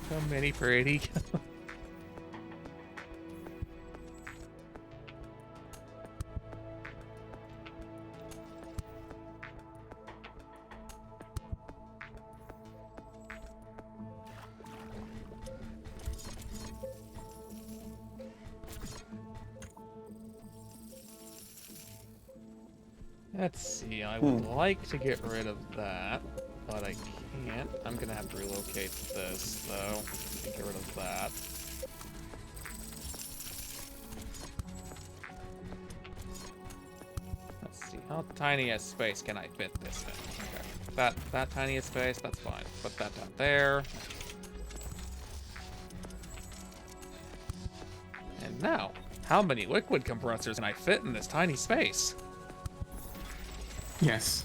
[SPEAKER 1] So many pretty. Let's see, I would like to get rid of that, but I can't. I'm gonna have to relocate this, though, to get rid of that. Let's see, how tiny a space can I fit this in? Okay, that tiny a space, that's fine. Put that down there. And now, how many liquid compressors can I fit in this tiny space?
[SPEAKER 3] Yes.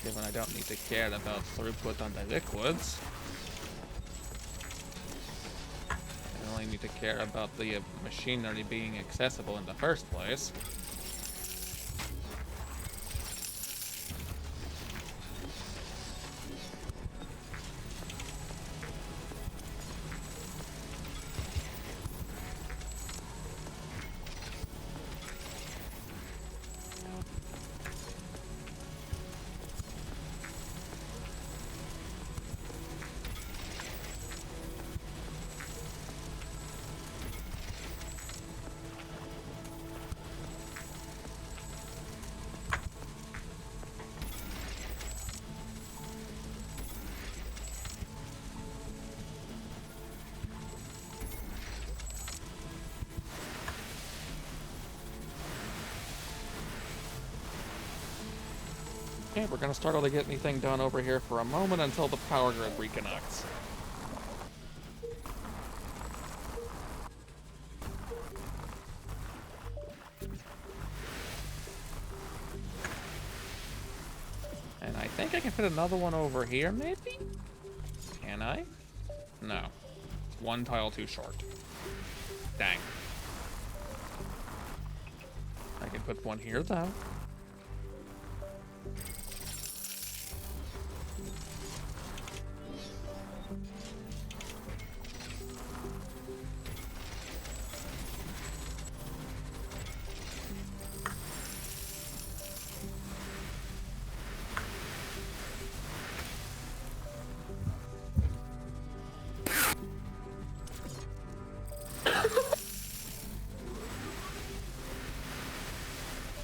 [SPEAKER 1] Given I don't need to care about throughput on the liquids. I only need to care about the machinery being accessible in the first place. Okay, we're gonna struggle to get anything done over here for a moment until the power grid reconnects. And I think I can fit another one over here, maybe? Can I? No. It's one tile too short. Dang. I can put one here though.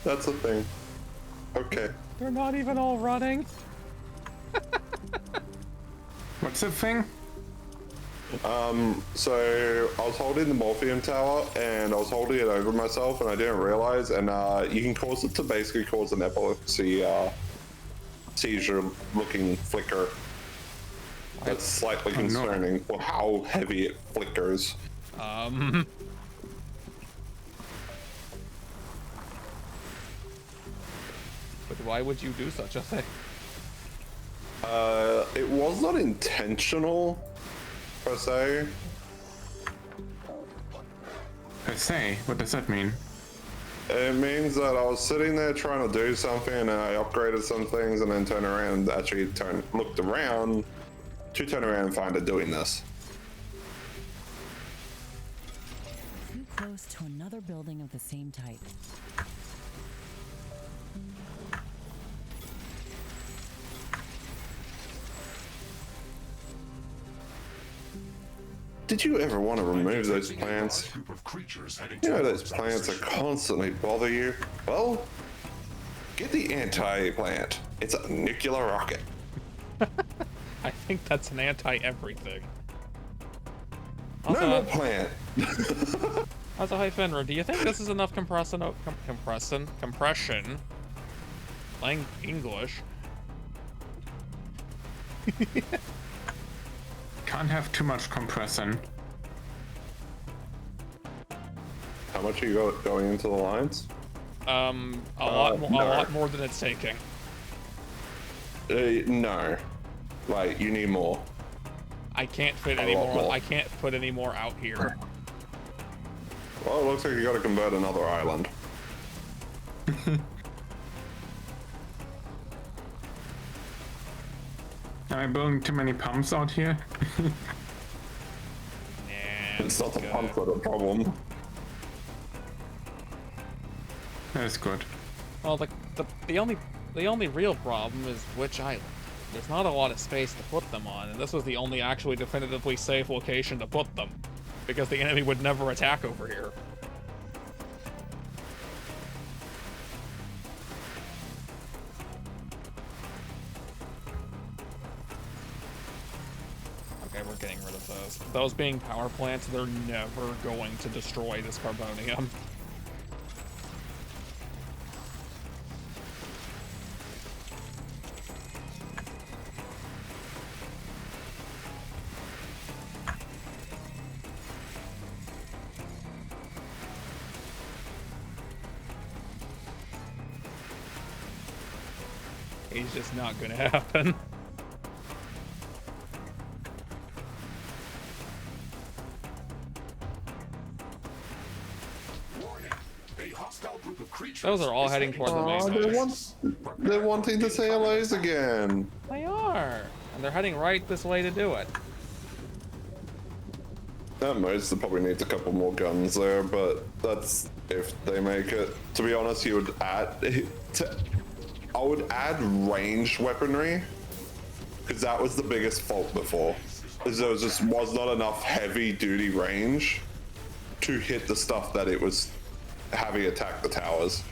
[SPEAKER 2] That's a thing. Okay.
[SPEAKER 1] They're not even all running.
[SPEAKER 3] What's the thing?
[SPEAKER 2] So I was holding the morphium tower and I was holding it over myself and I didn't realize, and you can cause it to basically cause an epilepsy seizure looking flicker. That's slightly concerning for how heavy it flickers.
[SPEAKER 1] But why would you do such a thing?
[SPEAKER 2] It was not intentional, per se.
[SPEAKER 3] Per se? What does that mean?
[SPEAKER 2] It means that I was sitting there trying to do something and I upgraded some things and then turned around and actually looked around to turn around and find it doing this.
[SPEAKER 5] Too close to another building of the same type.
[SPEAKER 2] Did you ever want to remove those plants? You know those plants that constantly bother you? Well, get the anti-plant. It's a nuclear rocket.
[SPEAKER 1] I think that's an anti-everything.
[SPEAKER 2] No more plant.
[SPEAKER 1] Also, hi Fenrir, do you think this is enough compression? Lang English.
[SPEAKER 3] Can't have too much compression.
[SPEAKER 2] How much are you going into the lines?
[SPEAKER 1] A lot more than it's taking.
[SPEAKER 2] No. Like, you need more.
[SPEAKER 1] I can't fit any more. I can't put any more out here.
[SPEAKER 2] Well, it looks like you got to convert another island.
[SPEAKER 3] Am I building too many pumps out here?
[SPEAKER 2] It's not the pump that's the problem.
[SPEAKER 3] That's good.
[SPEAKER 1] Well, the only real problem is which island. There's not a lot of space to put them on, and this was the only actually definitively safe location to put them, because the enemy would never attack over here. Okay, we're getting rid of those. Those being power plants, they're never going to destroy this carbonium. It's just not gonna happen. Those are all heading toward the main base.
[SPEAKER 2] They're wanting to say hellos again.
[SPEAKER 1] They are, and they're heading right this way to do it.
[SPEAKER 2] At most, they probably need a couple more guns there, but that's if they make it. To be honest, you would add. I would add ranged weaponry, because that was the biggest fault before. Is there just was not enough heavy-duty range to hit the stuff that it was having attack the towers.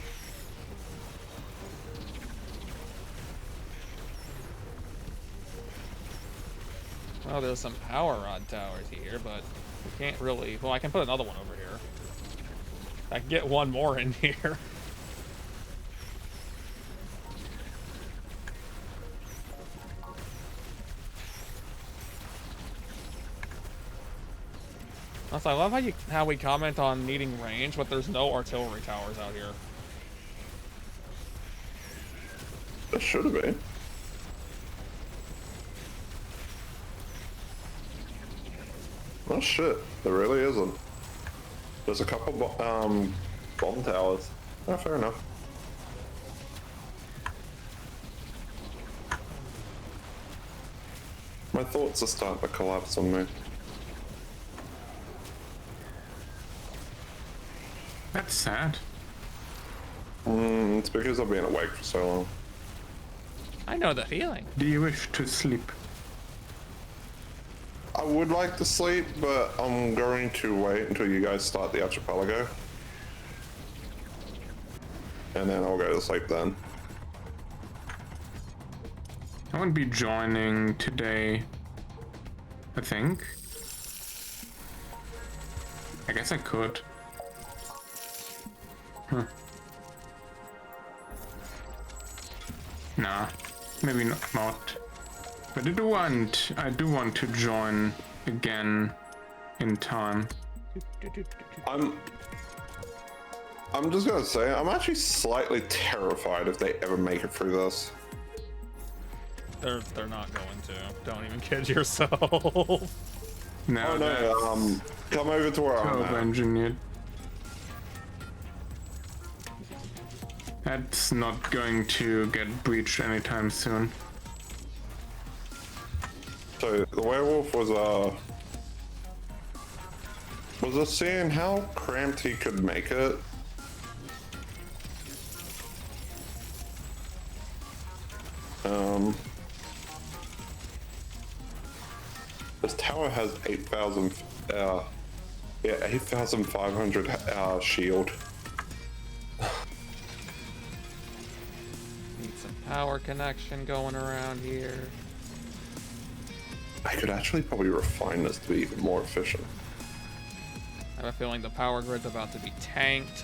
[SPEAKER 1] Well, there's some power rod towers here, but we can't really. Well, I can put another one over here. I can get one more in here. Also, I love how we comment on needing range, but there's no artillery towers out here.
[SPEAKER 2] There should have been. Oh shit, there really isn't. There's a couple bomb towers. Oh, fair enough. My thoughts are starting to collapse on me.
[SPEAKER 3] That's sad.
[SPEAKER 2] It's because I've been awake for so long.
[SPEAKER 1] I know the feeling.
[SPEAKER 3] Do you wish to sleep?
[SPEAKER 2] I would like to sleep, but I'm going to wait until you guys start the archipelago. And then I'll go to sleep then.
[SPEAKER 3] I won't be joining today, I think. I guess I could. Huh. Nah, maybe not. But I do want to join again in time.
[SPEAKER 2] I'm just gonna say, I'm actually slightly terrified if they ever make it through this.
[SPEAKER 1] They're not going to. Don't even kid yourself.
[SPEAKER 3] No,
[SPEAKER 2] Oh no, come over to where I'm at.
[SPEAKER 3] engineered. That's not going to get breached anytime soon.
[SPEAKER 2] So the werewolf was seeing how cramped he could make it. This tower has 8,000, yeah, 8,500 shield.
[SPEAKER 1] Need some power connection going around here.
[SPEAKER 2] I could actually probably refine this to be even more efficient.
[SPEAKER 1] I have a feeling the power grid's about to be tanked.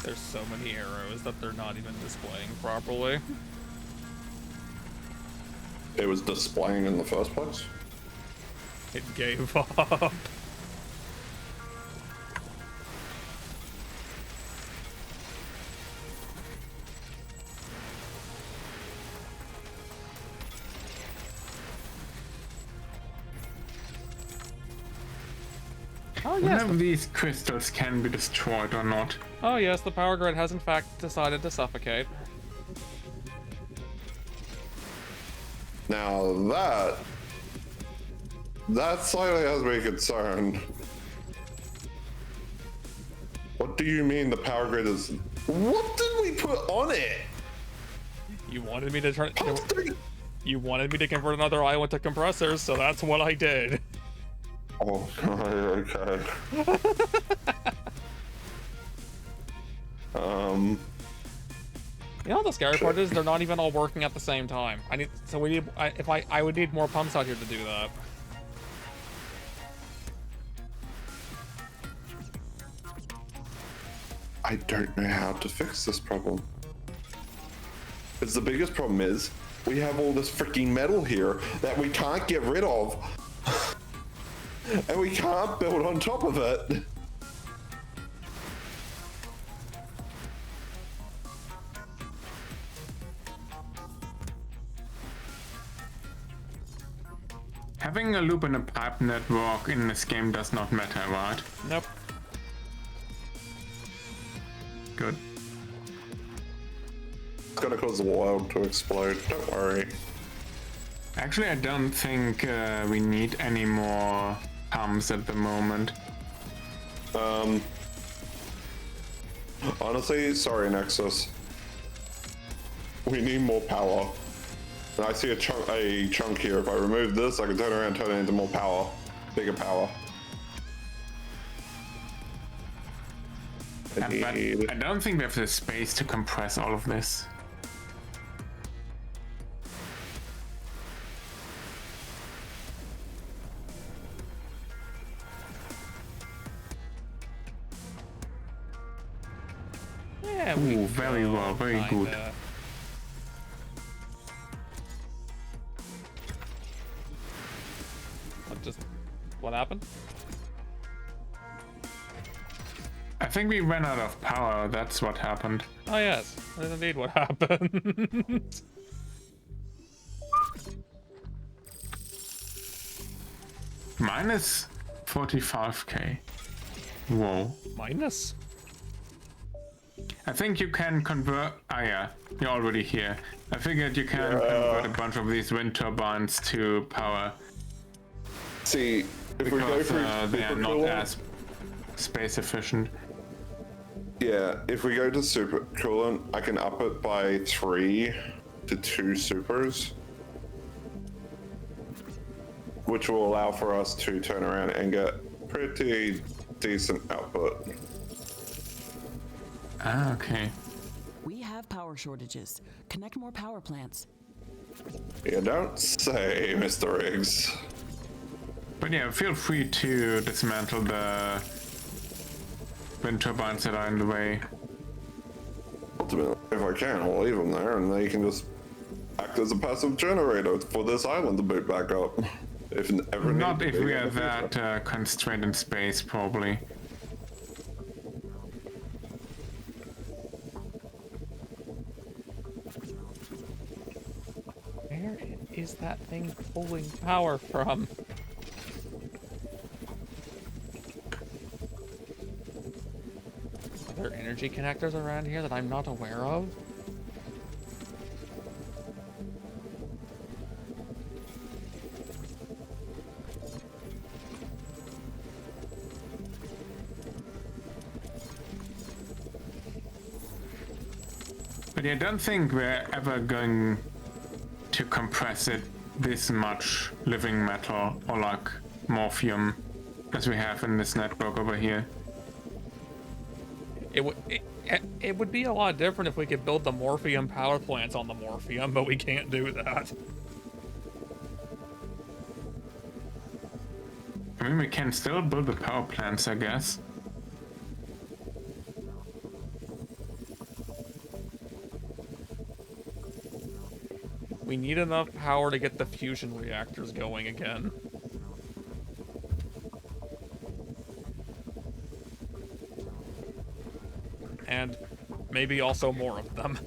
[SPEAKER 1] There's so many arrows that they're not even displaying properly.
[SPEAKER 2] It was displaying in the first place.
[SPEAKER 1] It gave up. Oh yes.
[SPEAKER 3] None of these crystals can be destroyed or not.
[SPEAKER 1] Oh yes, the power grid has in fact decided to suffocate.
[SPEAKER 2] Now that slightly has me concerned. What do you mean the power grid is? What did we put on it?
[SPEAKER 1] You wanted me to turn. You wanted me to convert another island to compressors, so that's what I did.
[SPEAKER 2] Oh, okay.
[SPEAKER 1] You know the scary part is they're not even all working at the same time. I would need more pumps out here to do that.
[SPEAKER 2] I don't know how to fix this problem. Because the biggest problem is we have all this freaking metal here that we can't get rid of. And we can't build on top of it.
[SPEAKER 3] Having a loop and a pipe network in this game does not matter, right?
[SPEAKER 1] Nope.
[SPEAKER 3] Good.
[SPEAKER 2] It's gonna cause the world to explode, don't worry.
[SPEAKER 3] Actually, I don't think we need any more pumps at the moment.
[SPEAKER 2] Honestly, sorry, Nexus. We need more power. And I see a chunk here. If I remove this, I can turn around and turn it into more power. Bigger power.
[SPEAKER 3] But I don't think we have the space to compress all of this.
[SPEAKER 1] Yeah,
[SPEAKER 3] Ooh, very well, very good.
[SPEAKER 1] What happened?
[SPEAKER 3] think we ran out of power. That's what happened.
[SPEAKER 1] Oh yes, that's indeed what happened.
[SPEAKER 3] Minus 45k. Whoa.
[SPEAKER 1] Minus?
[SPEAKER 3] I think you can convert. Ah, yeah, you're already here. I figured you can convert a bunch of these wind turbines to power
[SPEAKER 2] See, if we go
[SPEAKER 3] because
[SPEAKER 2] through
[SPEAKER 3] they are not
[SPEAKER 2] supercoolant,
[SPEAKER 3] as space efficient.
[SPEAKER 2] yeah, if we go to super coolant, I can up it by 3 to 2 supers, which will allow for us to turn around and get pretty decent output.
[SPEAKER 3] Ah, okay.
[SPEAKER 5] We have power shortages. Connect more power plants.
[SPEAKER 2] You don't say, Mr. Riggs.
[SPEAKER 3] But yeah, feel free to dismantle the wind turbines that are in the way.
[SPEAKER 2] Ultimately, if I can, I'll leave them there and they can just act as a passive generator for this island to boot back up. If ever
[SPEAKER 3] Not
[SPEAKER 2] need
[SPEAKER 3] if
[SPEAKER 2] to be
[SPEAKER 3] we
[SPEAKER 2] in
[SPEAKER 3] are
[SPEAKER 2] the future.
[SPEAKER 3] that constrained in space, probably.
[SPEAKER 1] Where is that thing pulling power from? Are there energy connectors around here that I'm not aware of?
[SPEAKER 3] But I don't think we're ever going to compress it this much living metal or like morphium as we have in this network over here.
[SPEAKER 1] It would be a lot different if we could build the morphium power plants on the morphium, but we can't do that.
[SPEAKER 3] I mean, we can still build the power plants, I guess.
[SPEAKER 1] We need enough power to get the fusion reactors going again. And maybe also more of them.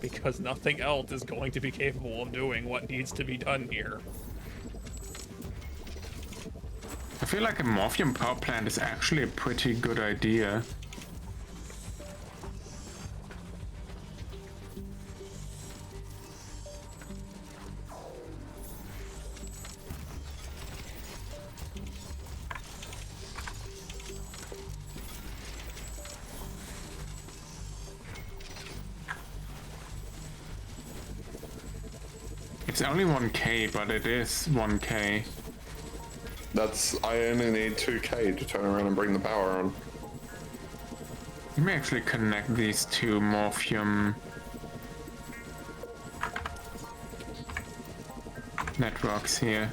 [SPEAKER 1] Because nothing else is going to be capable of doing what needs to be done here.
[SPEAKER 3] I feel like a morphium power plant is actually a pretty good idea. It's only 1k, but it is 1k.
[SPEAKER 2] I only need 2k to turn around and bring the power on.
[SPEAKER 3] Let me actually connect these two morphium networks here.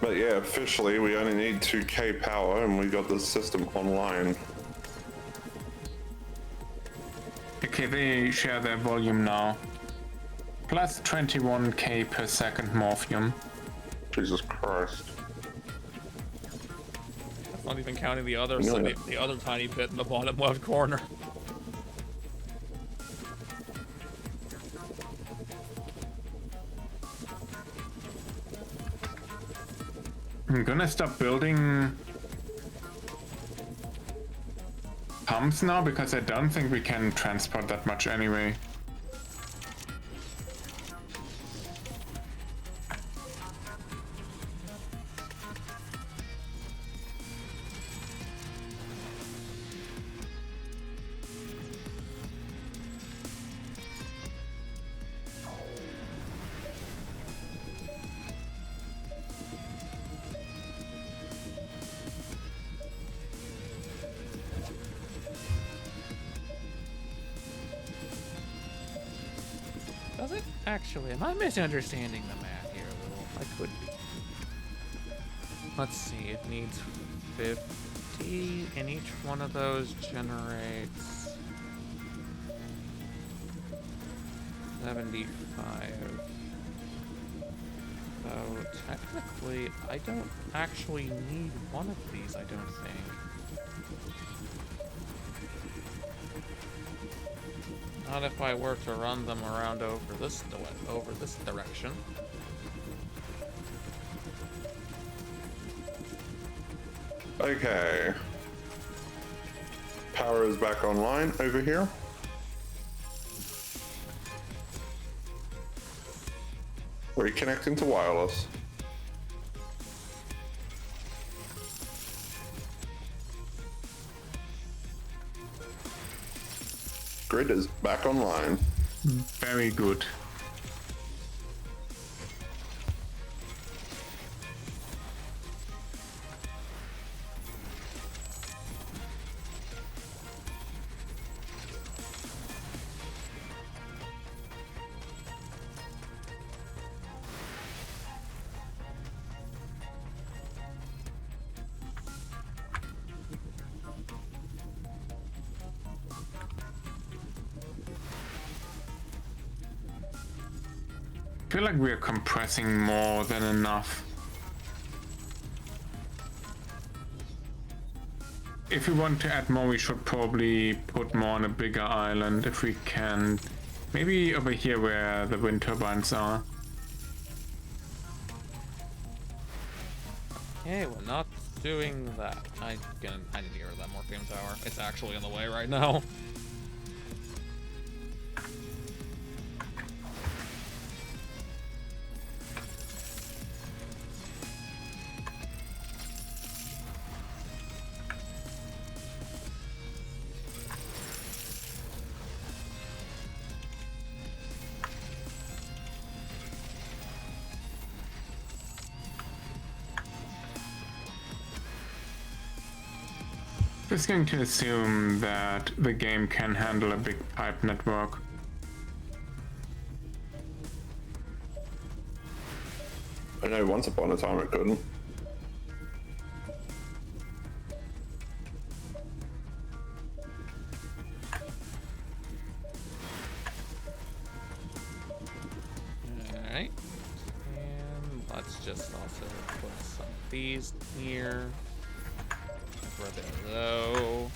[SPEAKER 2] But yeah, officially we only need 2k power and we got the system online.
[SPEAKER 3] Okay, they share their volume now. Plus 21k per second morphium.
[SPEAKER 2] Jesus Christ.
[SPEAKER 1] That's not even counting the other,
[SPEAKER 2] No.
[SPEAKER 1] the other tiny bit in the bottom left corner.
[SPEAKER 3] I'm gonna stop building pumps now because I don't think we can transport that much anyway.
[SPEAKER 1] Does it? Actually, am I misunderstanding the math here a little? I could be. Let's see, it needs 50, and each one of those generates 75. So technically, I don't actually need one of these, I don't think. Not if I were to run them around over this direction.
[SPEAKER 2] Okay. Power is back online over here. Reconnecting to wireless. Grid is back online.
[SPEAKER 3] Very good. I feel like we're compressing more than enough. If we want to add more, we should probably put more on a bigger island if we can. Maybe over here where the wind turbines are.
[SPEAKER 1] Okay, we're not doing that. I need to get rid of that morphium tower. It's actually in the way right now.
[SPEAKER 3] Just going to assume that the game can handle a big pipe network.
[SPEAKER 2] I know once upon a time it couldn't.
[SPEAKER 1] Alright. And let's just also put some of these here. Right there, though.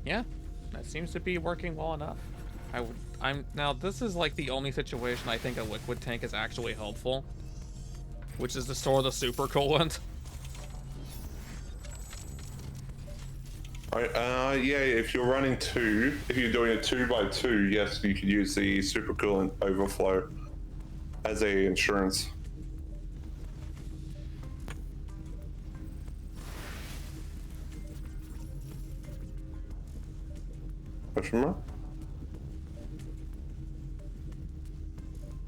[SPEAKER 1] Yeah, that seems to be working well enough. Now this is like the only situation I think a liquid tank is actually helpful, which is to store the super coolant.
[SPEAKER 2] Yeah, if you're running two, if you're doing a 2x2, yes, you could use the supercoolant overflow as a insurance. Question mark?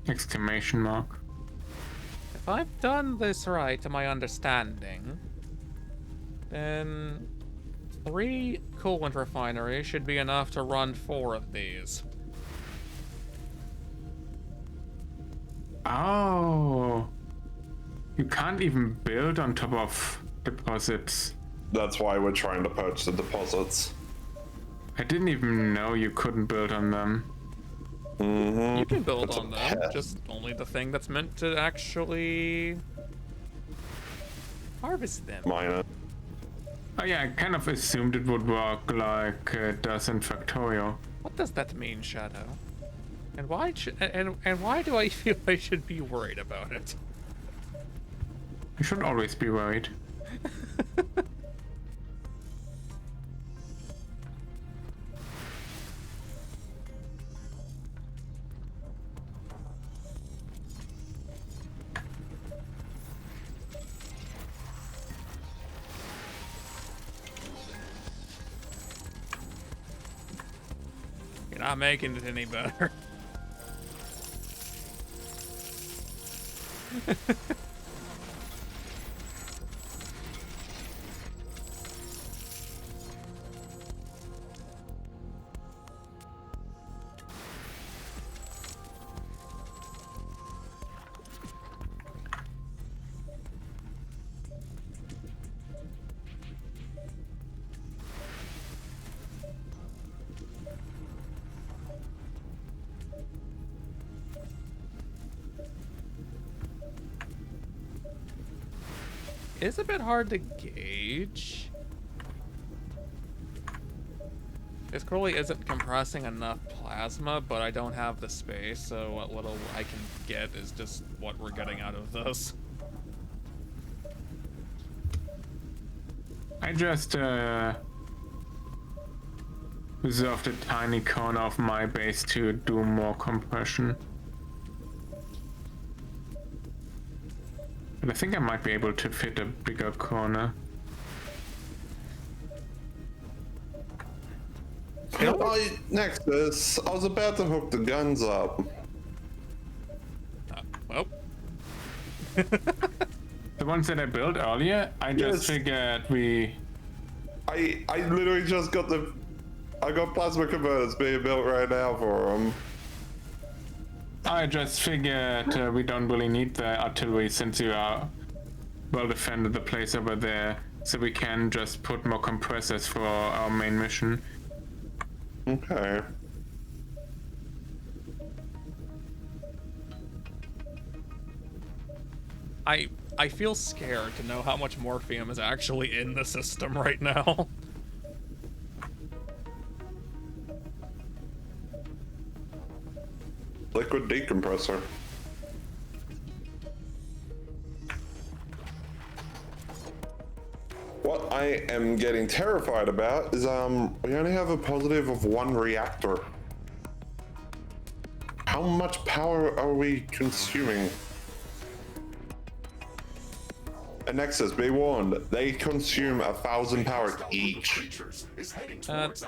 [SPEAKER 3] Exclamation mark.
[SPEAKER 1] If I've done this right to my understanding, then 3 coolant refineries should be enough to run 4 of these.
[SPEAKER 3] Oh, you can't even build on top of deposits.
[SPEAKER 2] That's why we're trying to purchase the deposits.
[SPEAKER 3] I didn't even know you couldn't build on them.
[SPEAKER 2] Mm-hmm.
[SPEAKER 1] You can build
[SPEAKER 2] It's a
[SPEAKER 1] on them,
[SPEAKER 2] pet.
[SPEAKER 1] just only the thing that's meant to actually harvest them.
[SPEAKER 2] Miner.
[SPEAKER 3] Oh yeah, I kind of assumed it would work like it does in Factorio.
[SPEAKER 1] What does that mean, Shadow? And why and why do I feel I should be worried about it?
[SPEAKER 3] You should always be worried.
[SPEAKER 1] You're not making it any better. is a bit hard to gauge. This clearly isn't compressing enough plasma, but I don't have the space, so what little I can get is just what we're getting out of this.
[SPEAKER 3] I just reserved a tiny corner of my base to do more compression. But I think I might be able to fit a bigger corner.
[SPEAKER 2] Nexus, I was about to hook the guns up.
[SPEAKER 1] Well.
[SPEAKER 3] The ones that I built earlier, I just figured
[SPEAKER 2] I literally just got I got plasma converters being built right now for them.
[SPEAKER 3] I just figured we don't really need the artillery since you are well defended the place over there, so we can just put more compressors for our main mission.
[SPEAKER 2] Okay.
[SPEAKER 1] I feel scared to know how much morphium is actually in the system right now.
[SPEAKER 2] Liquid decompressor. What I am getting terrified about is we only have a positive of 1 reactor. How much power are we consuming? And Nexus, be warned, they consume 1,000 power each.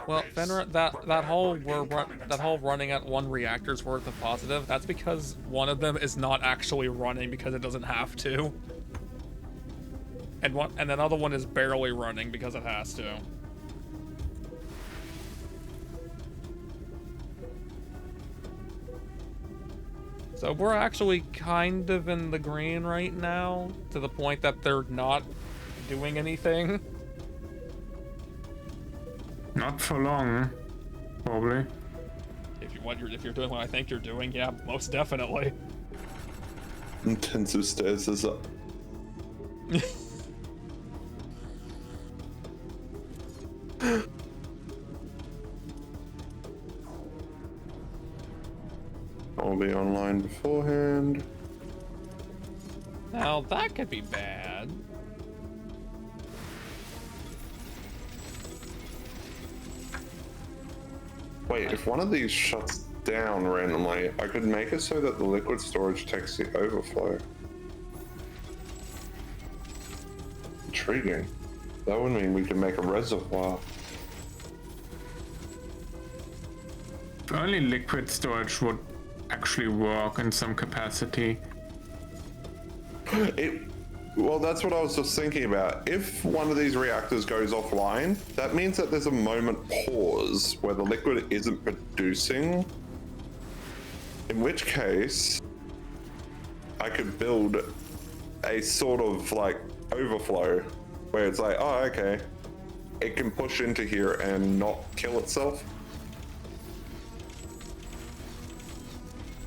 [SPEAKER 1] Well, Fenrir, that whole running at 1 reactor's worth of positive, that's because one of them is not actually running because it doesn't have to. And another one is barely running because it has to. So we're actually kind of in the green right now, to the point that they're not doing anything.
[SPEAKER 3] Not for long, probably.
[SPEAKER 1] If you're doing what I think you're doing, yeah, most definitely.
[SPEAKER 2] Intensive stasis up. I'll be online beforehand.
[SPEAKER 1] Now that could be bad.
[SPEAKER 2] Wait, if one of these shuts down randomly, I could make it so that the liquid storage takes the overflow. Intriguing. That would mean we could make a reservoir.
[SPEAKER 3] If only liquid storage would actually work in some capacity.
[SPEAKER 2] Well, that's what I was just thinking about. If one of these reactors goes offline, that means that there's a moment pause where the liquid isn't producing. In which case, I could build a sort of like overflow where it's like, oh, okay, it can push into here and not kill itself.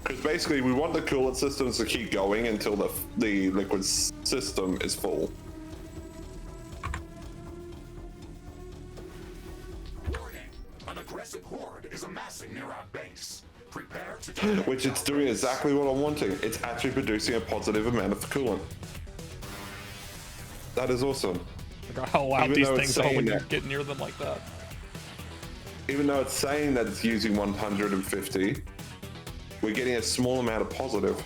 [SPEAKER 2] Because basically we want the coolant systems to keep going until the liquid system is full.
[SPEAKER 4] Warning. An aggressive horde is amassing near our base. Prepare to
[SPEAKER 2] Which it's doing exactly what I'm wanting. It's actually producing a positive amount of coolant. That is awesome.
[SPEAKER 1] Forgot how loud these things are when you get near them like that.
[SPEAKER 2] Even though it's saying that it's using 150, we're getting a small amount of positive.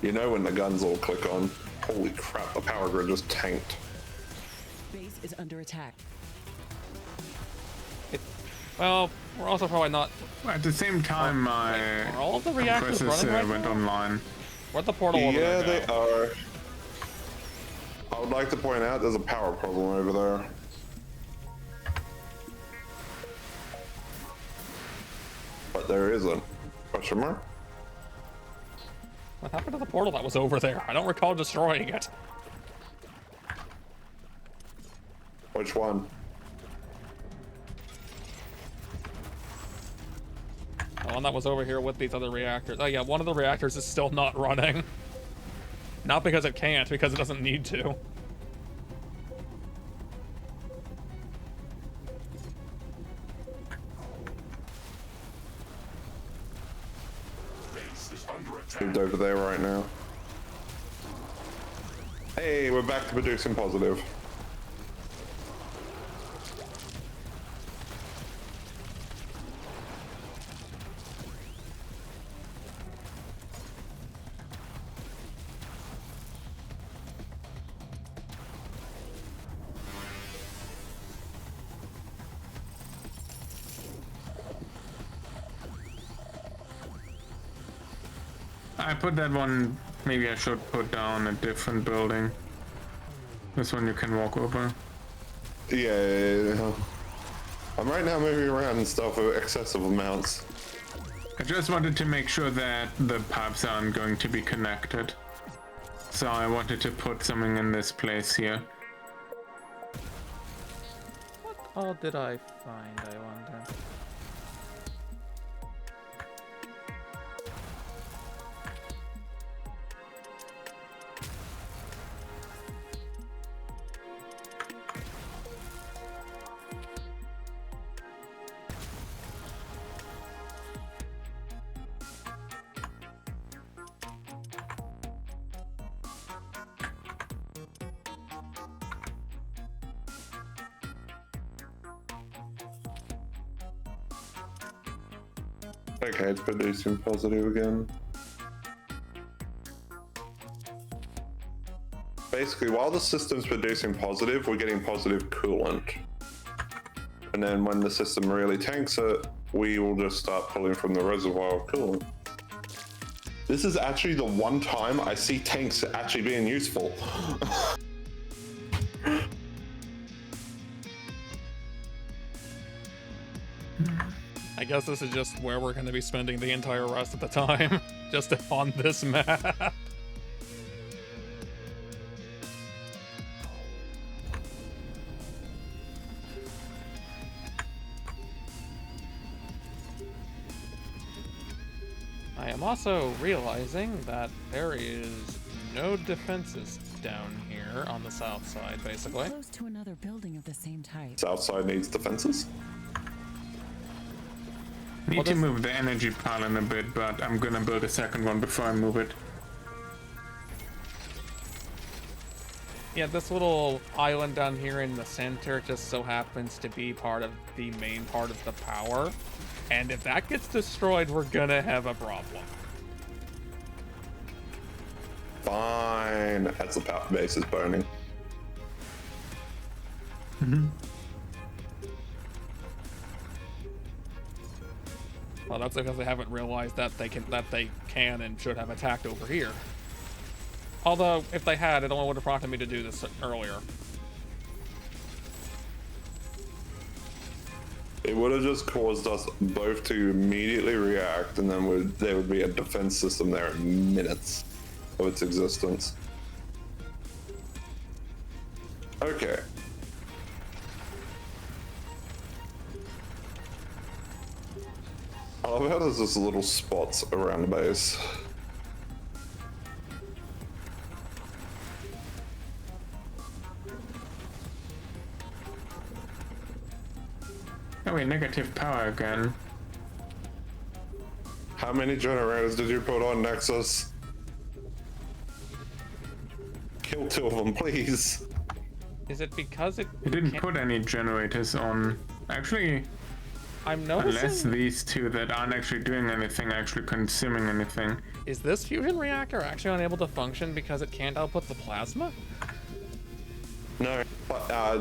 [SPEAKER 2] You know when the guns all click on, holy crap, the power grid just tanked.
[SPEAKER 5] Base is under attack.
[SPEAKER 1] Well, we're also probably not.
[SPEAKER 3] At the same time, my
[SPEAKER 1] Are all of the reactors
[SPEAKER 3] compressors
[SPEAKER 1] running right
[SPEAKER 3] went
[SPEAKER 1] now?
[SPEAKER 3] online.
[SPEAKER 1] Where'd the portal over
[SPEAKER 2] Yeah,
[SPEAKER 1] there
[SPEAKER 2] they
[SPEAKER 1] go?
[SPEAKER 2] are. I would like to point out there's a power problem over there. But there isn't. Question mark?
[SPEAKER 1] What happened to the portal that was over there? I don't recall destroying it.
[SPEAKER 2] Which one?
[SPEAKER 1] The one that was over here with these other reactors. Oh yeah, one of the reactors is still not running. Not because it can't, because it doesn't need to.
[SPEAKER 2] Moved over there right now. Hey, we're back to producing positive.
[SPEAKER 3] I put that one, maybe I should put down a different building. This one you can walk over.
[SPEAKER 2] Yeah. I'm right now moving around and stuff with excessive amounts.
[SPEAKER 3] I just wanted to make sure that the pipes aren't going to be connected. So I wanted to put something in this place here.
[SPEAKER 1] What all did I find, I wonder?
[SPEAKER 2] Okay, it's producing positive again. Basically, while the system's producing positive, we're getting positive coolant. And then when the system really tanks it, we will just start pulling from the reservoir of coolant. This is actually the one time I see tanks actually being useful.
[SPEAKER 1] I guess this is just where we're going to be spending the entire rest of the time, just on this map. I am also realizing that there is no defenses down here on the south side, basically.
[SPEAKER 5] Close to another building of the same type.
[SPEAKER 2] Southside needs defenses.
[SPEAKER 3] Need to move the energy pylon a bit, but I'm gonna build a second one before I move it.
[SPEAKER 1] Yeah, this little island down here in the center just so happens to be part of the main part of the power. And if that gets destroyed, we're gonna have a problem.
[SPEAKER 2] Fine. As the power base is burning.
[SPEAKER 1] Well, that's because they haven't realized that they can and should have attacked over here. Although, if they had, it only would have prompted me to do this earlier.
[SPEAKER 2] It would have just caused us both to immediately react, and then there would be a defense system there in minutes of its existence. Okay. I love how there's just little spots around the base.
[SPEAKER 3] Oh wait, negative power again.
[SPEAKER 2] How many generators did you put on Nexus? Kill 2 of them, please.
[SPEAKER 1] Is it because it
[SPEAKER 3] I didn't put any generators on. Actually,
[SPEAKER 1] I'm
[SPEAKER 3] unless
[SPEAKER 1] noticing...
[SPEAKER 3] these two that aren't actually doing anything, actually consuming anything.
[SPEAKER 1] Is this fusion reactor actually unable to function because it can't output the plasma?
[SPEAKER 2] No,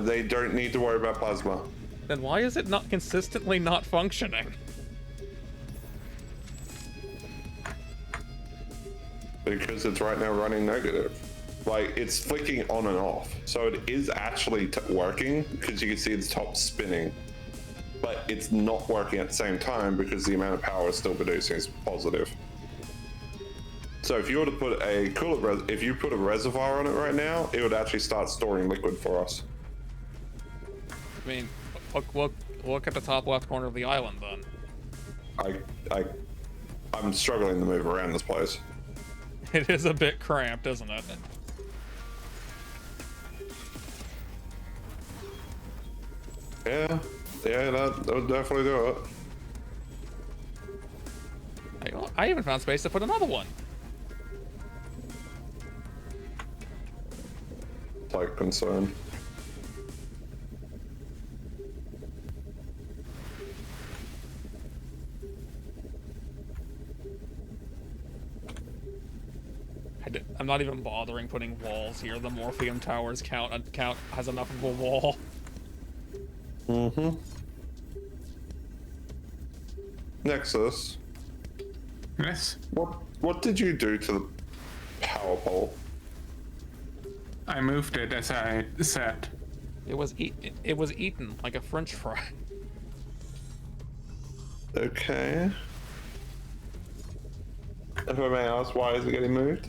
[SPEAKER 2] they don't need to worry about plasma.
[SPEAKER 1] Then why is it not consistently not functioning?
[SPEAKER 2] Because it's right now running negative. Like, it's flicking on and off. So it is actually working, because you can see its top spinning. But it's not working at the same time because the amount of power it's still producing is positive. So if you were to put a coolant, if you put a reservoir on it right now, it would actually start storing liquid for us.
[SPEAKER 1] I mean, look at the top left corner of the island then.
[SPEAKER 2] I'm struggling to move around this place.
[SPEAKER 1] It is a bit cramped, isn't it?
[SPEAKER 2] Yeah, that would definitely do it.
[SPEAKER 1] I even found space to put another one.
[SPEAKER 2] Like concern.
[SPEAKER 1] I'm not even bothering putting walls here. The morphium towers count has enough of a wall.
[SPEAKER 2] Mm-hmm. Nexus.
[SPEAKER 3] Yes.
[SPEAKER 2] What did you do to the power pole?
[SPEAKER 3] I moved it as I said.
[SPEAKER 1] It was eaten like a French fry.
[SPEAKER 2] Okay. If I may ask, why is it getting moved?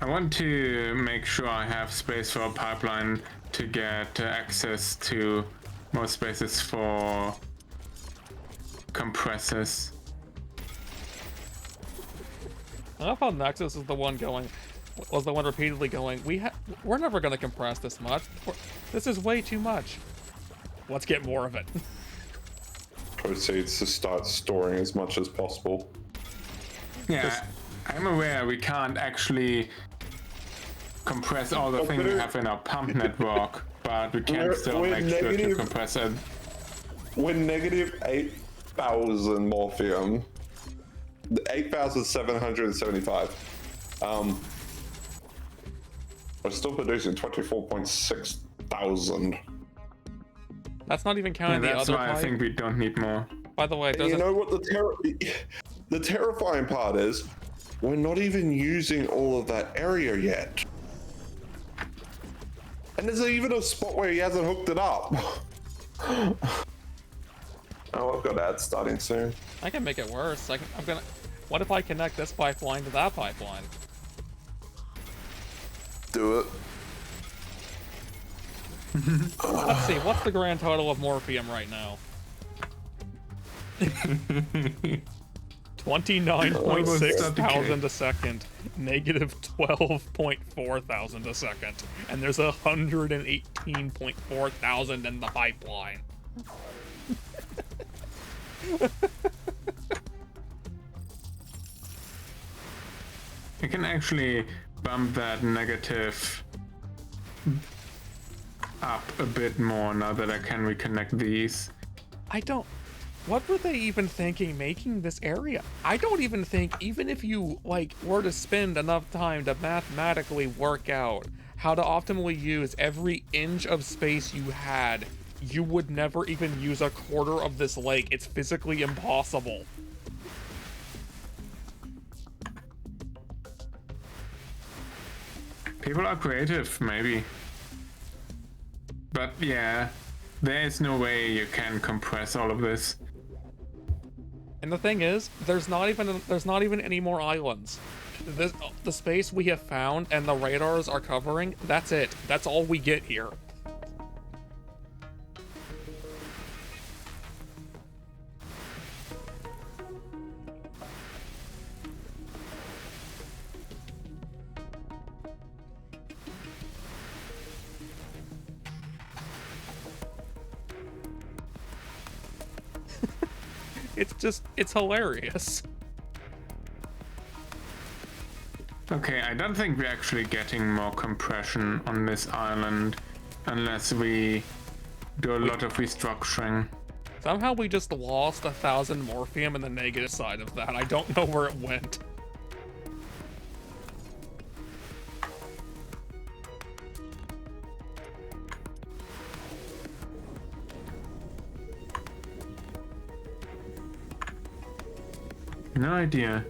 [SPEAKER 3] I want to make sure I have space for a pipeline to get access to more spaces for compressors.
[SPEAKER 1] I love how Nexus is the one going, was the one repeatedly going, we're never going to compress this much. This is way too much. Let's get more of it.
[SPEAKER 2] Proceeds to start storing as much as possible.
[SPEAKER 3] Yeah, I'm aware we can't actually compress all the things we have in our pump network, but we can still make sure to compress it.
[SPEAKER 2] We're negative 8,000 morphium. 8,775. We're still producing 24.6 thousand.
[SPEAKER 1] That's not even counting the other
[SPEAKER 3] That's why
[SPEAKER 1] pipe.
[SPEAKER 3] I think we don't need more.
[SPEAKER 1] By the way,
[SPEAKER 2] You know what the terrifying part is? We're not even using all of that area yet. And there's even a spot where he hasn't hooked it up. Oh, I've got ads starting soon.
[SPEAKER 1] I can make it worse. What if I connect this pipeline to that pipeline?
[SPEAKER 2] Do it.
[SPEAKER 1] Let's see, what's the grand total of morphium right now? 29.6 thousand a second, negative 12.4 thousand a second, and there's 118.4 thousand in the pipeline.
[SPEAKER 3] You can actually bump that negative up a bit more now that I can reconnect these.
[SPEAKER 1] What were they even thinking making this area? I don't even think, even if you were to spend enough time to mathematically work out how to optimally use every inch of space you had, you would never even use a quarter of this lake. It's physically impossible.
[SPEAKER 3] People are creative, maybe. But yeah, there is no way you can compress all of this.
[SPEAKER 1] And the thing is, there's not even any more islands. The space we have found and the radars are covering, that's it. That's all we get here. It's hilarious.
[SPEAKER 3] Okay, I don't think we're actually getting more compression on this island unless we do a lot of restructuring.
[SPEAKER 1] Somehow we just lost 1,000 morphium in the negative side of that. I don't know where it went.
[SPEAKER 3] No idea.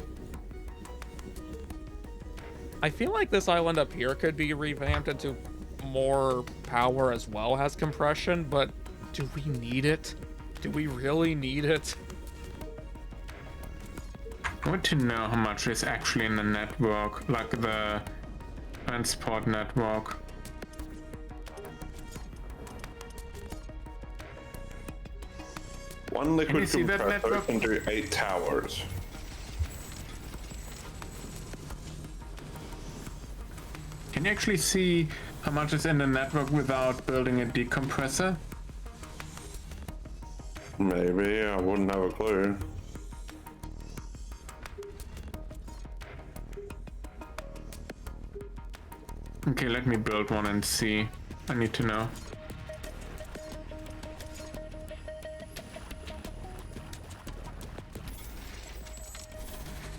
[SPEAKER 1] I feel like this island up here could be revamped into more power as well as compression, but do we need it? Do we really need it?
[SPEAKER 3] I want to know how much is actually in the network, like the transport network.
[SPEAKER 2] One
[SPEAKER 3] you
[SPEAKER 2] liquid
[SPEAKER 3] see that
[SPEAKER 2] compressor
[SPEAKER 3] network?
[SPEAKER 2] can do 8 towers.
[SPEAKER 3] Can you actually see how much is in the network without building a decompressor?
[SPEAKER 2] Maybe, I wouldn't have a clue.
[SPEAKER 3] Okay, let me build one and see. I need to know.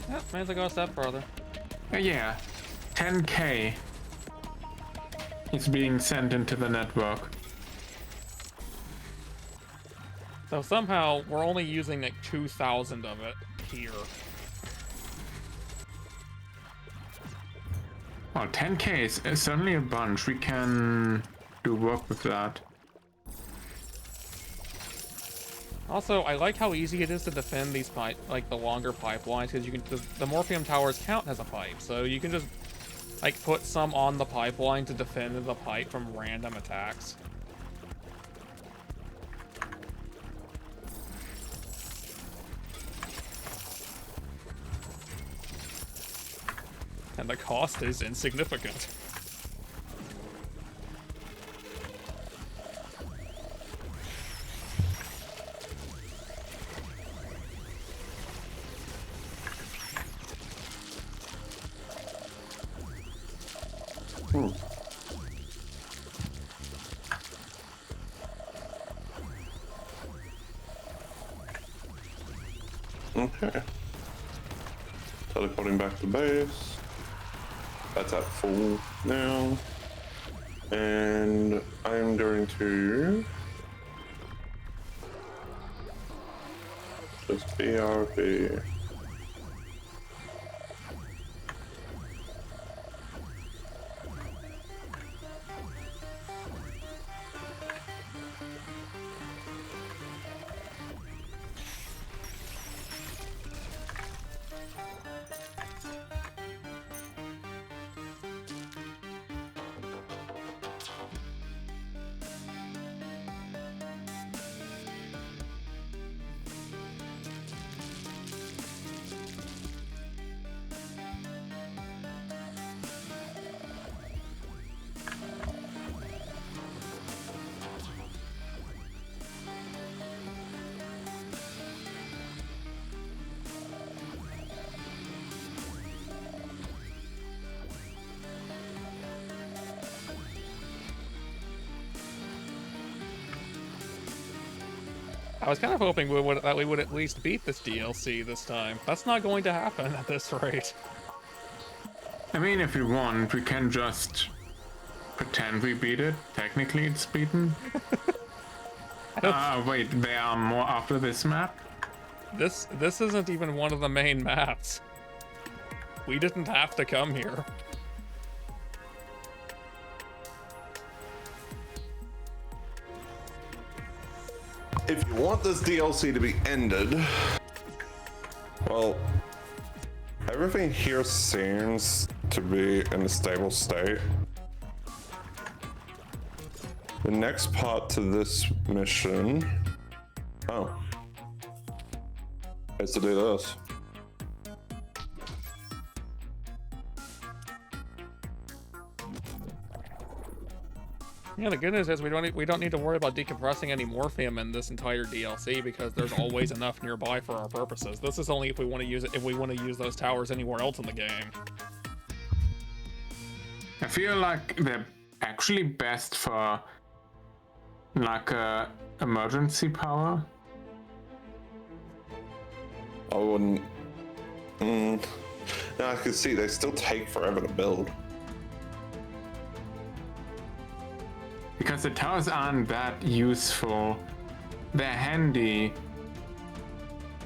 [SPEAKER 1] Yep, may as well go a step further.
[SPEAKER 3] Yeah, 10K is being sent into the network.
[SPEAKER 1] So somehow we're only using like 2,000 of it here.
[SPEAKER 3] Well, 10K is certainly a bunch. We can do work with that.
[SPEAKER 1] Also, I like how easy it is to defend these pipe, like the longer pipelines, because you can the morphium towers count as a pipe, so you can just like put some on the pipeline to defend the pipe from random attacks. And the cost is insignificant.
[SPEAKER 2] Okay. Teleporting back to base. That's at full now. And I'm going to just BRB.
[SPEAKER 1] I was kind of hoping that we would at least beat this DLC this time. That's not going to happen at this rate.
[SPEAKER 3] I mean, if we want, we can just pretend we beat it. Technically, it's beaten. Wait, there are more after this map?
[SPEAKER 1] This isn't even one of the main maps. We didn't have to come here.
[SPEAKER 2] If you want this DLC to be ended, well, everything here seems to be in a stable state. The next part to this mission, is to do this.
[SPEAKER 1] Yeah, the good news is we don't need to worry about decompressing any morphium in this entire DLC because there's always enough nearby for our purposes. This is only if we want to use it, if we want to use those towers anywhere else in the game.
[SPEAKER 3] I feel like they're actually best for like a emergency power.
[SPEAKER 2] I wouldn't. No, I can see they still take forever to build.
[SPEAKER 3] Because the towers aren't that useful. They're handy.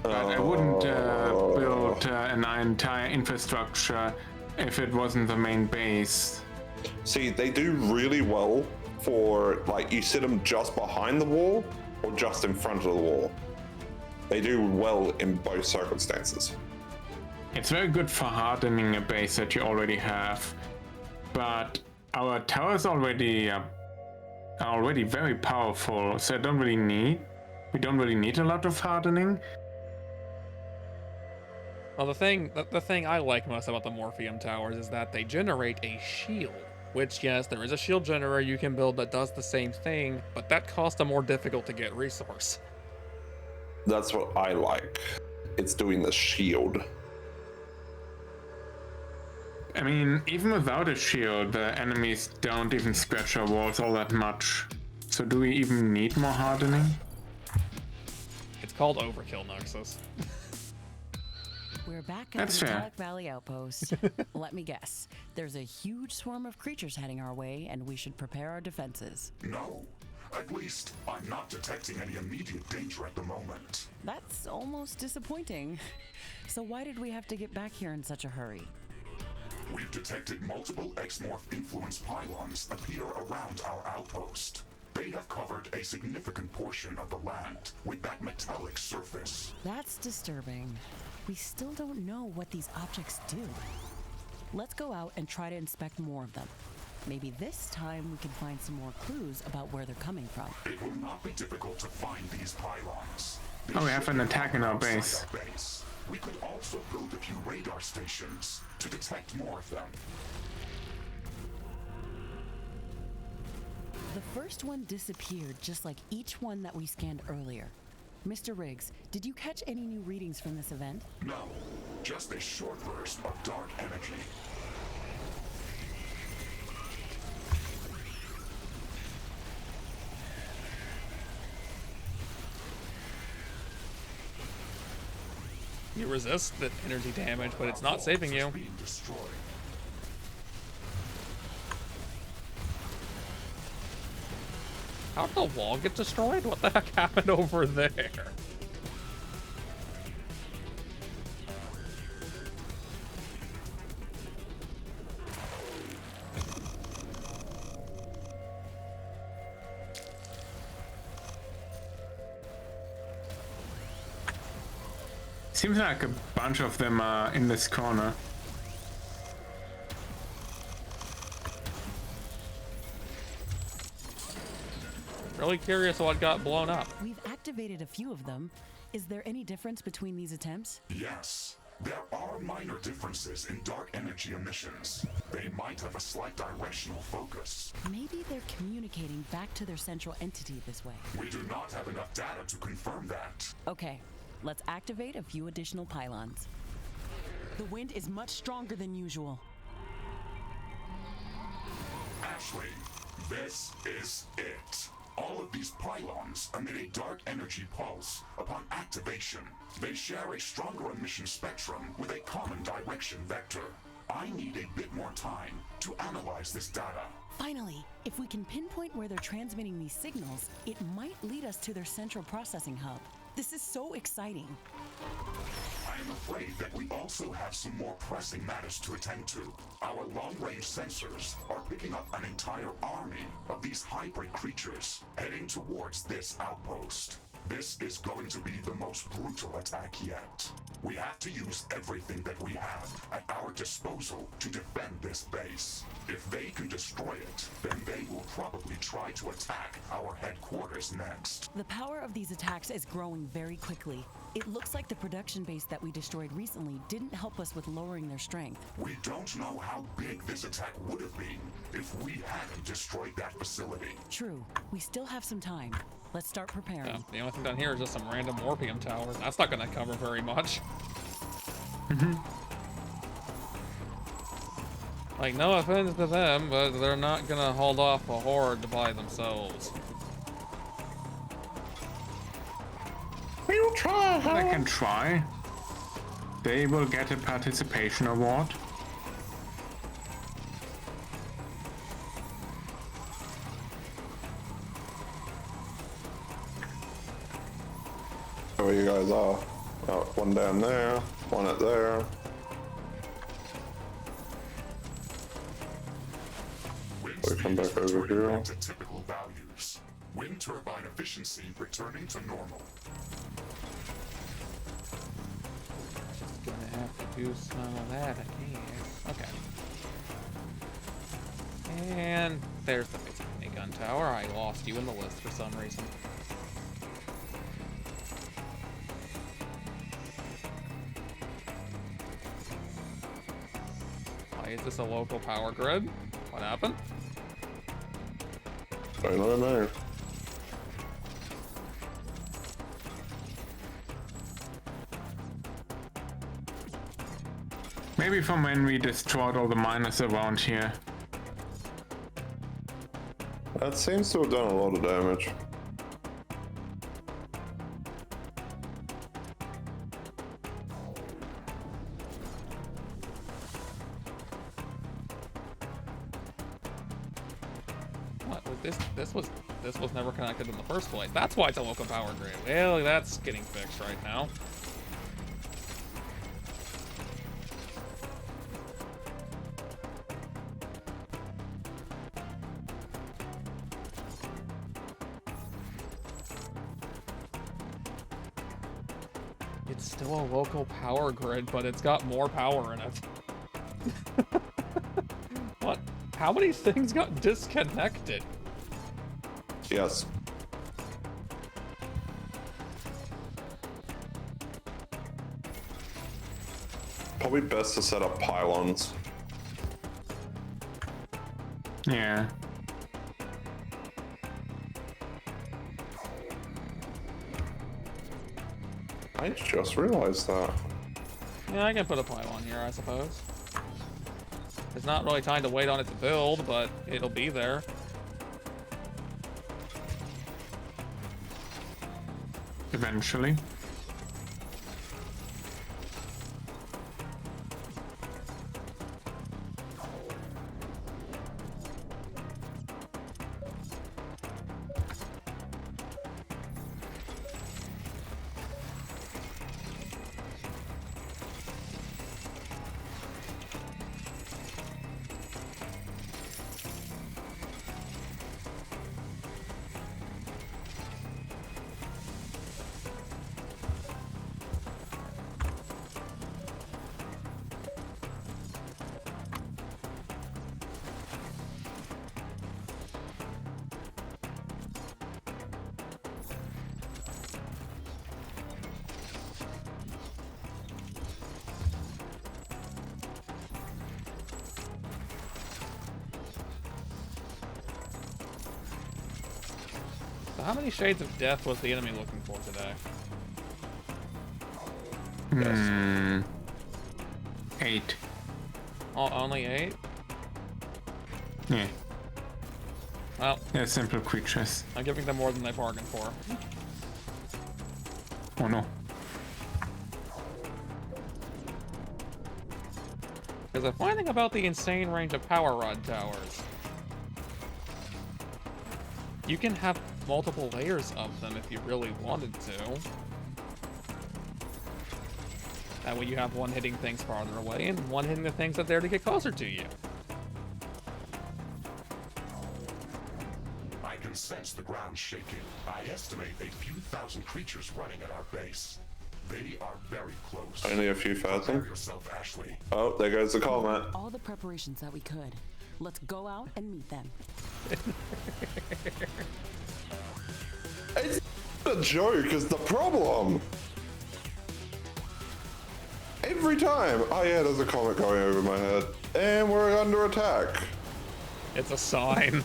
[SPEAKER 3] But I wouldn't build an entire infrastructure if it wasn't the main base.
[SPEAKER 2] See, they do really well for, like, you sit them just behind the wall or just in front of the wall. They do well in both circumstances.
[SPEAKER 3] It's very good for hardening a base that you already have. But our towers already are already very powerful, so I don't really need We don't really need a lot of hardening.
[SPEAKER 1] Well, the thing I like most about the morphium towers is that they generate a shield. Which, yes, there is a shield generator you can build that does the same thing, but that costs a more difficult to get resource.
[SPEAKER 2] That's what I like. It's doing the shield.
[SPEAKER 3] I mean, even without a shield, the enemies don't even scratch our walls all that much. So do we even need more hardening?
[SPEAKER 1] It's called overkill, Nexus.
[SPEAKER 5] We're back at
[SPEAKER 3] That's
[SPEAKER 5] the
[SPEAKER 3] fair.
[SPEAKER 5] Metallic Valley outpost. Let me guess. There's a huge swarm of creatures heading our way, and we should prepare our defenses.
[SPEAKER 4] No. At least, I'm not detecting any immediate danger at the moment.
[SPEAKER 5] That's almost disappointing. So why did we have to get back here in such a hurry?
[SPEAKER 4] We've detected multiple X-Morph influence pylons appear around our outpost. They have covered a significant portion of the land with that metallic surface.
[SPEAKER 5] That's disturbing. We still don't know what these objects do. Let's go out and try to inspect more of them. Maybe this time we can find some more clues about where they're coming from.
[SPEAKER 4] It will not be difficult to find these pylons.
[SPEAKER 3] Oh, we have an attack in our base.
[SPEAKER 4] We could also build a few radar stations to detect more of them.
[SPEAKER 5] The first one disappeared just like each one that we scanned earlier. Mr. Riggs, did you catch any new readings from this event?
[SPEAKER 4] No, just a short burst of dark energy.
[SPEAKER 1] You resist the energy damage, but it's not saving you.
[SPEAKER 4] Being destroyed.
[SPEAKER 1] How did the wall get destroyed? What the heck happened over there?
[SPEAKER 3] Seems like a bunch of them are in this corner.
[SPEAKER 1] Really curious what got blown up.
[SPEAKER 5] We've activated a few of them. Is there any difference between these attempts?
[SPEAKER 4] Yes, there are minor differences in dark energy emissions. They might have a slight directional focus.
[SPEAKER 5] Maybe they're communicating back to their central entity this way.
[SPEAKER 4] We do not have enough data to confirm that.
[SPEAKER 5] Okay, let's activate a few additional pylons. The wind is much stronger than usual.
[SPEAKER 4] Ashley, this is it. All of these pylons emit a dark energy pulse upon activation. They share a stronger emission spectrum with a common direction vector. I need a bit more time to analyze this data.
[SPEAKER 5] Finally, if we can pinpoint where they're transmitting these signals, it might lead us to their central processing hub. This is so exciting.
[SPEAKER 4] I am afraid that we also have some more pressing matters to attend to. Our long-range sensors are picking up an entire army of these hybrid creatures heading towards this outpost. This is going to be the most brutal attack yet. We have to use everything that we have at our disposal to defend this base. If they can destroy it, then they will probably try to attack our headquarters next.
[SPEAKER 5] The power of these attacks is growing very quickly. It looks like the production base that we destroyed recently didn't help us with lowering their strength.
[SPEAKER 4] We don't know how big this attack would have been if we hadn't destroyed that facility.
[SPEAKER 5] True, we still have some time. Let's start preparing.
[SPEAKER 1] Yeah, the only thing down here is just some random morphium towers. That's not going to cover very much. Like, no offense to them, but they're not going to hold off a horde by themselves.
[SPEAKER 2] We'll try.
[SPEAKER 3] I can try. They will get a participation award.
[SPEAKER 2] Where you guys are? Oh, one down there, one up there. We come back over here.
[SPEAKER 4] To typical values. Wind turbine efficiency returning to normal.
[SPEAKER 1] Just gonna have to do some of that, I guess. Okay. And there's the 50 gun tower. I lost you in the list for some reason. Is this a local power grid? What happened?
[SPEAKER 2] I don't know.
[SPEAKER 3] Maybe from when we destroyed all the miners around here.
[SPEAKER 2] That seems to have done a lot of damage.
[SPEAKER 1] What was this? This was never connected in the first place. That's why it's a local power grid. Well, that's getting fixed right now. It's still a local power grid, but it's got more power in it. What? How many things got disconnected?
[SPEAKER 2] Yes. Probably best to set up pylons.
[SPEAKER 3] Yeah.
[SPEAKER 2] I just realized that.
[SPEAKER 1] Yeah, I can put a pylon here, I suppose. It's not really time to wait on it to build, but it'll be there.
[SPEAKER 3] Eventually.
[SPEAKER 1] So how many shades of death was the enemy looking for today?
[SPEAKER 3] Hmm. 8.
[SPEAKER 1] Oh, only 8?
[SPEAKER 3] Yeah.
[SPEAKER 1] Well,
[SPEAKER 3] They're simple creatures.
[SPEAKER 1] I'm giving them more than they bargained for.
[SPEAKER 3] Oh no.
[SPEAKER 1] Because I'm finding about the insane range of power rod towers. You can have multiple layers of them if you really wanted to. That way you have one hitting things farther away and one hitting the things that are there to get closer to you.
[SPEAKER 4] I can sense the ground shaking. I estimate a few thousand creatures running at our base. They are very close.
[SPEAKER 2] Only a few
[SPEAKER 4] Prepare
[SPEAKER 2] thousand.
[SPEAKER 4] yourself, Ashley.
[SPEAKER 2] Oh, there goes the comment.
[SPEAKER 5] All the preparations that we could. Let's go out and meet them.
[SPEAKER 2] It's a joke is the problem. Every time. Oh yeah, there's a comet going over my head. And we're under attack.
[SPEAKER 1] It's a sign.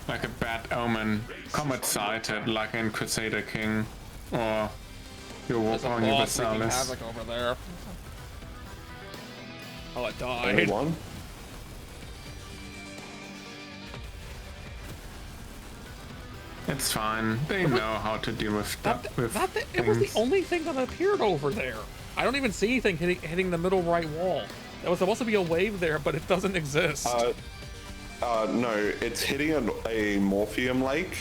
[SPEAKER 3] Like a bad omen. Comet sighted, like in Crusader King. Or your
[SPEAKER 1] There's a
[SPEAKER 3] War
[SPEAKER 1] boss wreaking
[SPEAKER 3] Universalis.
[SPEAKER 1] havoc over there. Oh, it
[SPEAKER 2] Only
[SPEAKER 1] died.
[SPEAKER 2] one.
[SPEAKER 3] It's fine. They know how to deal with
[SPEAKER 1] It was the
[SPEAKER 3] things.
[SPEAKER 1] only thing that appeared over there. I don't even see anything hitting the middle right wall. There was supposed to be a wave there, but it doesn't exist.
[SPEAKER 2] No, it's hitting a morphium lake,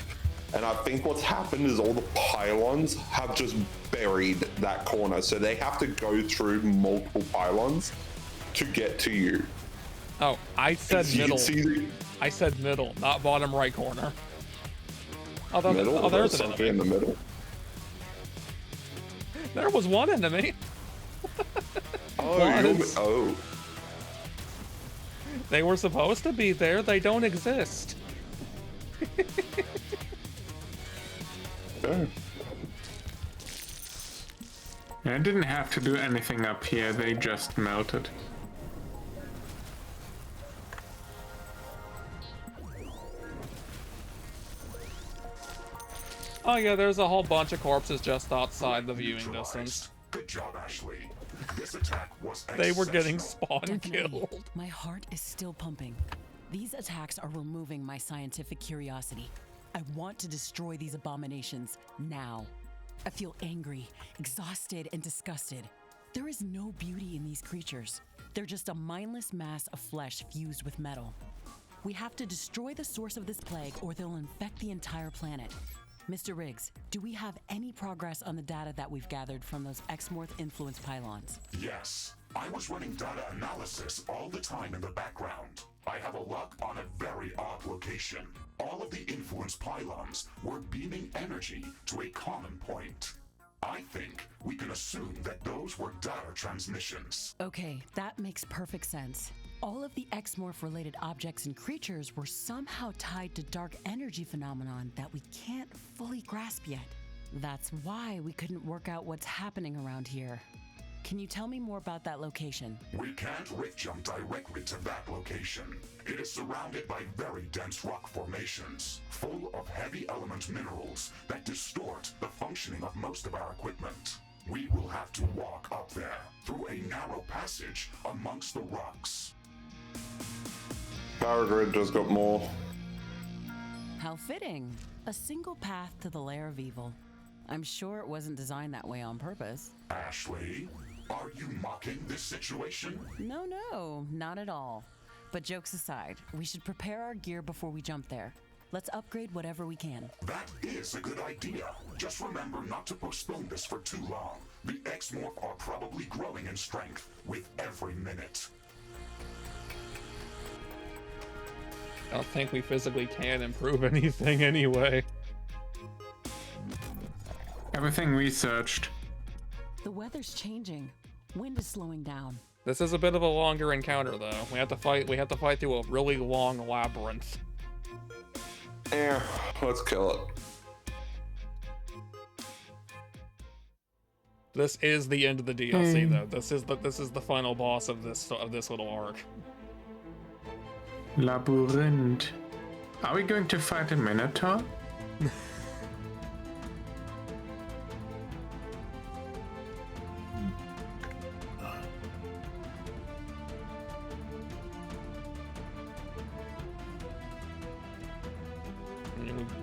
[SPEAKER 2] and I think what's happened is all the pylons have just buried that corner, so they have to go through multiple pylons to get to you.
[SPEAKER 1] Oh, I said
[SPEAKER 2] You can
[SPEAKER 1] middle.
[SPEAKER 2] see the
[SPEAKER 1] I said middle, not bottom right corner. Oh,
[SPEAKER 2] middle.
[SPEAKER 1] oh there's an
[SPEAKER 2] something
[SPEAKER 1] enemy.
[SPEAKER 2] in the middle.
[SPEAKER 1] There was one enemy.
[SPEAKER 2] Oh,
[SPEAKER 1] Was.
[SPEAKER 2] oh.
[SPEAKER 1] They were supposed to be there. They don't exist.
[SPEAKER 2] Okay.
[SPEAKER 3] I didn't have to do anything up here, they just melted.
[SPEAKER 1] Oh yeah, there's a whole bunch of corpses just outside the viewing distance.
[SPEAKER 4] Good job, Ashley. This attack was
[SPEAKER 1] They were getting
[SPEAKER 4] exceptional.
[SPEAKER 1] spawn
[SPEAKER 5] Definitely.
[SPEAKER 1] killed.
[SPEAKER 5] My heart is still pumping. These attacks are removing my scientific curiosity. I want to destroy these abominations now. I feel angry, exhausted, and disgusted. There is no beauty in these creatures. They're just a mindless mass of flesh fused with metal. We have to destroy the source of this plague or they'll infect the entire planet. Mr. Riggs, do we have any progress on the data that we've gathered from those Exmorph influence pylons?
[SPEAKER 4] Yes, I was running data analysis all the time in the background. I have a lock on a very odd location. All of the influence pylons were beaming energy to a common point. I think we can assume that those were data transmissions.
[SPEAKER 5] Okay, that makes perfect sense. All of the Exmorph related objects and creatures were somehow tied to dark energy phenomenon that we can't fully grasp yet. That's why we couldn't work out what's happening around here. Can you tell me more about that location?
[SPEAKER 4] We can't rift jump directly to that location. It is surrounded by very dense rock formations, full of heavy element minerals that distort the functioning of most of our equipment. We will have to walk up there, through a narrow passage amongst the rocks.
[SPEAKER 2] Power grid just got more.
[SPEAKER 5] How fitting. A single path to the lair of evil. I'm sure it wasn't designed that way on purpose.
[SPEAKER 4] Ashley, are you mocking this situation?
[SPEAKER 5] No, not at all. But jokes aside, we should prepare our gear before we jump there. Let's upgrade whatever we can.
[SPEAKER 4] That is a good idea. Just remember not to postpone this for too long. The Exmorph are probably growing in strength with every minute.
[SPEAKER 1] I don't think we physically can improve anything anyway.
[SPEAKER 3] Everything researched.
[SPEAKER 5] The weather's changing. Wind is slowing down.
[SPEAKER 1] This is a bit of a longer encounter though. We have to fight through a really long labyrinth.
[SPEAKER 2] Yeah, let's kill it.
[SPEAKER 1] This is the end of the DLC though. This is the final boss of this little arc.
[SPEAKER 3] Labyrinth. Are we going to fight a Minotaur?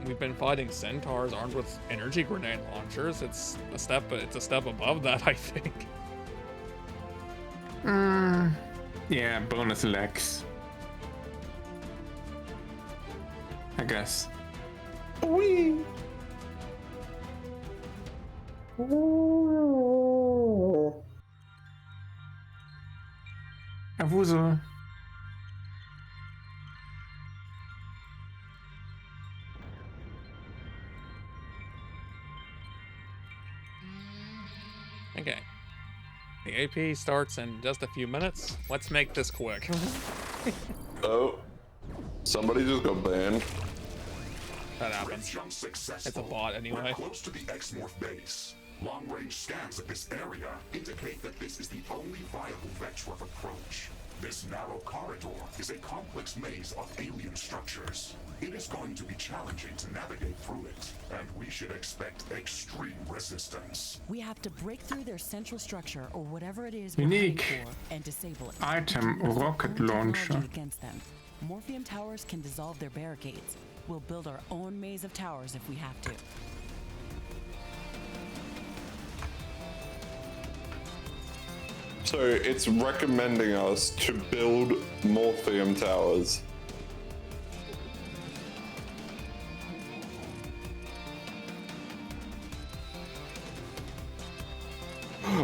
[SPEAKER 1] We've been fighting centaurs armed with energy grenade launchers. It's a step above that, I think.
[SPEAKER 3] Yeah, bonus legs. I guess.
[SPEAKER 2] Wee.
[SPEAKER 3] A woozle.
[SPEAKER 1] Okay. The AP starts in just a few minutes. Let's make this quick.
[SPEAKER 2] Oh, somebody just got banned.
[SPEAKER 1] That
[SPEAKER 4] Rift
[SPEAKER 1] happens.
[SPEAKER 4] jump successful.
[SPEAKER 1] It's a bot anyway.
[SPEAKER 4] We're close to the Exmorph base. Long-range scans of this area indicate that this is the only viable vector of approach. This narrow corridor is a complex maze of alien structures. It is going to be challenging to navigate through it, and we should expect extreme resistance.
[SPEAKER 5] We have to break through their central structure or whatever it is we're
[SPEAKER 3] Unique
[SPEAKER 5] heading for and disable it.
[SPEAKER 3] item,
[SPEAKER 5] Use our
[SPEAKER 3] rocket
[SPEAKER 5] own
[SPEAKER 3] launcher.
[SPEAKER 5] technology against them. Morphium towers can dissolve their barricades. We'll build our own maze of towers if we have to.
[SPEAKER 2] So it's recommending us to build morphium towers.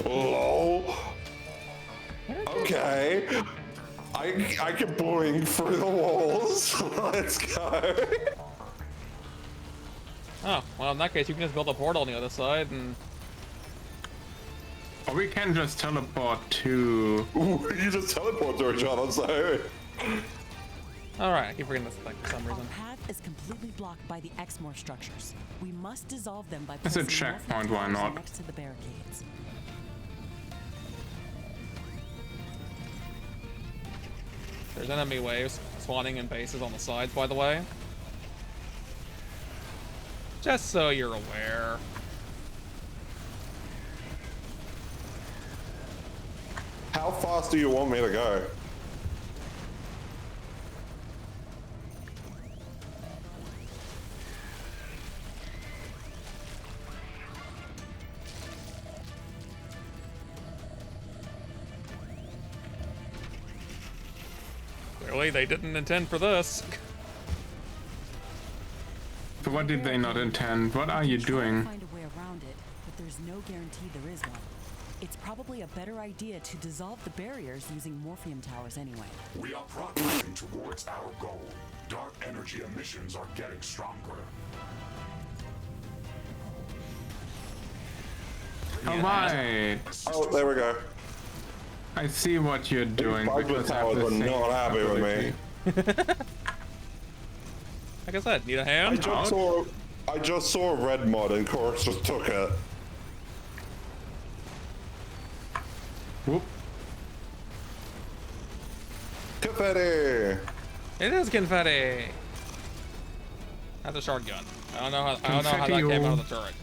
[SPEAKER 2] Oh. Okay. I can boing through the walls. Let's go.
[SPEAKER 1] Oh, well in that case you can just build a portal on the other side and
[SPEAKER 3] Or we can just teleport to...
[SPEAKER 2] Ooh, you just teleport to each other, so.
[SPEAKER 1] alright, I keep forgetting this thing for some
[SPEAKER 5] Our
[SPEAKER 1] reason.
[SPEAKER 5] path is completely blocked by the Exmorph structures. We must dissolve them by
[SPEAKER 3] It's a
[SPEAKER 5] placing
[SPEAKER 3] checkpoint,
[SPEAKER 5] morphium
[SPEAKER 3] why
[SPEAKER 5] towers
[SPEAKER 3] not?
[SPEAKER 5] next to the barricades.
[SPEAKER 1] There's enemy waves spawning in bases on the sides, by the way. Just so you're aware.
[SPEAKER 2] How fast do you want me to go?
[SPEAKER 1] Clearly, they didn't intend for this.
[SPEAKER 3] So what did they not intend? What are you doing?
[SPEAKER 5] Find a way around it, but there's no guarantee there is one. It's probably a better idea to dissolve the barriers using morphium towers anyway.
[SPEAKER 4] We are progressing towards our goal. Dark energy emissions are getting stronger.
[SPEAKER 3] Alright.
[SPEAKER 2] Oh, there we go.
[SPEAKER 3] I see what you're doing.
[SPEAKER 2] Bugs with
[SPEAKER 3] because I have
[SPEAKER 2] towers
[SPEAKER 3] the
[SPEAKER 2] are
[SPEAKER 3] same
[SPEAKER 2] not happy with me.
[SPEAKER 3] ability.
[SPEAKER 1] Like I said, need a hand?
[SPEAKER 2] I just saw a red mod and Chorus just took it.
[SPEAKER 3] Whoop.
[SPEAKER 2] Confetti!
[SPEAKER 1] It is confetti. That's a short gun. I don't know how that
[SPEAKER 3] Confetti-o.
[SPEAKER 1] came out of the turret.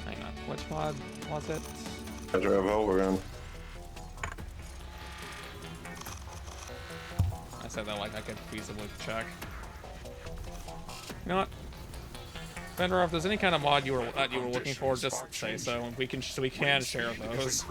[SPEAKER 1] Hang on, which mod was it?
[SPEAKER 2] I drove over again.
[SPEAKER 1] I said that like I could feasibly check. You know what? Vendor, if there's any kind of mod you were looking for, just say so, and we can share those.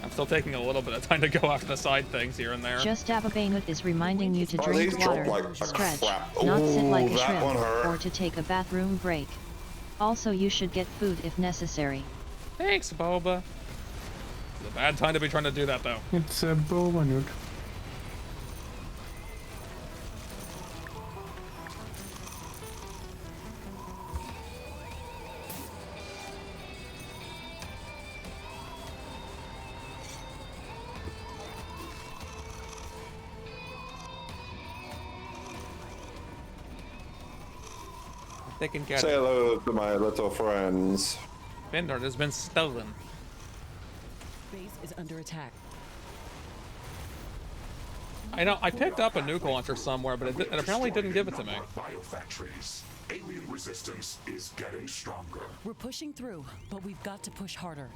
[SPEAKER 1] I'm still taking a little bit of time to go after the side things here and there.
[SPEAKER 6] Just Ababanut is reminding you to
[SPEAKER 2] Oh,
[SPEAKER 6] drink
[SPEAKER 2] these
[SPEAKER 6] water,
[SPEAKER 2] drop like a
[SPEAKER 6] stretch,
[SPEAKER 2] crap.
[SPEAKER 6] not sit like a
[SPEAKER 2] That one
[SPEAKER 6] shrimp,
[SPEAKER 2] hurt.
[SPEAKER 6] or to take a bathroom break. Also, you should get food if necessary.
[SPEAKER 1] Thanks, Boba. It's a bad time to be trying to do that, though.
[SPEAKER 3] It's a Bobanut.
[SPEAKER 1] They can get
[SPEAKER 2] Say
[SPEAKER 1] it.
[SPEAKER 2] hello to my little friends.
[SPEAKER 1] Vendor has been stolen.
[SPEAKER 5] Base is under attack.
[SPEAKER 1] I know, I picked up a nuke launcher somewhere, but it apparently didn't give it to me.
[SPEAKER 4] Biofactories. Alien resistance is getting stronger.
[SPEAKER 5] We're pushing through, but we've got to push harder.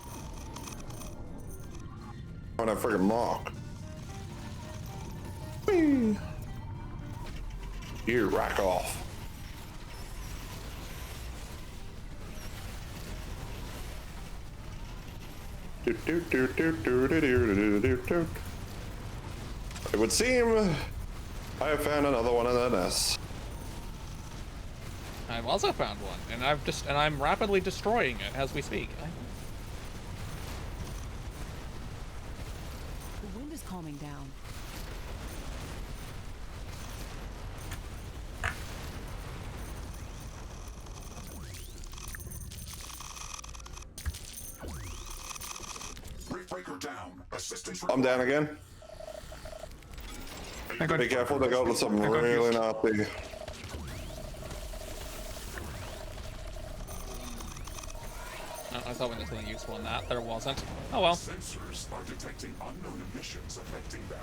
[SPEAKER 2] When I friggin' mock. Whee! You rack off. It would seem I have found another one in the nest.
[SPEAKER 1] I've also found one, and I'm rapidly destroying it as we speak.
[SPEAKER 5] The wind is calming down.
[SPEAKER 4] Breaker down. Assistance
[SPEAKER 2] I'm down again.
[SPEAKER 3] I got
[SPEAKER 2] Be careful, they got something really nasty.
[SPEAKER 1] Oh, I thought we was going to use one that. There wasn't. Oh well.
[SPEAKER 4] Sensors are detecting unknown emissions affecting them.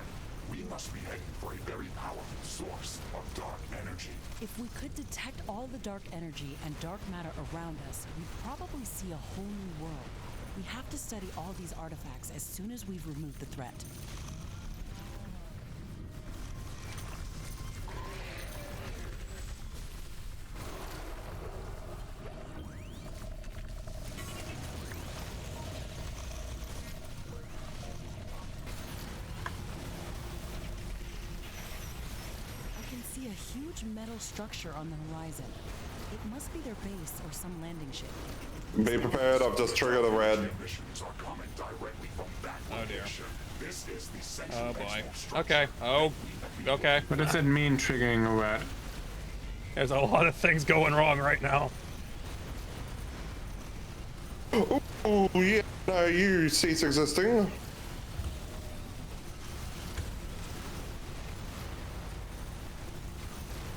[SPEAKER 4] We must be heading for a very powerful source of dark energy.
[SPEAKER 5] If we could detect all the dark energy and dark matter around us, we'd probably see a whole new world. We have to study all these artifacts as soon as we've removed the threat. I can see a huge metal structure on the horizon. It must be their base or some landing ship.
[SPEAKER 2] Be prepared, I've just triggered a red.
[SPEAKER 4] Emissions are coming directly from that
[SPEAKER 1] Oh dear.
[SPEAKER 4] location. This is the central
[SPEAKER 1] Oh boy.
[SPEAKER 4] expo structure.
[SPEAKER 1] Okay. Oh. Okay.
[SPEAKER 3] What does it mean, triggering a red?
[SPEAKER 1] There's a lot of things going wrong right now.
[SPEAKER 2] Oh yeah, no, you cease existing.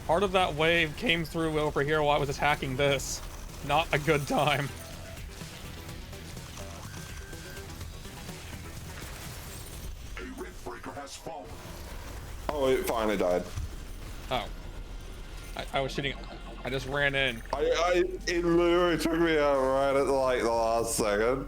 [SPEAKER 1] Part of that wave came through over here while I was attacking this. Not a good time.
[SPEAKER 4] A rift breaker has fallen.
[SPEAKER 2] Oh, it finally died.
[SPEAKER 1] Oh. I was shooting. I just ran in.
[SPEAKER 2] It literally took me out right at like the last second.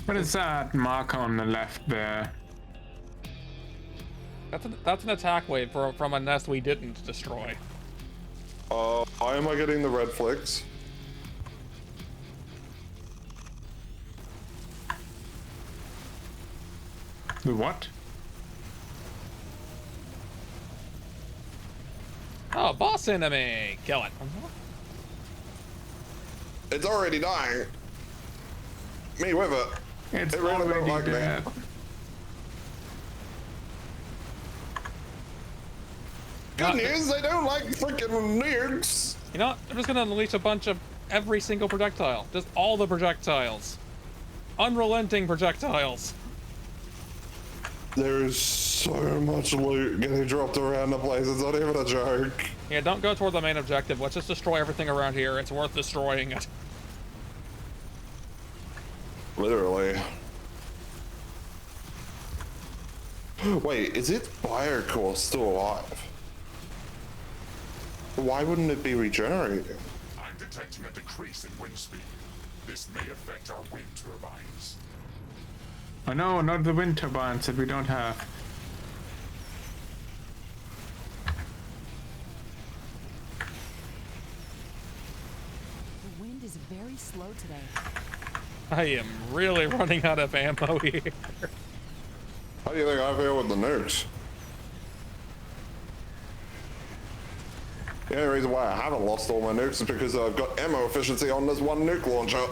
[SPEAKER 3] What is that mark on the left there?
[SPEAKER 1] That's an attack wave from a nest we didn't destroy.
[SPEAKER 2] Why am I getting the red flicks?
[SPEAKER 3] The what?
[SPEAKER 1] Oh, boss enemy! Kill it.
[SPEAKER 2] It's already dying. Me with it.
[SPEAKER 3] It's
[SPEAKER 2] It really don't
[SPEAKER 3] already
[SPEAKER 2] like me.
[SPEAKER 3] dead.
[SPEAKER 2] Good news, they don't like freaking nukes.
[SPEAKER 1] You know what? I'm just gonna unleash a bunch of every single projectile. Just all the projectiles. Unrelenting projectiles.
[SPEAKER 2] There's so much loot getting dropped around the place, it's not even a joke.
[SPEAKER 1] Yeah, don't go toward the main objective. Let's just destroy everything around here. It's worth destroying it.
[SPEAKER 2] Literally. Wait, is its biocore still alive? Why wouldn't it be regenerating?
[SPEAKER 4] I'm detecting a decrease in wind speed. This may affect our wind turbines.
[SPEAKER 3] Oh no, not the wind turbines that we don't have.
[SPEAKER 5] The wind is very slow today.
[SPEAKER 1] I am really running out of ammo here.
[SPEAKER 2] How do you think I feel with the nukes? The only reason why I haven't lost all my nukes is because I've got ammo efficiency on this one nuke launcher.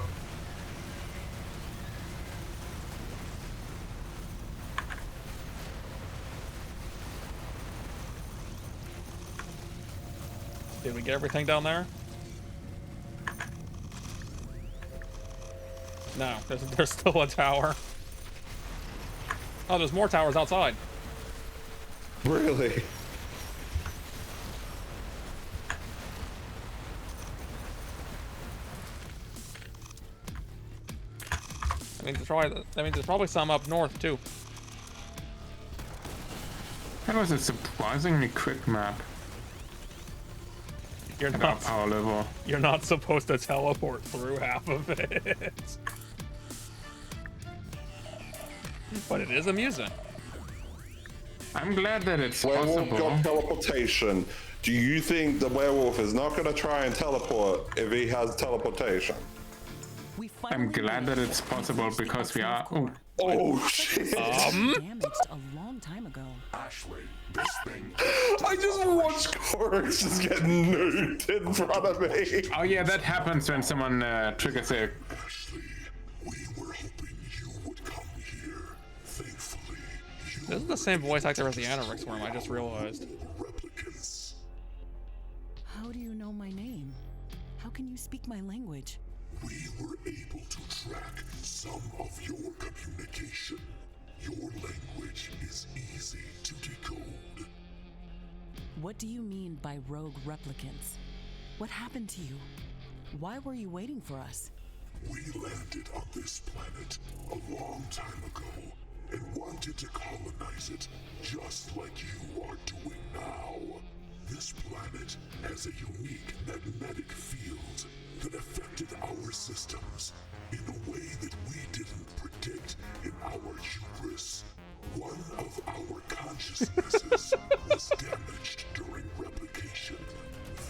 [SPEAKER 1] Did we get everything down there? No, there's still a tower. Oh, there's more towers outside.
[SPEAKER 2] Really?
[SPEAKER 1] That means there's probably some up north too.
[SPEAKER 3] That was a surprisingly quick map.
[SPEAKER 1] You're
[SPEAKER 3] At our
[SPEAKER 1] not
[SPEAKER 3] power level.
[SPEAKER 1] You're not supposed to teleport through half of it. But it is amusing.
[SPEAKER 3] I'm glad that it's
[SPEAKER 2] Werewolf got
[SPEAKER 3] possible.
[SPEAKER 2] teleportation. Do you think the werewolf is not going to try and teleport if he has teleportation?
[SPEAKER 5] We
[SPEAKER 3] I'm glad that it's possible because we are. Oh,
[SPEAKER 2] Oh shit!
[SPEAKER 5] damaged a long time ago.
[SPEAKER 4] Ashley, this thing.
[SPEAKER 2] I just watched Corix just get nuked in front of me.
[SPEAKER 3] oh yeah, that happens when someone triggers a.
[SPEAKER 4] Ashley, we were hoping you would come here. Thankfully, you
[SPEAKER 1] This is the same voice actor as the Anorix worm, I just realized.
[SPEAKER 4] replicants.
[SPEAKER 5] How do you know my name? How can you speak my language?
[SPEAKER 4] We were able to track some of your communication. Your language is easy to decode.
[SPEAKER 5] What do you mean by rogue replicants? What happened to you? Why were you waiting for us?
[SPEAKER 4] We landed on this planet a long time ago and wanted to colonize it just like you are doing now. This planet has a unique magnetic field that affected our systems in a way that we didn't predict in our hubris. One of our consciousnesses was damaged during replication.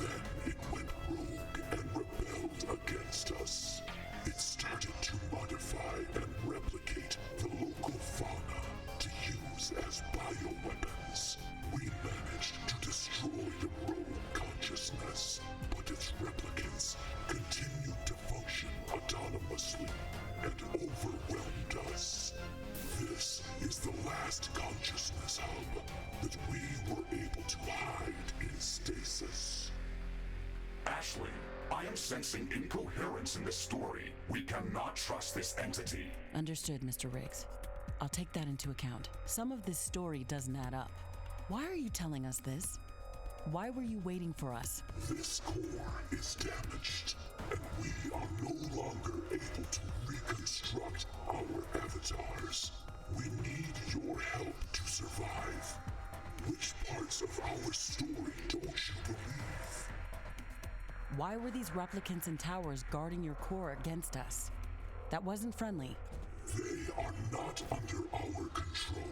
[SPEAKER 4] Then it went rogue and rebelled against us. It started to modify and replicate the local fauna to use as bioweapons. We managed to destroy the rogue consciousness, but its replicants continued to function autonomously and overwhelmed us. This is the last consciousness hub that we were able to hide in stasis. sensing incoherence in this story. We cannot trust this entity.
[SPEAKER 5] Understood, Mr. Riggs. I'll take that into account. Some of this story doesn't add up. Why are you telling us this? Why were you waiting for us?
[SPEAKER 4] This core is damaged, and we are no longer able to reconstruct our avatars. We need your help to survive. Which parts of our story don't you believe?
[SPEAKER 5] Why were these replicants and towers guarding your core against us? That wasn't friendly.
[SPEAKER 4] They are not under our control,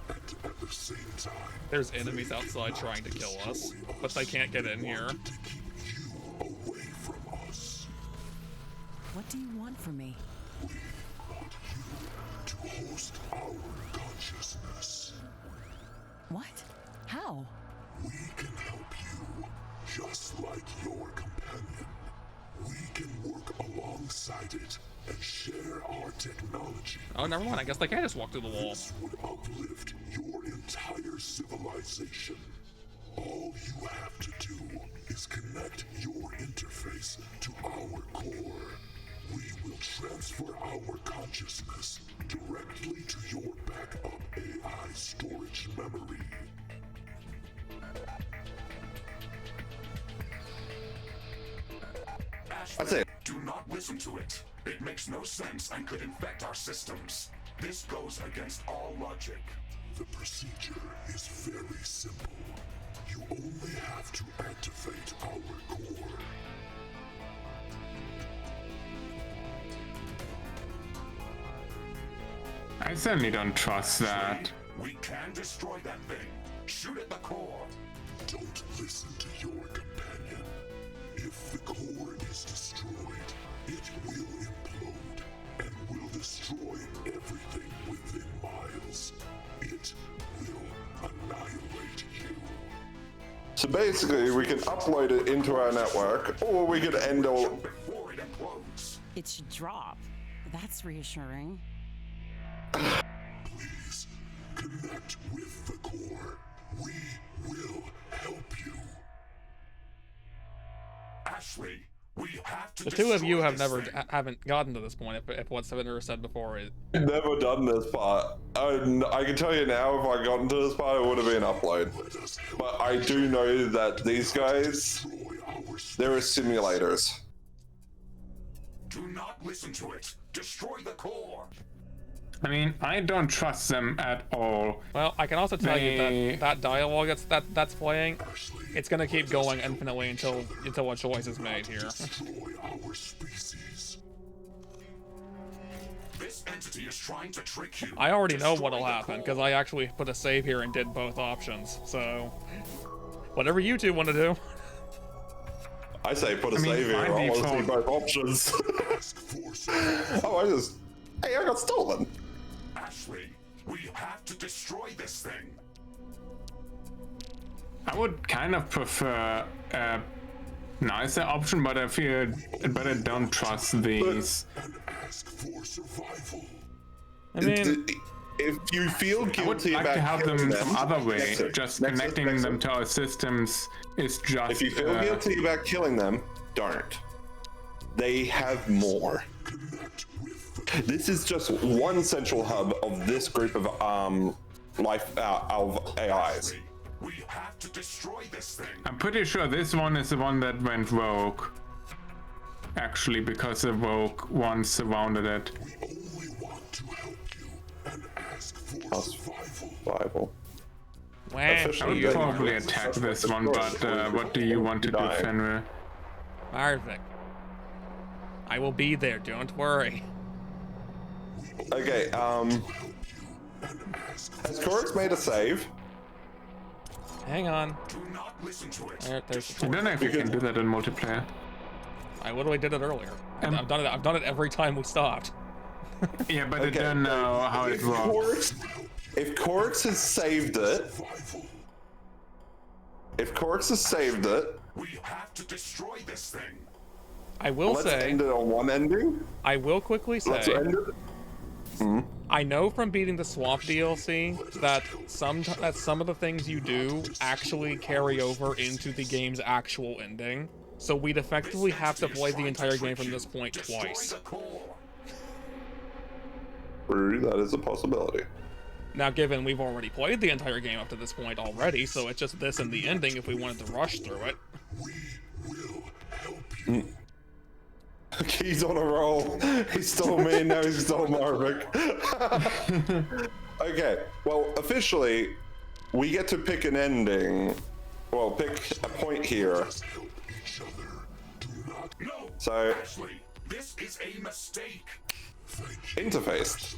[SPEAKER 4] and at the same time,
[SPEAKER 1] There's enemies outside trying to kill us, but they can't get in here.
[SPEAKER 4] to keep you away from us.
[SPEAKER 5] What do you want from me?
[SPEAKER 4] We want you to host our consciousness.
[SPEAKER 5] What? How?
[SPEAKER 4] We can help you, just like your companion. We can work alongside it and share our technology.
[SPEAKER 1] Oh, never mind. I guess they can just walk through the wall.
[SPEAKER 4] This would uplift your entire civilization. All you have to do is connect your interface to our core. We will transfer our consciousness directly to your backup AI storage memory.
[SPEAKER 2] I'd say
[SPEAKER 4] Do not listen to it. It makes no sense and could infect our systems. This goes against all logic. The procedure is very simple. You only have to activate our core.
[SPEAKER 3] I certainly don't trust that.
[SPEAKER 4] We can destroy that thing. Shoot at the core. Don't listen to your companion. If the core is destroyed, it will implode and will destroy everything within miles. It will annihilate you.
[SPEAKER 2] so. Basically, we can upload it into our network, or we could end all.
[SPEAKER 4] Before it implodes.
[SPEAKER 5] It should drop. That's reassuring.
[SPEAKER 4] Please connect with the core. We will help you. Ashley, we have to
[SPEAKER 1] The two of you
[SPEAKER 4] destroy
[SPEAKER 1] have
[SPEAKER 4] this
[SPEAKER 1] never
[SPEAKER 4] thing.
[SPEAKER 1] haven't gotten to this point. If what's been said before is
[SPEAKER 2] Never done this part. I can tell you now, if I got into this part, it would have been upload.
[SPEAKER 4] Let us help
[SPEAKER 2] But I do know that these guys,
[SPEAKER 4] destroy our
[SPEAKER 2] they're simulators.
[SPEAKER 4] Do not listen to it. Destroy the core.
[SPEAKER 3] I mean, I don't trust them at all.
[SPEAKER 1] well, I can also tell you
[SPEAKER 3] They-
[SPEAKER 1] that that dialogue that's playing, it's gonna keep going infinitely until a choice is made here.
[SPEAKER 4] Destroy our species. This entity is trying to trick you.
[SPEAKER 1] I already know
[SPEAKER 4] Destroy
[SPEAKER 1] what'll
[SPEAKER 4] the
[SPEAKER 1] happen
[SPEAKER 4] core.
[SPEAKER 1] because I actually put a save here and did both options. So, whatever you two want to do.
[SPEAKER 2] I say put a
[SPEAKER 3] mean,
[SPEAKER 2] save here.
[SPEAKER 3] by
[SPEAKER 2] I want to see
[SPEAKER 3] default-
[SPEAKER 2] both options.
[SPEAKER 4] Ask for survival.
[SPEAKER 2] Oh, hey, I got stolen.
[SPEAKER 4] Ashley, we have to destroy this thing.
[SPEAKER 3] I would kind of prefer a nicer option, but I don't trust these.
[SPEAKER 4] And ask for survival.
[SPEAKER 1] I mean,
[SPEAKER 2] If you feel
[SPEAKER 3] I would
[SPEAKER 2] guilty
[SPEAKER 3] like
[SPEAKER 2] about
[SPEAKER 3] to have
[SPEAKER 2] killing
[SPEAKER 3] them some other way.
[SPEAKER 2] Nexus,
[SPEAKER 3] Just
[SPEAKER 2] Nexus,
[SPEAKER 3] connecting
[SPEAKER 2] Nexus.
[SPEAKER 3] them to our systems is just.
[SPEAKER 2] If you feel guilty about killing them, don't. They have more.
[SPEAKER 4] Connect with the
[SPEAKER 2] This is just one central hub of this group of of AIs.
[SPEAKER 4] We have to destroy this thing.
[SPEAKER 3] I'm pretty sure this one is the one that went rogue. Actually, because the rogue one surrounded it.
[SPEAKER 4] We only want to help you and ask for
[SPEAKER 2] Plus
[SPEAKER 4] survival.
[SPEAKER 2] Survival.
[SPEAKER 1] wah,
[SPEAKER 3] I
[SPEAKER 2] Officially,
[SPEAKER 3] would
[SPEAKER 2] Yeah,
[SPEAKER 3] probably
[SPEAKER 2] yeah.
[SPEAKER 3] attack this one, but what do you want to do,
[SPEAKER 2] Dying.
[SPEAKER 3] Fenrir?
[SPEAKER 1] perfect. I will be there. Don't worry.
[SPEAKER 2] Okay, has Corix made a save?
[SPEAKER 1] Hang on.
[SPEAKER 4] Do not listen to it.
[SPEAKER 1] There's.
[SPEAKER 3] I don't know if you can do that in multiplayer.
[SPEAKER 1] I literally did it earlier. I've done it. I've done it every time we stopped.
[SPEAKER 3] Yeah, but I
[SPEAKER 2] Okay.
[SPEAKER 3] don't know how it works.
[SPEAKER 2] If Corix has saved it,
[SPEAKER 4] We have to destroy this thing.
[SPEAKER 1] I will
[SPEAKER 2] let's
[SPEAKER 1] say.
[SPEAKER 2] end it on one ending.
[SPEAKER 1] I will quickly
[SPEAKER 2] Let's
[SPEAKER 1] say.
[SPEAKER 2] end it.
[SPEAKER 1] I know from beating the Swamp DLC that some of the things you do actually carry over into the game's actual ending. So we'd effectively have to play the entire game from this point twice.
[SPEAKER 2] True, that is a possibility.
[SPEAKER 1] Now, given we've already played the entire game up to this point already, so it's just this and the ending if we wanted to rush through it.
[SPEAKER 2] He's on a roll. He stole me, now he stole Marvick. Okay, well, officially, we get to pick an ending. Well, pick a point here.
[SPEAKER 4] No,
[SPEAKER 2] So,
[SPEAKER 4] Ashley, this is a mistake.
[SPEAKER 2] interface.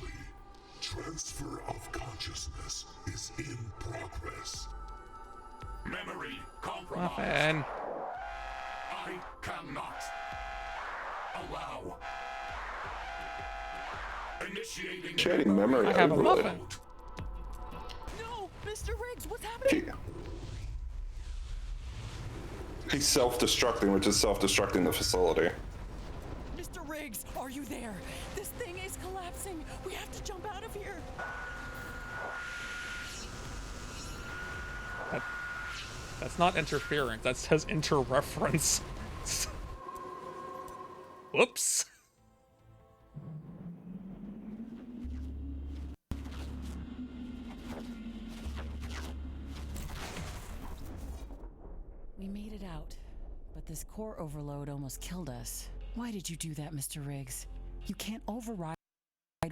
[SPEAKER 4] Transfer of consciousness is in progress. Memory compromised.
[SPEAKER 1] Muffin.
[SPEAKER 4] I cannot allow. Initiating
[SPEAKER 2] Shading memory
[SPEAKER 1] I have a
[SPEAKER 2] overload.
[SPEAKER 1] muffin.
[SPEAKER 5] No, Mr. Riggs, what's happening?
[SPEAKER 2] He's self-destructing, which is self-destructing the facility.
[SPEAKER 5] Mr. Riggs, are you there? This thing is collapsing. We have to jump out of here.
[SPEAKER 1] That's not interference, that says interreference. Whoops.
[SPEAKER 5] We made it out, but this core overload almost killed us. Why did you do that, Mr. Riggs? You can't override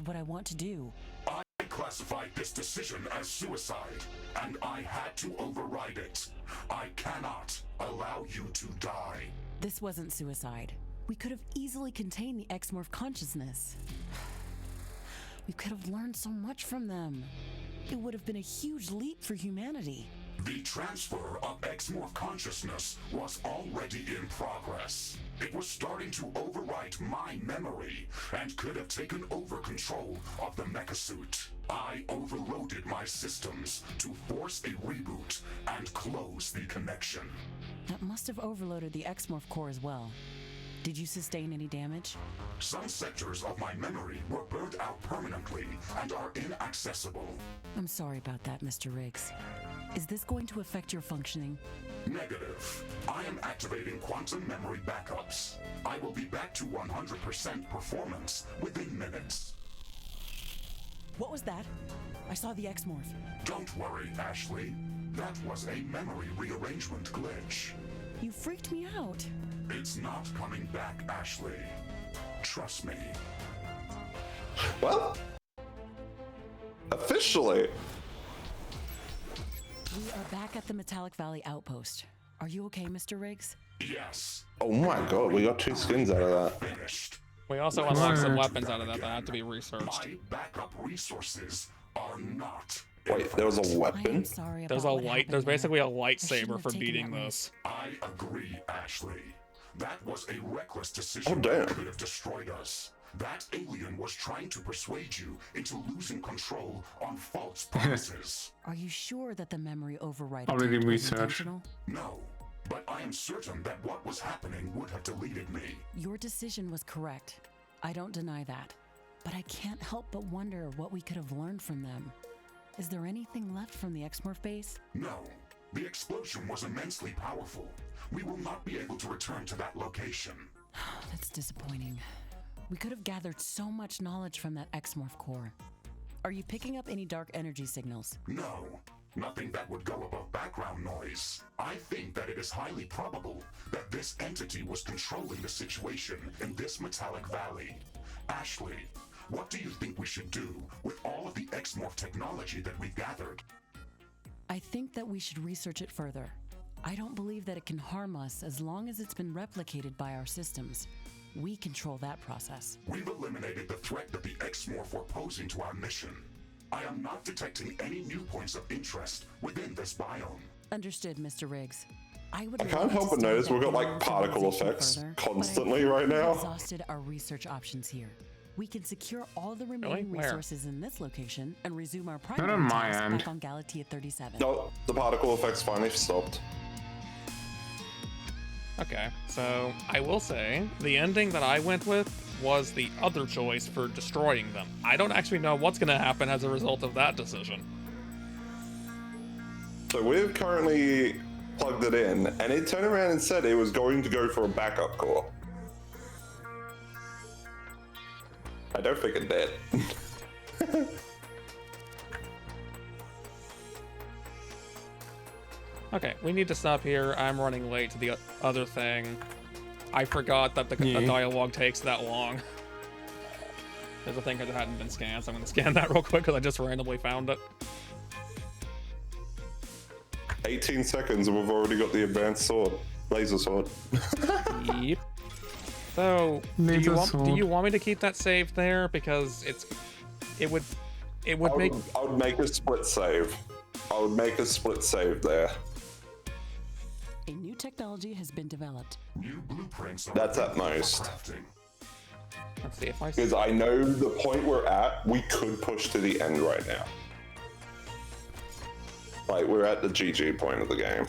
[SPEAKER 5] what I want to do.
[SPEAKER 4] I classified this decision as suicide, and I had to override it. I cannot allow you to die.
[SPEAKER 5] This wasn't suicide. We could have easily contained the X-Morph consciousness. We could have learned so much from them. It would have been a huge leap for humanity.
[SPEAKER 4] The transfer of X-Morph consciousness was already in progress. It was starting to overwrite my memory and could have taken over control of the mecha-suit. I overloaded my systems to force a reboot and close the connection.
[SPEAKER 5] That must have overloaded the X-Morph core as well. Did you sustain any damage?
[SPEAKER 4] Some sectors of my memory were burned out permanently and are inaccessible.
[SPEAKER 5] I'm sorry about that, Mr. Riggs. Is this going to affect your functioning?
[SPEAKER 4] Negative. I am activating quantum memory backups. I will be back to 100% performance within minutes.
[SPEAKER 5] What was that? I saw the X-Morph.
[SPEAKER 4] Don't worry, Ashley. That was a memory rearrangement glitch.
[SPEAKER 5] You freaked me out.
[SPEAKER 4] It's not coming back, Ashley. Trust me.
[SPEAKER 2] Well, officially.
[SPEAKER 5] We are back at the Metallic Valley outpost. Are you okay, Mr. Riggs?
[SPEAKER 4] Yes.
[SPEAKER 2] Oh my god, we got 2 skins out of that.
[SPEAKER 4] Finished.
[SPEAKER 1] We also unlocked some weapons out of that have to be researched.
[SPEAKER 4] My backup resources are not.
[SPEAKER 2] Wait, there was a
[SPEAKER 5] I am
[SPEAKER 2] weapon?
[SPEAKER 5] sorry about
[SPEAKER 1] There's a
[SPEAKER 5] what
[SPEAKER 1] light.
[SPEAKER 5] happened
[SPEAKER 1] There's
[SPEAKER 5] there.
[SPEAKER 1] basically a
[SPEAKER 5] I shouldn't
[SPEAKER 1] lightsaber
[SPEAKER 5] have
[SPEAKER 1] for
[SPEAKER 5] taken
[SPEAKER 1] beating
[SPEAKER 5] that
[SPEAKER 1] this.
[SPEAKER 4] I agree, Ashley. That was a reckless decision
[SPEAKER 2] Oh, damn.
[SPEAKER 4] that could have destroyed us. That alien was trying to persuade you into losing control on false promises.
[SPEAKER 5] Are you sure that the memory override
[SPEAKER 3] Already
[SPEAKER 5] attempt was
[SPEAKER 3] researched.
[SPEAKER 5] intentional?
[SPEAKER 4] No, but I am certain that what was happening would have deleted me.
[SPEAKER 5] Your decision was correct. I don't deny that. But I can't help but wonder what we could have learned from them. Is there anything left from the X-Morph base?
[SPEAKER 4] No, the explosion was immensely powerful. We will not be able to return to that location.
[SPEAKER 5] That's disappointing. We could have gathered so much knowledge from that X-Morph core. Are you picking up any dark energy signals?
[SPEAKER 4] No, nothing that would go above background noise. I think that it is highly probable that this entity was controlling the situation in this metallic valley. Ashley, what do you think we should do with all of the X-Morph technology that we've gathered?
[SPEAKER 5] I think that we should research it further. I don't believe that it can harm us as long as it's been replicated by our systems. We control that process.
[SPEAKER 4] We've eliminated the threat that the X-Morph were posing to our mission. I am not detecting any new points of interest within this biome.
[SPEAKER 5] Understood, Mr. Riggs. I
[SPEAKER 2] can't help but notice we've got, like, particle effects constantly right now.
[SPEAKER 5] We've exhausted our research options here. We can secure all the remaining
[SPEAKER 1] Where?
[SPEAKER 5] resources in this location and resume our primary
[SPEAKER 3] on my
[SPEAKER 5] task
[SPEAKER 3] end.
[SPEAKER 5] back on Galatea 37.
[SPEAKER 2] No, the particle effects finally stopped.
[SPEAKER 1] Okay, so I will say the ending that I went with was the other choice for destroying them. I don't actually know what's going to happen as a result of that decision.
[SPEAKER 2] So we've currently plugged it in, and it turned around and said it was going to go for a backup core. I don't think it did.
[SPEAKER 1] Okay, we need to stop here. I'm running late to the other thing. I forgot that the dialogue takes that long. There's a thing that hadn't been scanned, so I'm gonna scan that real quick because I just randomly found it.
[SPEAKER 2] 18 seconds and we've already got the advanced sword. Laser sword.
[SPEAKER 1] Yep. So, do you want me to keep that saved there? Because it would
[SPEAKER 2] I would make a split save. I would make a split save there.
[SPEAKER 5] A new technology has been developed.
[SPEAKER 4] New blueprints are
[SPEAKER 2] That's at
[SPEAKER 4] available
[SPEAKER 2] most.
[SPEAKER 4] for crafting.
[SPEAKER 1] Let's see if I
[SPEAKER 2] Because I know the point we're at, we could push to the end right now. Like, we're at the GG point of the game.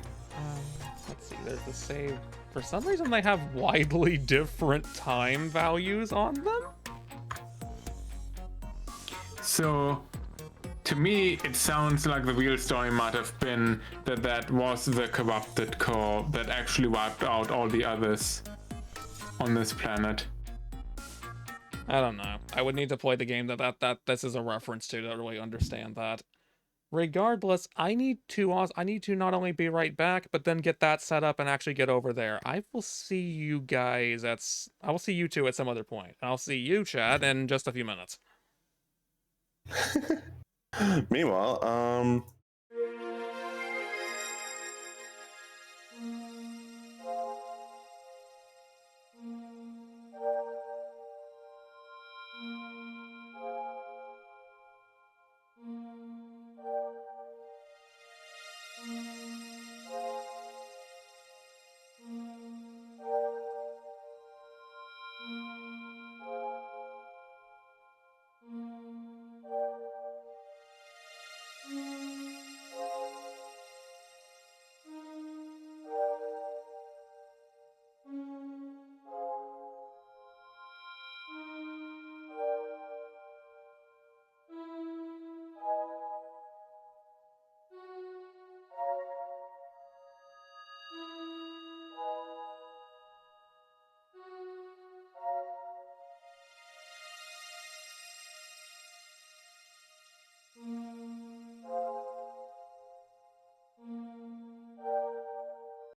[SPEAKER 1] let's see, there's the save. For some reason, they have widely different time values on them.
[SPEAKER 3] So, to me, it sounds like the real story might have been that was the corrupted core that actually wiped out all the others on this planet.
[SPEAKER 1] I don't know. I would need to play the game that this is a reference to really understand that. Regardless, I need to not only be right back, but then get that set up and actually get over there. I will see you guys I will see you two at some other point. I'll see you, Chad, in just a few minutes.
[SPEAKER 2] Meanwhile,